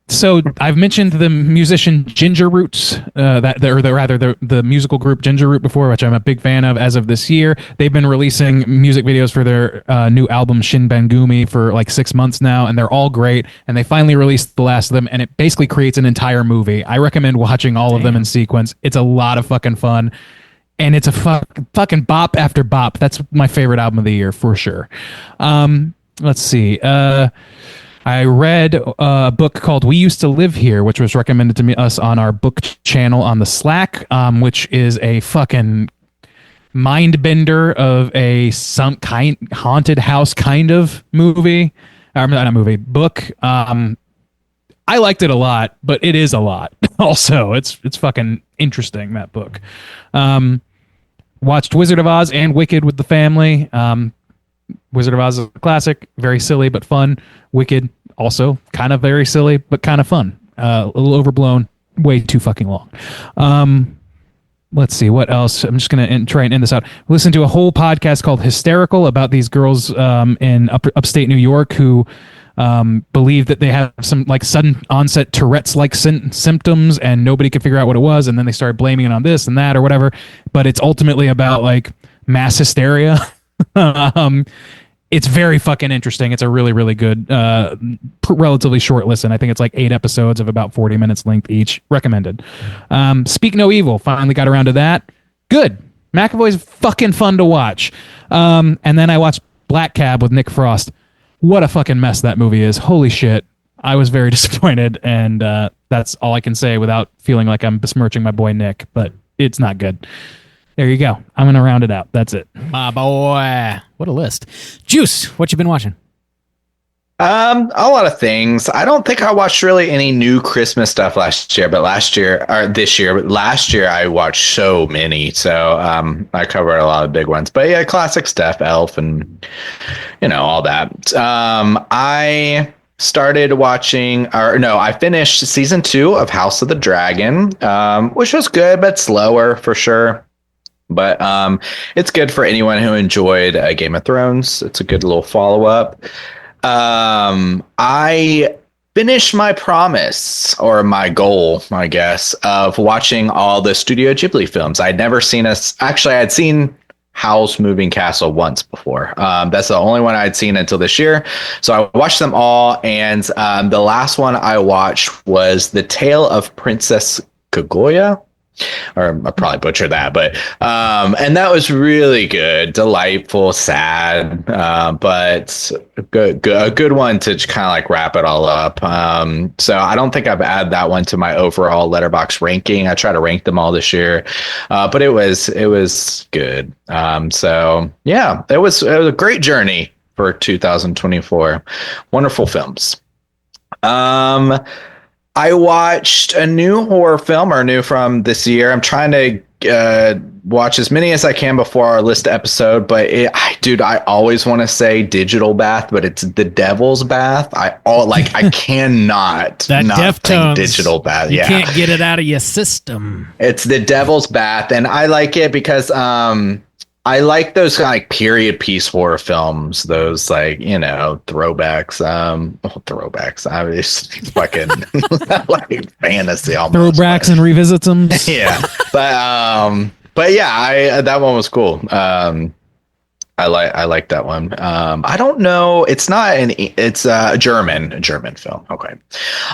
So I've mentioned the musician Ginger Roots, the musical group Ginger Root before, which I'm a big fan of as of this year. They've been releasing music videos for their new album Shin Bangumi for like 6 months now, and they're all great. And they finally released the last of them, and it basically creates an entire movie. I recommend watching all of them in sequence. It's a lot of fucking fun, and it's a fucking bop after bop. That's my favorite album of the year for sure. Let's see. I read a book called We Used to Live Here, which was recommended to us on our book channel on the Slack, which is a fucking mind bender of some kind haunted house kind of movie. Not movie, book. I liked it a lot, but it is a lot. Also, it's fucking interesting, that book. Watched Wizard of Oz and Wicked with the family. Wizard of Oz is a classic, very silly but fun. Wicked, also kind of very silly but kind of fun. A little overblown, way too fucking long. Let's see, what else? I'm just going to try and end this out. Listen to a whole podcast called Hysterical about these girls in upstate New York who believe that they have some like sudden onset Tourette's-like symptoms and nobody could figure out what it was, and then they started blaming it on this and that or whatever. But it's ultimately about like mass hysteria. It's very fucking interesting. It's a really, really good, relatively short listen. I think it's like 8 episodes of about 40 minutes length each. Recommended. Speak No Evil. Finally got around to that. Good. McAvoy's fucking fun to watch. And then I watched Black Cab with Nick Frost. What a fucking mess that movie is. Holy shit. I was very disappointed, and that's all I can say without feeling like I'm besmirching my boy Nick, but it's not good. There you go. I'm going to round it out. That's it. My boy. What a list. Juice, what you been watching? A lot of things. I don't think I watched really any new Christmas stuff last year I watched so many. So I covered a lot of big ones. But yeah, classic stuff, Elf and, all that. I started watching, I finished season 2 of House of the Dragon, which was good, but slower for sure. But it's good for anyone who enjoyed Game of Thrones. It's a good little follow-up. I finished my promise, or my goal, I guess, of watching all the Studio Ghibli films. I'd never seen I'd seen Howl's Moving Castle once before. That's the only one I'd seen until this year. So I watched them all, and the last one I watched was The Tale of Princess Kaguya. Or I probably butchered that, but and that was really good, delightful, sad, but a good one to kind of like wrap it all up. So I don't think I've added that one to my overall Letterboxd ranking. I try to rank them all this year, but it was good. So yeah, it was a great journey for 2024. Wonderful films. I watched a new horror film, or new from this year. I'm trying to watch as many as I can before our list episode, but I always want to say Digital Bath, but it's The Devil's Bath. I cannot that not think Digital Bath. You can't get it out of your system. It's The Devil's Bath, and I like it because I like those kind of like period piece horror films, those like, throwbacks. Throwbacks. I mean, it's fucking like fantasy almost. Throwbacks and revisits them. Yeah. But yeah, that one was cool. I like that one. I don't know. It's a German film. Okay.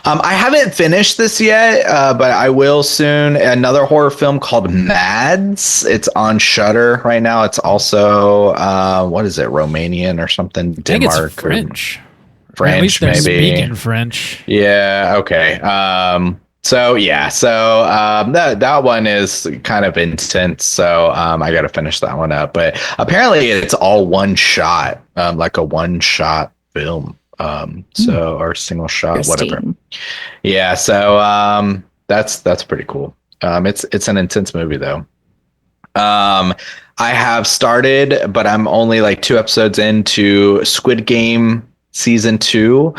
I haven't finished this yet, but I will soon. Another horror film called Mads. It's on Shudder right now. It's also, what is it? Romanian or something? I think Denmark it's French. French, at least they're maybe. speaking French. Yeah. Okay. That one is kind of intense. So I got to finish that one up. But apparently it's all one shot, like a one shot film. Or single shot, whatever. Yeah. So that's pretty cool. It's an intense movie though. I have started, but I'm only like 2 episodes into Squid Game season 2.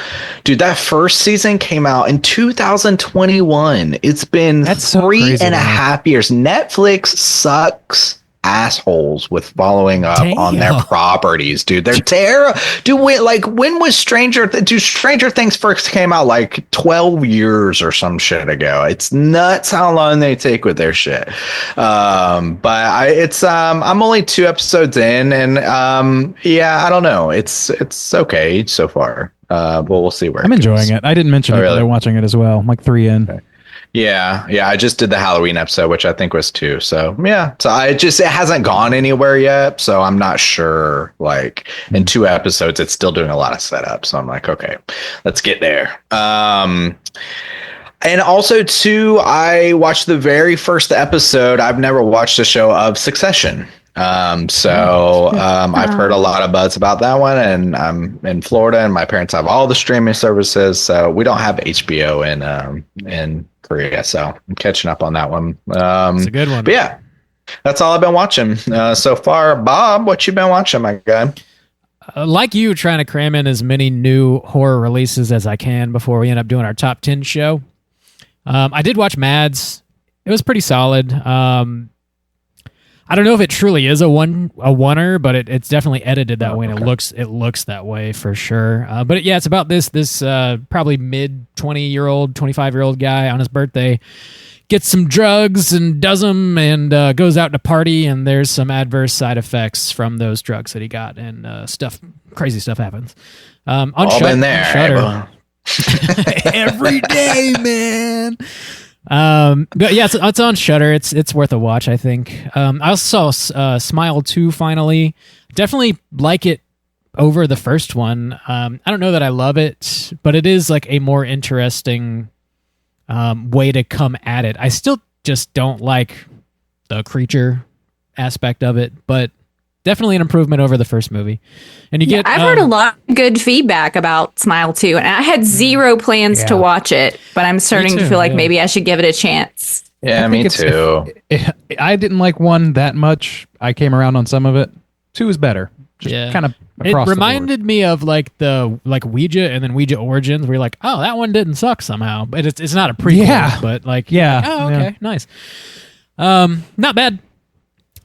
Dude, that first season came out in 2021. It's been three and a half years. Netflix sucks assholes with following up on their properties, dude. They're terrible. Dude, when was Stranger Things first came out? Like 12 years or some shit ago. It's nuts how long they take with their shit. I'm only 2 episodes in, and I don't know. It's okay so far. But we'll see where I'm enjoying it. I didn't mention it, but I'm watching it as well. I'm like 3 in. Okay. Yeah. I just did the Halloween episode, which I think was 2. So yeah. So it hasn't gone anywhere yet. So I'm not sure. Like in 2 episodes, it's still doing a lot of setup. So I'm like, okay, let's get there. And also too, I watched the very first episode. I've never watched a show of Succession. I've heard a lot of buzz about that one, and I'm in Florida, and my parents have all the streaming services, so we don't have HBO in Korea, so I'm catching up on that one. It's a good one. But yeah, that's all I've been watching so far. Bob, what you been watching, my guy? Like you, trying to cram in as many new horror releases as I can before we end up doing our top 10 show. I did watch Mads. It was pretty solid. I don't know if it truly is a oneer, but it's definitely edited that way, and it looks that way for sure. But it's about this probably mid 20-year-old, 25-year-old guy on his birthday gets some drugs and does them and goes out to party, and there's some adverse side effects from those drugs that he got, and crazy stuff happens. On Shudder. Every day, man. But yeah, it's on Shudder. It's worth a watch, I think. I also saw Smile 2 finally. Definitely like it over the first one. I don't know that I love it, but it is like a more interesting way to come at it. I still just don't like the creature aspect of it, but definitely an improvement over the first movie. And I've heard a lot of good feedback about Smile 2, and I had zero plans to watch it, but I'm starting to feel like maybe I should give it a chance. Yeah, me too. I didn't like 1 that much. I came around on some of it. 2 is better. Just kind of across it reminded me of like the Ouija and then Ouija Origins, where you're like, oh, that one didn't suck somehow. But it's not a prequel, but nice. Not bad.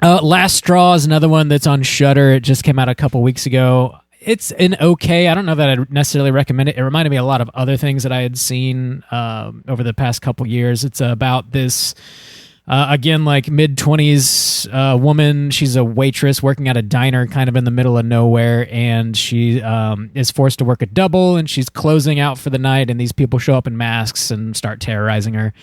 Last Straw is another one that's on Shudder. It just came out a couple weeks ago. It's an okay. I don't know that I'd necessarily recommend it. It reminded me a lot of other things that I had seen over the past couple years. It's about this, again, like mid-20s woman. She's a waitress working at a diner kind of in the middle of nowhere, and she is forced to work a double, and she's closing out for the night, and these people show up in masks and start terrorizing her.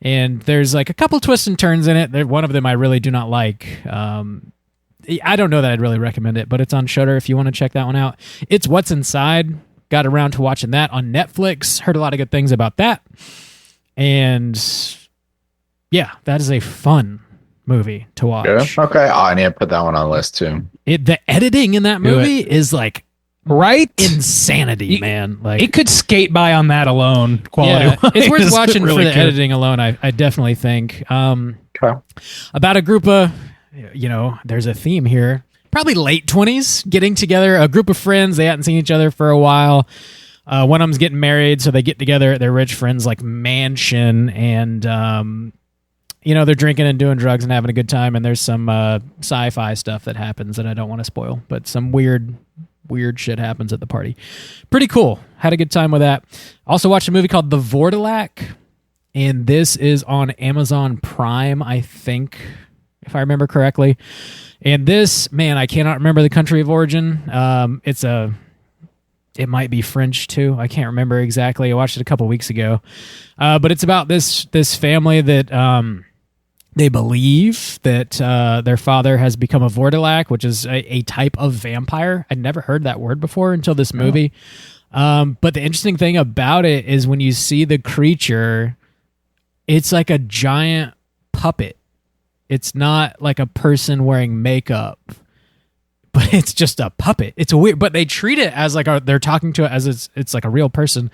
And there's like a couple twists and turns in it. One of them I really do not like. I don't know that I'd really recommend it, but it's on Shudder if you want to check that one out. It's What's Inside. Got around to watching that on Netflix. Heard a lot of good things about that. And yeah, that is a fun movie to watch. Yeah. Okay. I need to put that one on the list too. The editing in that movie is like insanity, man. Like it could skate by on that alone. Quality. Yeah, it's worth watching really for the editing alone. I definitely think. About a group of, there's a theme here. Probably late 20s, getting together, a group of friends. They hadn't seen each other for a while. One of them's getting married, so they get together at their rich friend's like mansion, and they're drinking and doing drugs and having a good time, and there's some sci-fi stuff that happens that I don't want to spoil, but some weird shit happens at the party. Pretty cool. Had a good time with that. Also watched a movie called The Vortilac, and this is on Amazon Prime, I think, if I remember correctly. And this, man, I cannot remember the country of origin. It might be French too. I can't remember exactly. I watched it a couple weeks ago. But it's about this family that they believe that their father has become a Vortilac, which is a type of vampire. I'd never heard that word before until this movie. But the interesting thing about it is when you see the creature, it's like a giant puppet. It's not like a person wearing makeup, but it's just a puppet. It's a weird, but they treat it as like they're talking to it as it's like a real person.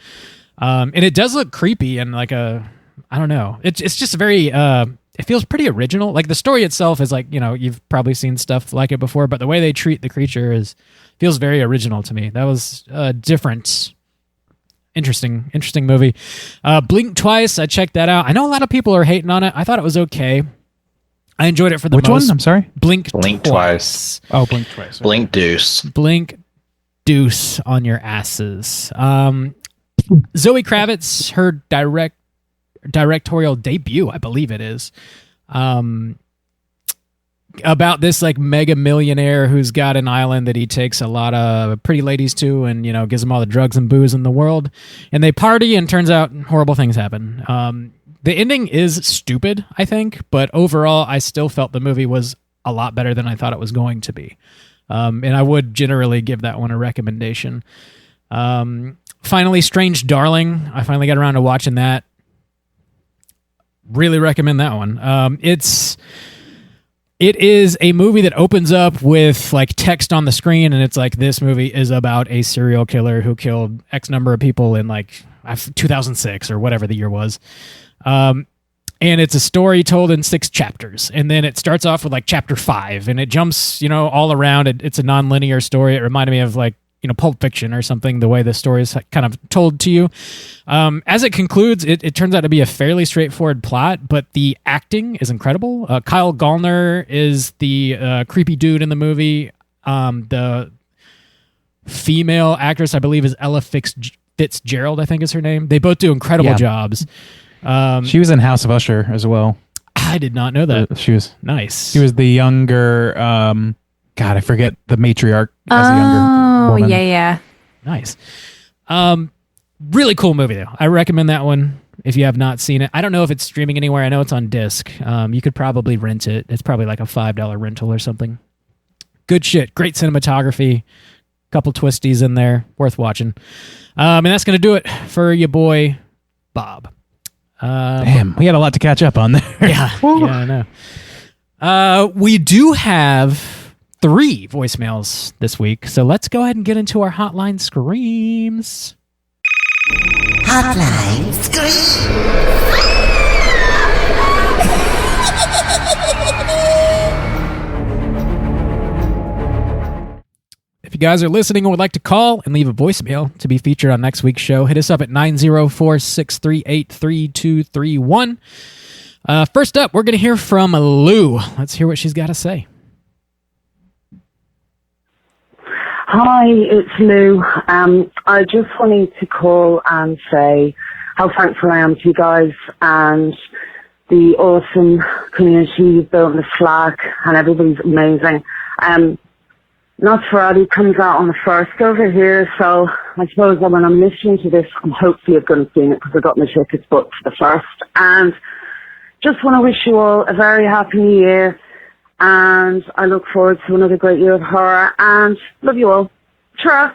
And it does look creepy and like I don't know. It's just very, it feels pretty original. Like the story itself is like, you've probably seen stuff like it before, but the way they treat the creature feels very original to me. That was different. Interesting movie. Blink Twice. I checked that out. I know a lot of people are hating on it. I thought it was okay. I enjoyed it for the Which most. one? I'm sorry? Blink Twice. Oh, Blink Twice. Blink Deuce. Blink Deuce on your asses. Zoe Kravitz, her directorial debut, I believe it is, about this like mega millionaire who's got an island that he takes a lot of pretty ladies to and, gives them all the drugs and booze in the world. And they party and turns out horrible things happen. The ending is stupid, I think, but overall, I still felt the movie was a lot better than I thought it was going to be. And I would generally give that one a recommendation. Finally, Strange Darling. I finally got around to watching that. Really recommend that one. It is a movie that opens up with like text on the screen, and it's like this movie is about a serial killer who killed X number of people in like 2006 or whatever the year was. And it's a story told in 6 chapters. And then it starts off with like chapter 5 and it jumps, all around. It's a non-linear story. It reminded me of like, Pulp Fiction or something, the way the story is kind of told to you. As it concludes, it turns out to be a fairly straightforward plot, but the acting is incredible. Kyle Gallner is the creepy dude in the movie. The female actress, I believe, is Ella Fitzgerald, I think is her name. They both do incredible jobs. She was in House of Usher as well. I did not know that. She was nice. She was the younger. God, I forget the matriarch as a younger woman. Yeah. Nice. Really cool movie though. I recommend that one if you have not seen it. I don't know if it's streaming anywhere. I know it's on disc. You could probably rent it. It's probably like a $5 rental or something. Good shit. Great cinematography. Couple twisties in there. Worth watching. And that's going to do it for your boy, Bob. Damn, we had a lot to catch up on there. Yeah, I know. We do have 3 voicemails this week, so let's go ahead and get into our Hotline Screams. Hotline Scream. If you guys are listening and would like to call and leave a voicemail to be featured on next week's show, hit us up at 904-638-3231. First up, we're going to hear from Lou. Let's hear what she's got to say. Hi, it's Lou. I just wanted to call and say how thankful I am to you guys and the awesome community you've built in the Slack, and everybody's amazing. Nosferatu comes out on the 1st over here, so I suppose that when I'm listening to this, I'm hopefully going to see it because I got my tickets booked for the 1st. And just want to wish you all a very happy new year, and I look forward to another great year of horror, and love you all. Tra!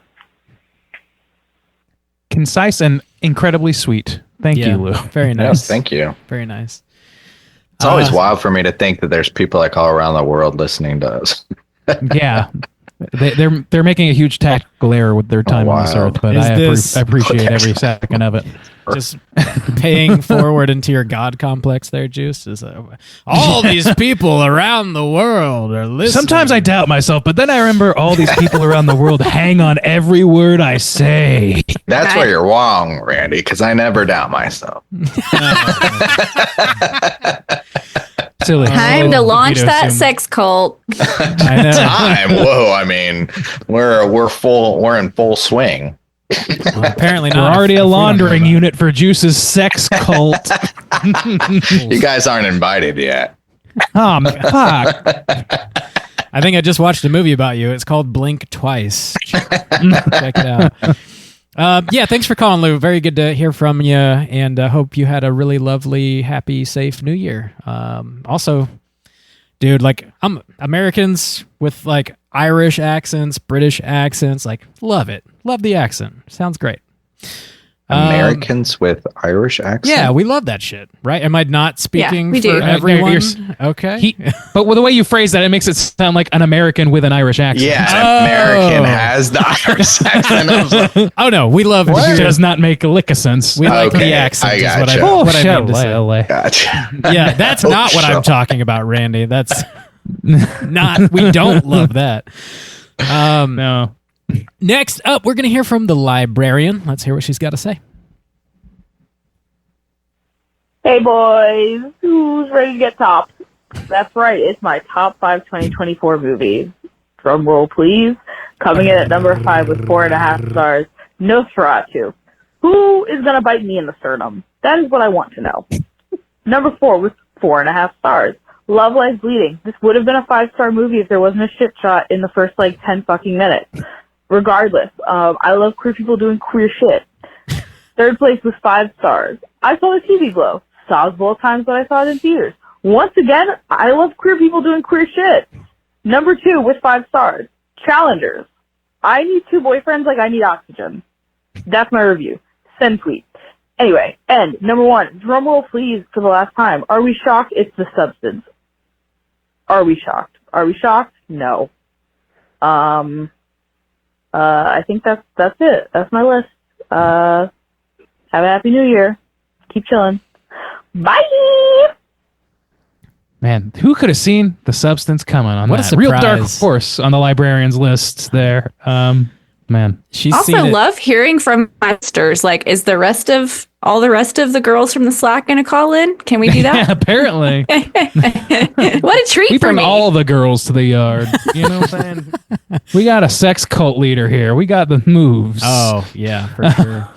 Concise and incredibly sweet. Thank you, Lou. Very nice. Yes, thank you. Very nice. It's always wild for me to think that there's people like all around the world listening to us. Yeah. They're making a huge tactical error with their time on this earth, but I appreciate every second of it. Just paying forward into your God complex there, Juice. All these people around the world are listening. Sometimes I doubt myself, but then I remember all these people around the world hang on every word I say. That's where you're wrong, Randy, because I never doubt myself. Silly. Time to launch that sex cult. I know. Time? Whoa! I mean, we're in full swing. Well, apparently We're not. already a laundering unit for Juice's sex cult. You guys aren't invited yet. Oh, fuck. I think I just watched a movie about you. It's called Blink Twice. Check it out. Yeah, thanks for calling, Lou. Very good to hear from you, and hope you had a really lovely, happy, safe New Year. Also, dude, like, Americans with like Irish accents, British accents, like, love it. Love the accent. Sounds great. Americans with Irish accents? Yeah, we love that shit, right? Am I not speaking we for do. everyone? Okay. But with the way you phrase that, it makes it sound like an American with an Irish accent. Yeah, an American has the Irish accent. I was like, Oh, no, we love Which does not make a lick of sense. We like Okay, the accent, I is gotcha. what I mean to say. gotcha. Yeah, that's not what I'm talking about, Randy. That's not. We don't love that. No. Next up, we're going to hear from the librarian. Let's hear what she's got to say. Hey boys, who's ready to get topped? That's right, it's my top 5 2024 movies. Drum roll, please. Coming in at number 5 with 4.5 stars, Nosferatu. Who is gonna bite me in the sternum? That is what I want to know. Number 4 with 4.5 stars, Love Lies Bleeding. This would have been a 5-star movie if there wasn't a shit shot in the first 10 fucking minutes. Regardless, I love queer people doing queer shit. Third place with 5 stars. I saw the TV Glow. Saw it both times that I saw it in theaters. Once again, I love queer people doing queer shit. Number 2 with 5 stars. Challengers. I need 2 boyfriends like I need oxygen. That's my review. Send tweet. Anyway, and number 1, drum roll please for the last time. Are we shocked? It's The Substance. Are we shocked? Are we shocked? No. I think that's it. That's my list. Have a happy new year. Keep chilling. Bye! Man, who could have seen The Substance coming on What a that? Real dark surprise. horse on the librarian's list there. Man. She's Also seen it. love hearing from my sisters. Like, is all the rest of the girls from the Slack going to call in? Can we do Yeah, that? apparently. What a treat We for bring me. all the girls to the yard. You know what I'm saying? We got a sex cult leader here. We got the moves. Oh, yeah, for sure.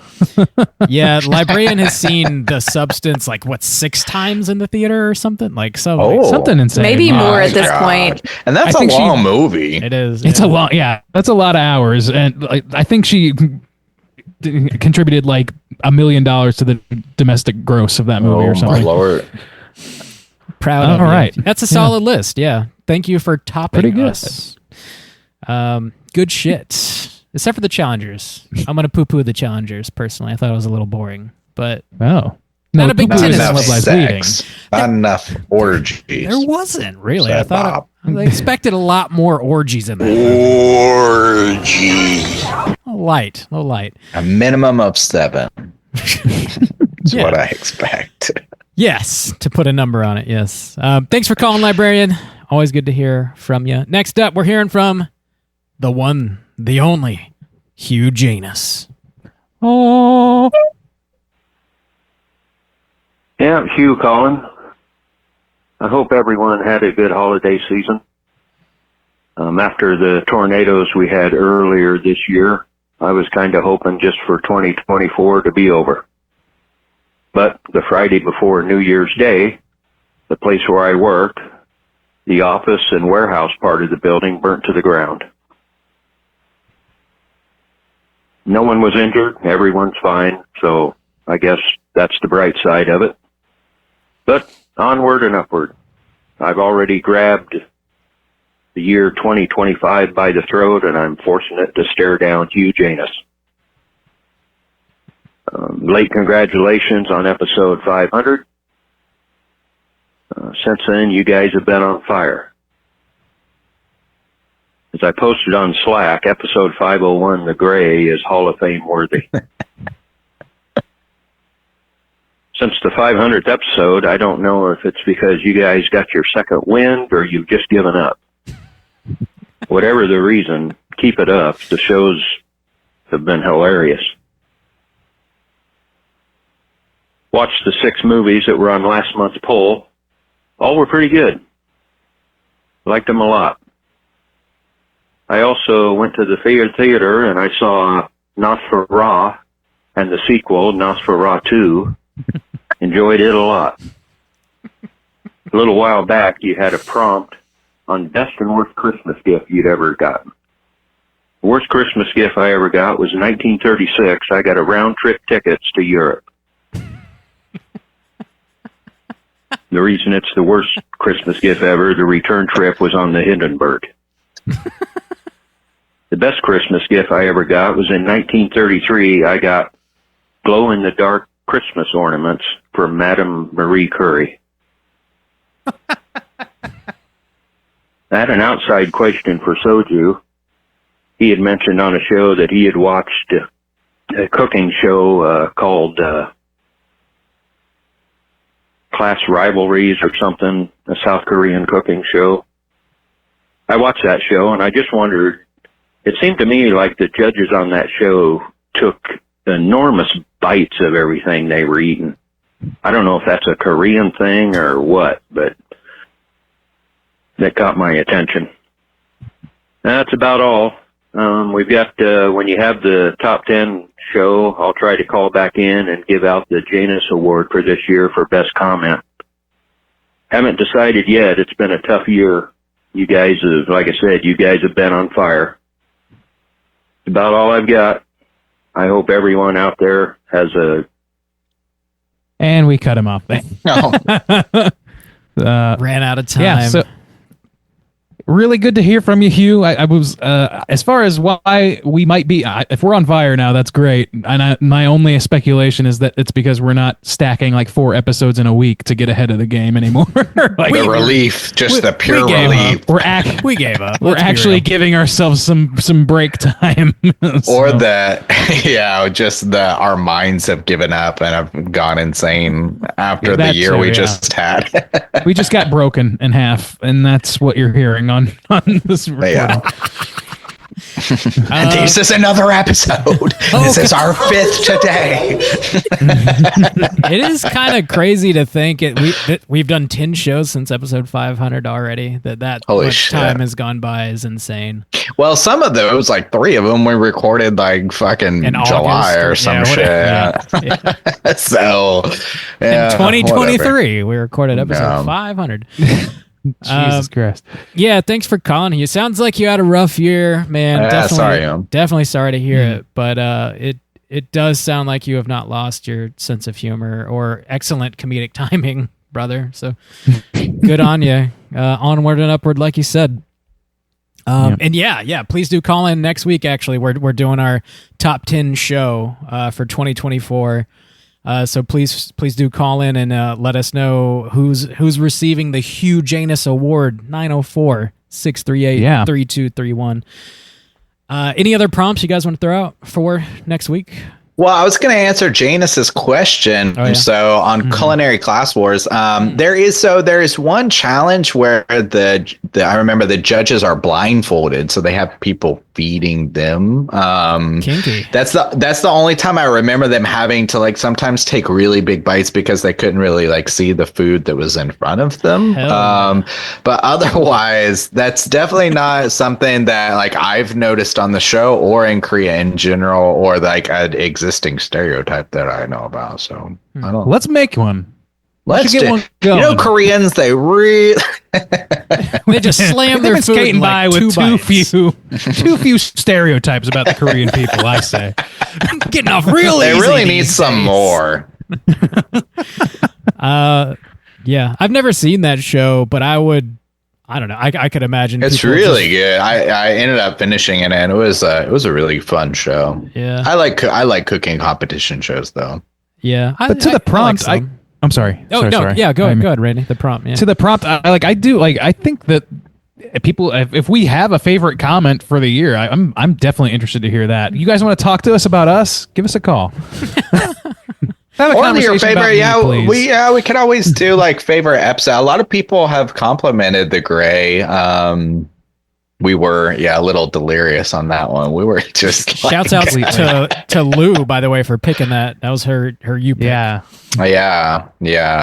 Yeah, librarian has seen The Substance 6 times in the theater or something. Something insane. Maybe My more at this God. point. And that's I a think long movie. It is. It's a lot. Yeah, that's a lot of hours, and I think she contributed $1 million to the domestic gross of that movie or My something. Lord. Proud of All you. right. That's a solid list. Yeah. Thank you for topping Pretty good. us. Good shit. Except for the challengers. I'm going to poo-poo the challengers, personally. I thought it was a little boring. But Oh. Not a big Poo-Poo tennis is Not Love enough Lies Bleeding. sex. Not enough orgies. there wasn't, really. Said I thought Bob. I expected a lot more orgies in there. Orgies. A little light. A minimum of 7. That's Yeah. what I expect. Yes, to put a number on it, yes. Thanks for calling, librarian. Always good to hear from you. Next up, we're hearing from the one, the only, Hugh Janus. Oh. Yeah, Hugh calling. I hope everyone had a good holiday season. After the tornadoes we had earlier this year, I was kind of hoping just for 2024 to be over. But the Friday before New Year's Day, the place where I work, the office and warehouse part of the building burnt to the ground. No one was injured. Everyone's fine. So I guess that's the bright side of it. But onward and upward. I've already grabbed the year 2025 by the throat, and I'm forcing it to stare down Hugh Janus. Late congratulations on episode 500. Since then, you guys have been on fire. As I posted on Slack, episode 501, The Gray, is Hall of Fame worthy. Since the 500th episode, I don't know if it's because you guys got your second wind or you've just given up. Whatever the reason, keep it up. The shows have been hilarious. Watched the 6 movies that were on last month's poll. All were pretty good. Liked them a lot. I also went to the theater and I saw Nosferatu and the sequel, Nosferatu. Enjoyed it a lot. A little while back, you had a prompt on best and worst Christmas gift you'd ever gotten. The worst Christmas gift I ever got was in 1936. I got a round-trip tickets to Europe. The reason it's the worst Christmas gift ever, the return trip was on the Hindenburg. The best Christmas gift I ever got was in 1933. I got glow-in-the-dark Christmas ornaments from Madame Marie Curie. I had an outside question for Soju. He had mentioned on a show that he had watched a cooking show called Class Rivalries or something, a South Korean cooking show. I watched that show and I just wondered, it seemed to me like the judges on that show took enormous bites of everything they were eating. I don't know if that's a Korean thing or what, but that caught my attention. That's about all. We've got, when you have the top 10 show, I'll try to call back in and give out the Janus Award for this year for best comment. Haven't decided yet. It's been a tough year. You guys have, like I said, you guys have been on fire. That's about all I've got. I hope everyone out there has a... And we cut him off there. Ran out of time. Yeah, so really good to hear from you, Hugh. I was, as far as why we might be, if we're on fire now, that's great. And my only speculation is that it's because we're not stacking like 4 episodes in a week to get ahead of the game anymore. Like, the relief, just the pure relief. We gave up. We're actually giving ourselves some break time. Or that, just our minds have given up and have gone insane after the year we just had. We just got broken in half, and that's what you're hearing on this recording. Yeah. And this is another episode. This is our 5th today. It is kind of crazy to think we've done 10 shows since episode 500 already. That Holy much shit. time has gone by is insane. Well, some of those, like 3 of them, we recorded like fucking In July August, or some yeah, shit. Yeah. So, in 2023, whatever. we recorded episode 500. Jesus Christ. Yeah, thanks for calling. You sounds like you had a rough year, man. Definitely sorry to hear it, but it does sound like you have not lost your sense of humor or excellent comedic timing, brother. So good on you. Onward and upward, like you said. And please do call in next week. Actually, we're doing our top 10 show for 2024. So please do call in and let us know who's receiving the Hugh Janus Award. 904-638-3231. Any other prompts you guys want to throw out for next week? Well, I was going to answer Janus's question. Oh, yeah. So on Culinary Class Wars, there is one challenge where I remember the judges are blindfolded, so they have people feeding them. Kinky. That's the only time I remember them having to like sometimes take really big bites because they couldn't really like see the food that was in front of them. But otherwise, that's definitely not something that like I've noticed on the show or in Korea in general, or like an existing stereotype that I know about. So I don't. Let's make one. Let's get one going. You know, Koreans, they just slam their food skating by like with too few stereotypes about the Korean people. I say, getting off real They easy really need these some days. more. Yeah, I've never seen that show, but I don't know. I could imagine It's people really good. I ended up finishing it, and it was a really fun show. Yeah, I like cooking competition shows though. Yeah, but to the prompt, I'm sorry. Oh, sorry, no, sorry. yeah, go ahead, Randy. The prompt, yeah. To the prompt, I think that people, if we have a favorite comment for the year, I'm definitely interested to hear that. You guys want to talk to us about us? Give us a call. Have a Or conversation your favorite, about me, please. we could always do like favorite episode. A lot of people have complimented the Gray. We were a little delirious on that one. We were just shouts out to Lou, by the way, for picking that. That was her you pick. Yeah.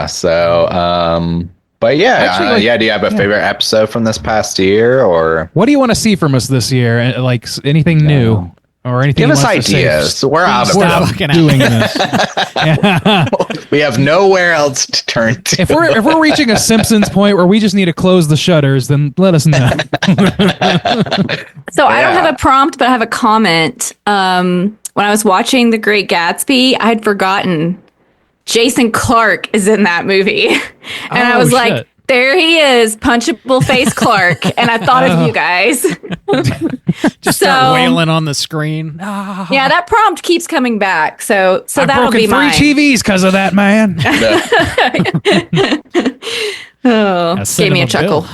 So but yeah, Actually, do you have a favorite episode from this past year, or what do you want to see from us this year? Like anything new or anything? Give us ideas. We're out of doing this. We have nowhere else to turn to. If we're reaching a Simpsons point where we just need to close the shutters, then let us know. So I don't have a prompt, but I have a comment. When I was watching The Great Gatsby, I had forgotten Jason Clarke is in that movie. And I was like, there he is, punchable face Clark. And I thought of you guys. Just start wailing on the screen. Yeah, that prompt keeps coming back. So that'll be mine. I've broken 3 TVs because of that, man. Gave me a chuckle.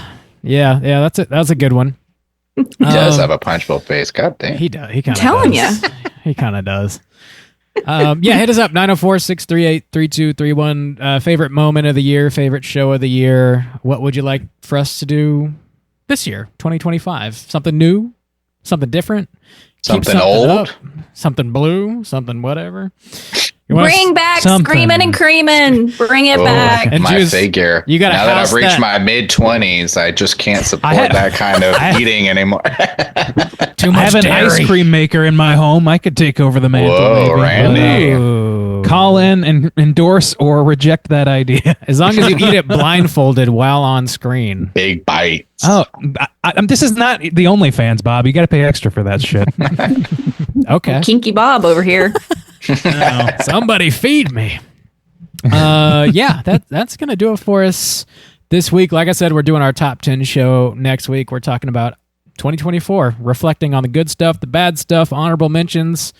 Yeah, that's a good one. He does have a punchable face. God damn. He does. He kind of telling you. He kind of does. Hit us up 904-638-3231. Favorite moment of the year, favorite show of the year. What would you like for us to do this year, 2025? Something new, something different, something old, up, something blue, something whatever. Bring back Screaming and Creaming. Bring it back. And my figure. You got now that I've reached my mid-20s, I just can't support that kind of eating anymore. Too much I have an ice cream maker in my home. I could take over the mantle. Whoa, Randy. Call in and endorse or reject that idea. As long as you eat it blindfolded while on screen. Big bites. Oh, this is not the OnlyFans, Bob. You got to pay extra for that shit. Okay. Kinky Bob over here. Somebody feed me. That's gonna do it for us this week. Like I said, we're doing our top 10 show next week. We're talking about 2024, reflecting on the good stuff, the bad stuff, honorable mentions.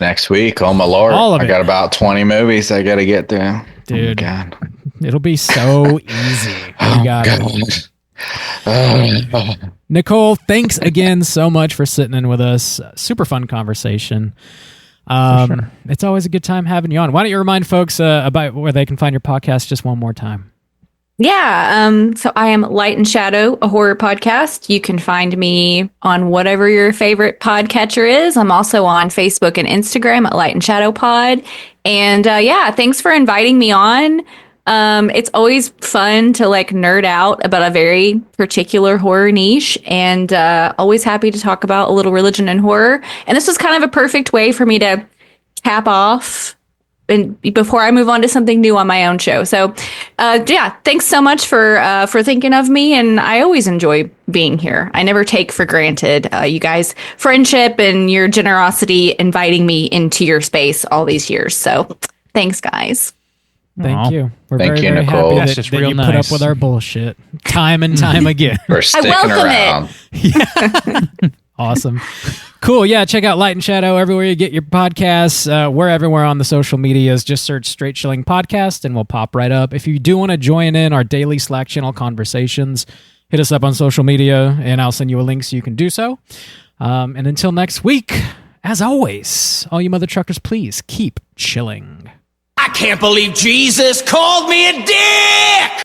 Next week, oh my lord, I got about 20 movies I gotta get through. Dude, oh God. It'll be so easy. You got it. Nicole, thanks again so much for sitting in with us. Super fun conversation. Sure. It's always a good time having you on. Why don't you remind folks about where they can find your podcast just one more time? Yeah. So I am Light and Shadow, a horror podcast. You can find me on whatever your favorite podcatcher is. I'm also on Facebook and Instagram at Light and Shadow Pod. And thanks for inviting me on. It's always fun to nerd out about a very particular horror niche, and always happy to talk about a little religion and horror. And this was kind of a perfect way for me to cap off and before I move on to something new on my own show. So, thanks so much for thinking of me, and I always enjoy being here. I never take for granted you guys' friendship and your generosity inviting me into your space all these years. So, thanks, guys. Thank you. We're Thank very, you, very Nicole. happy That's that just you real put up nice. with our bullshit time and time again. We're sticking around. Awesome. Cool. Yeah, check out Light and Shadow everywhere you get your podcasts. We're everywhere on the social medias. Just search Straight Shilling Podcast and we'll pop right up. If you do want to join in our daily Slack channel conversations, hit us up on social media and I'll send you a link so you can do so. And until next week, as always, all you mother truckers, please keep chilling. I can't believe Jesus called me a dick!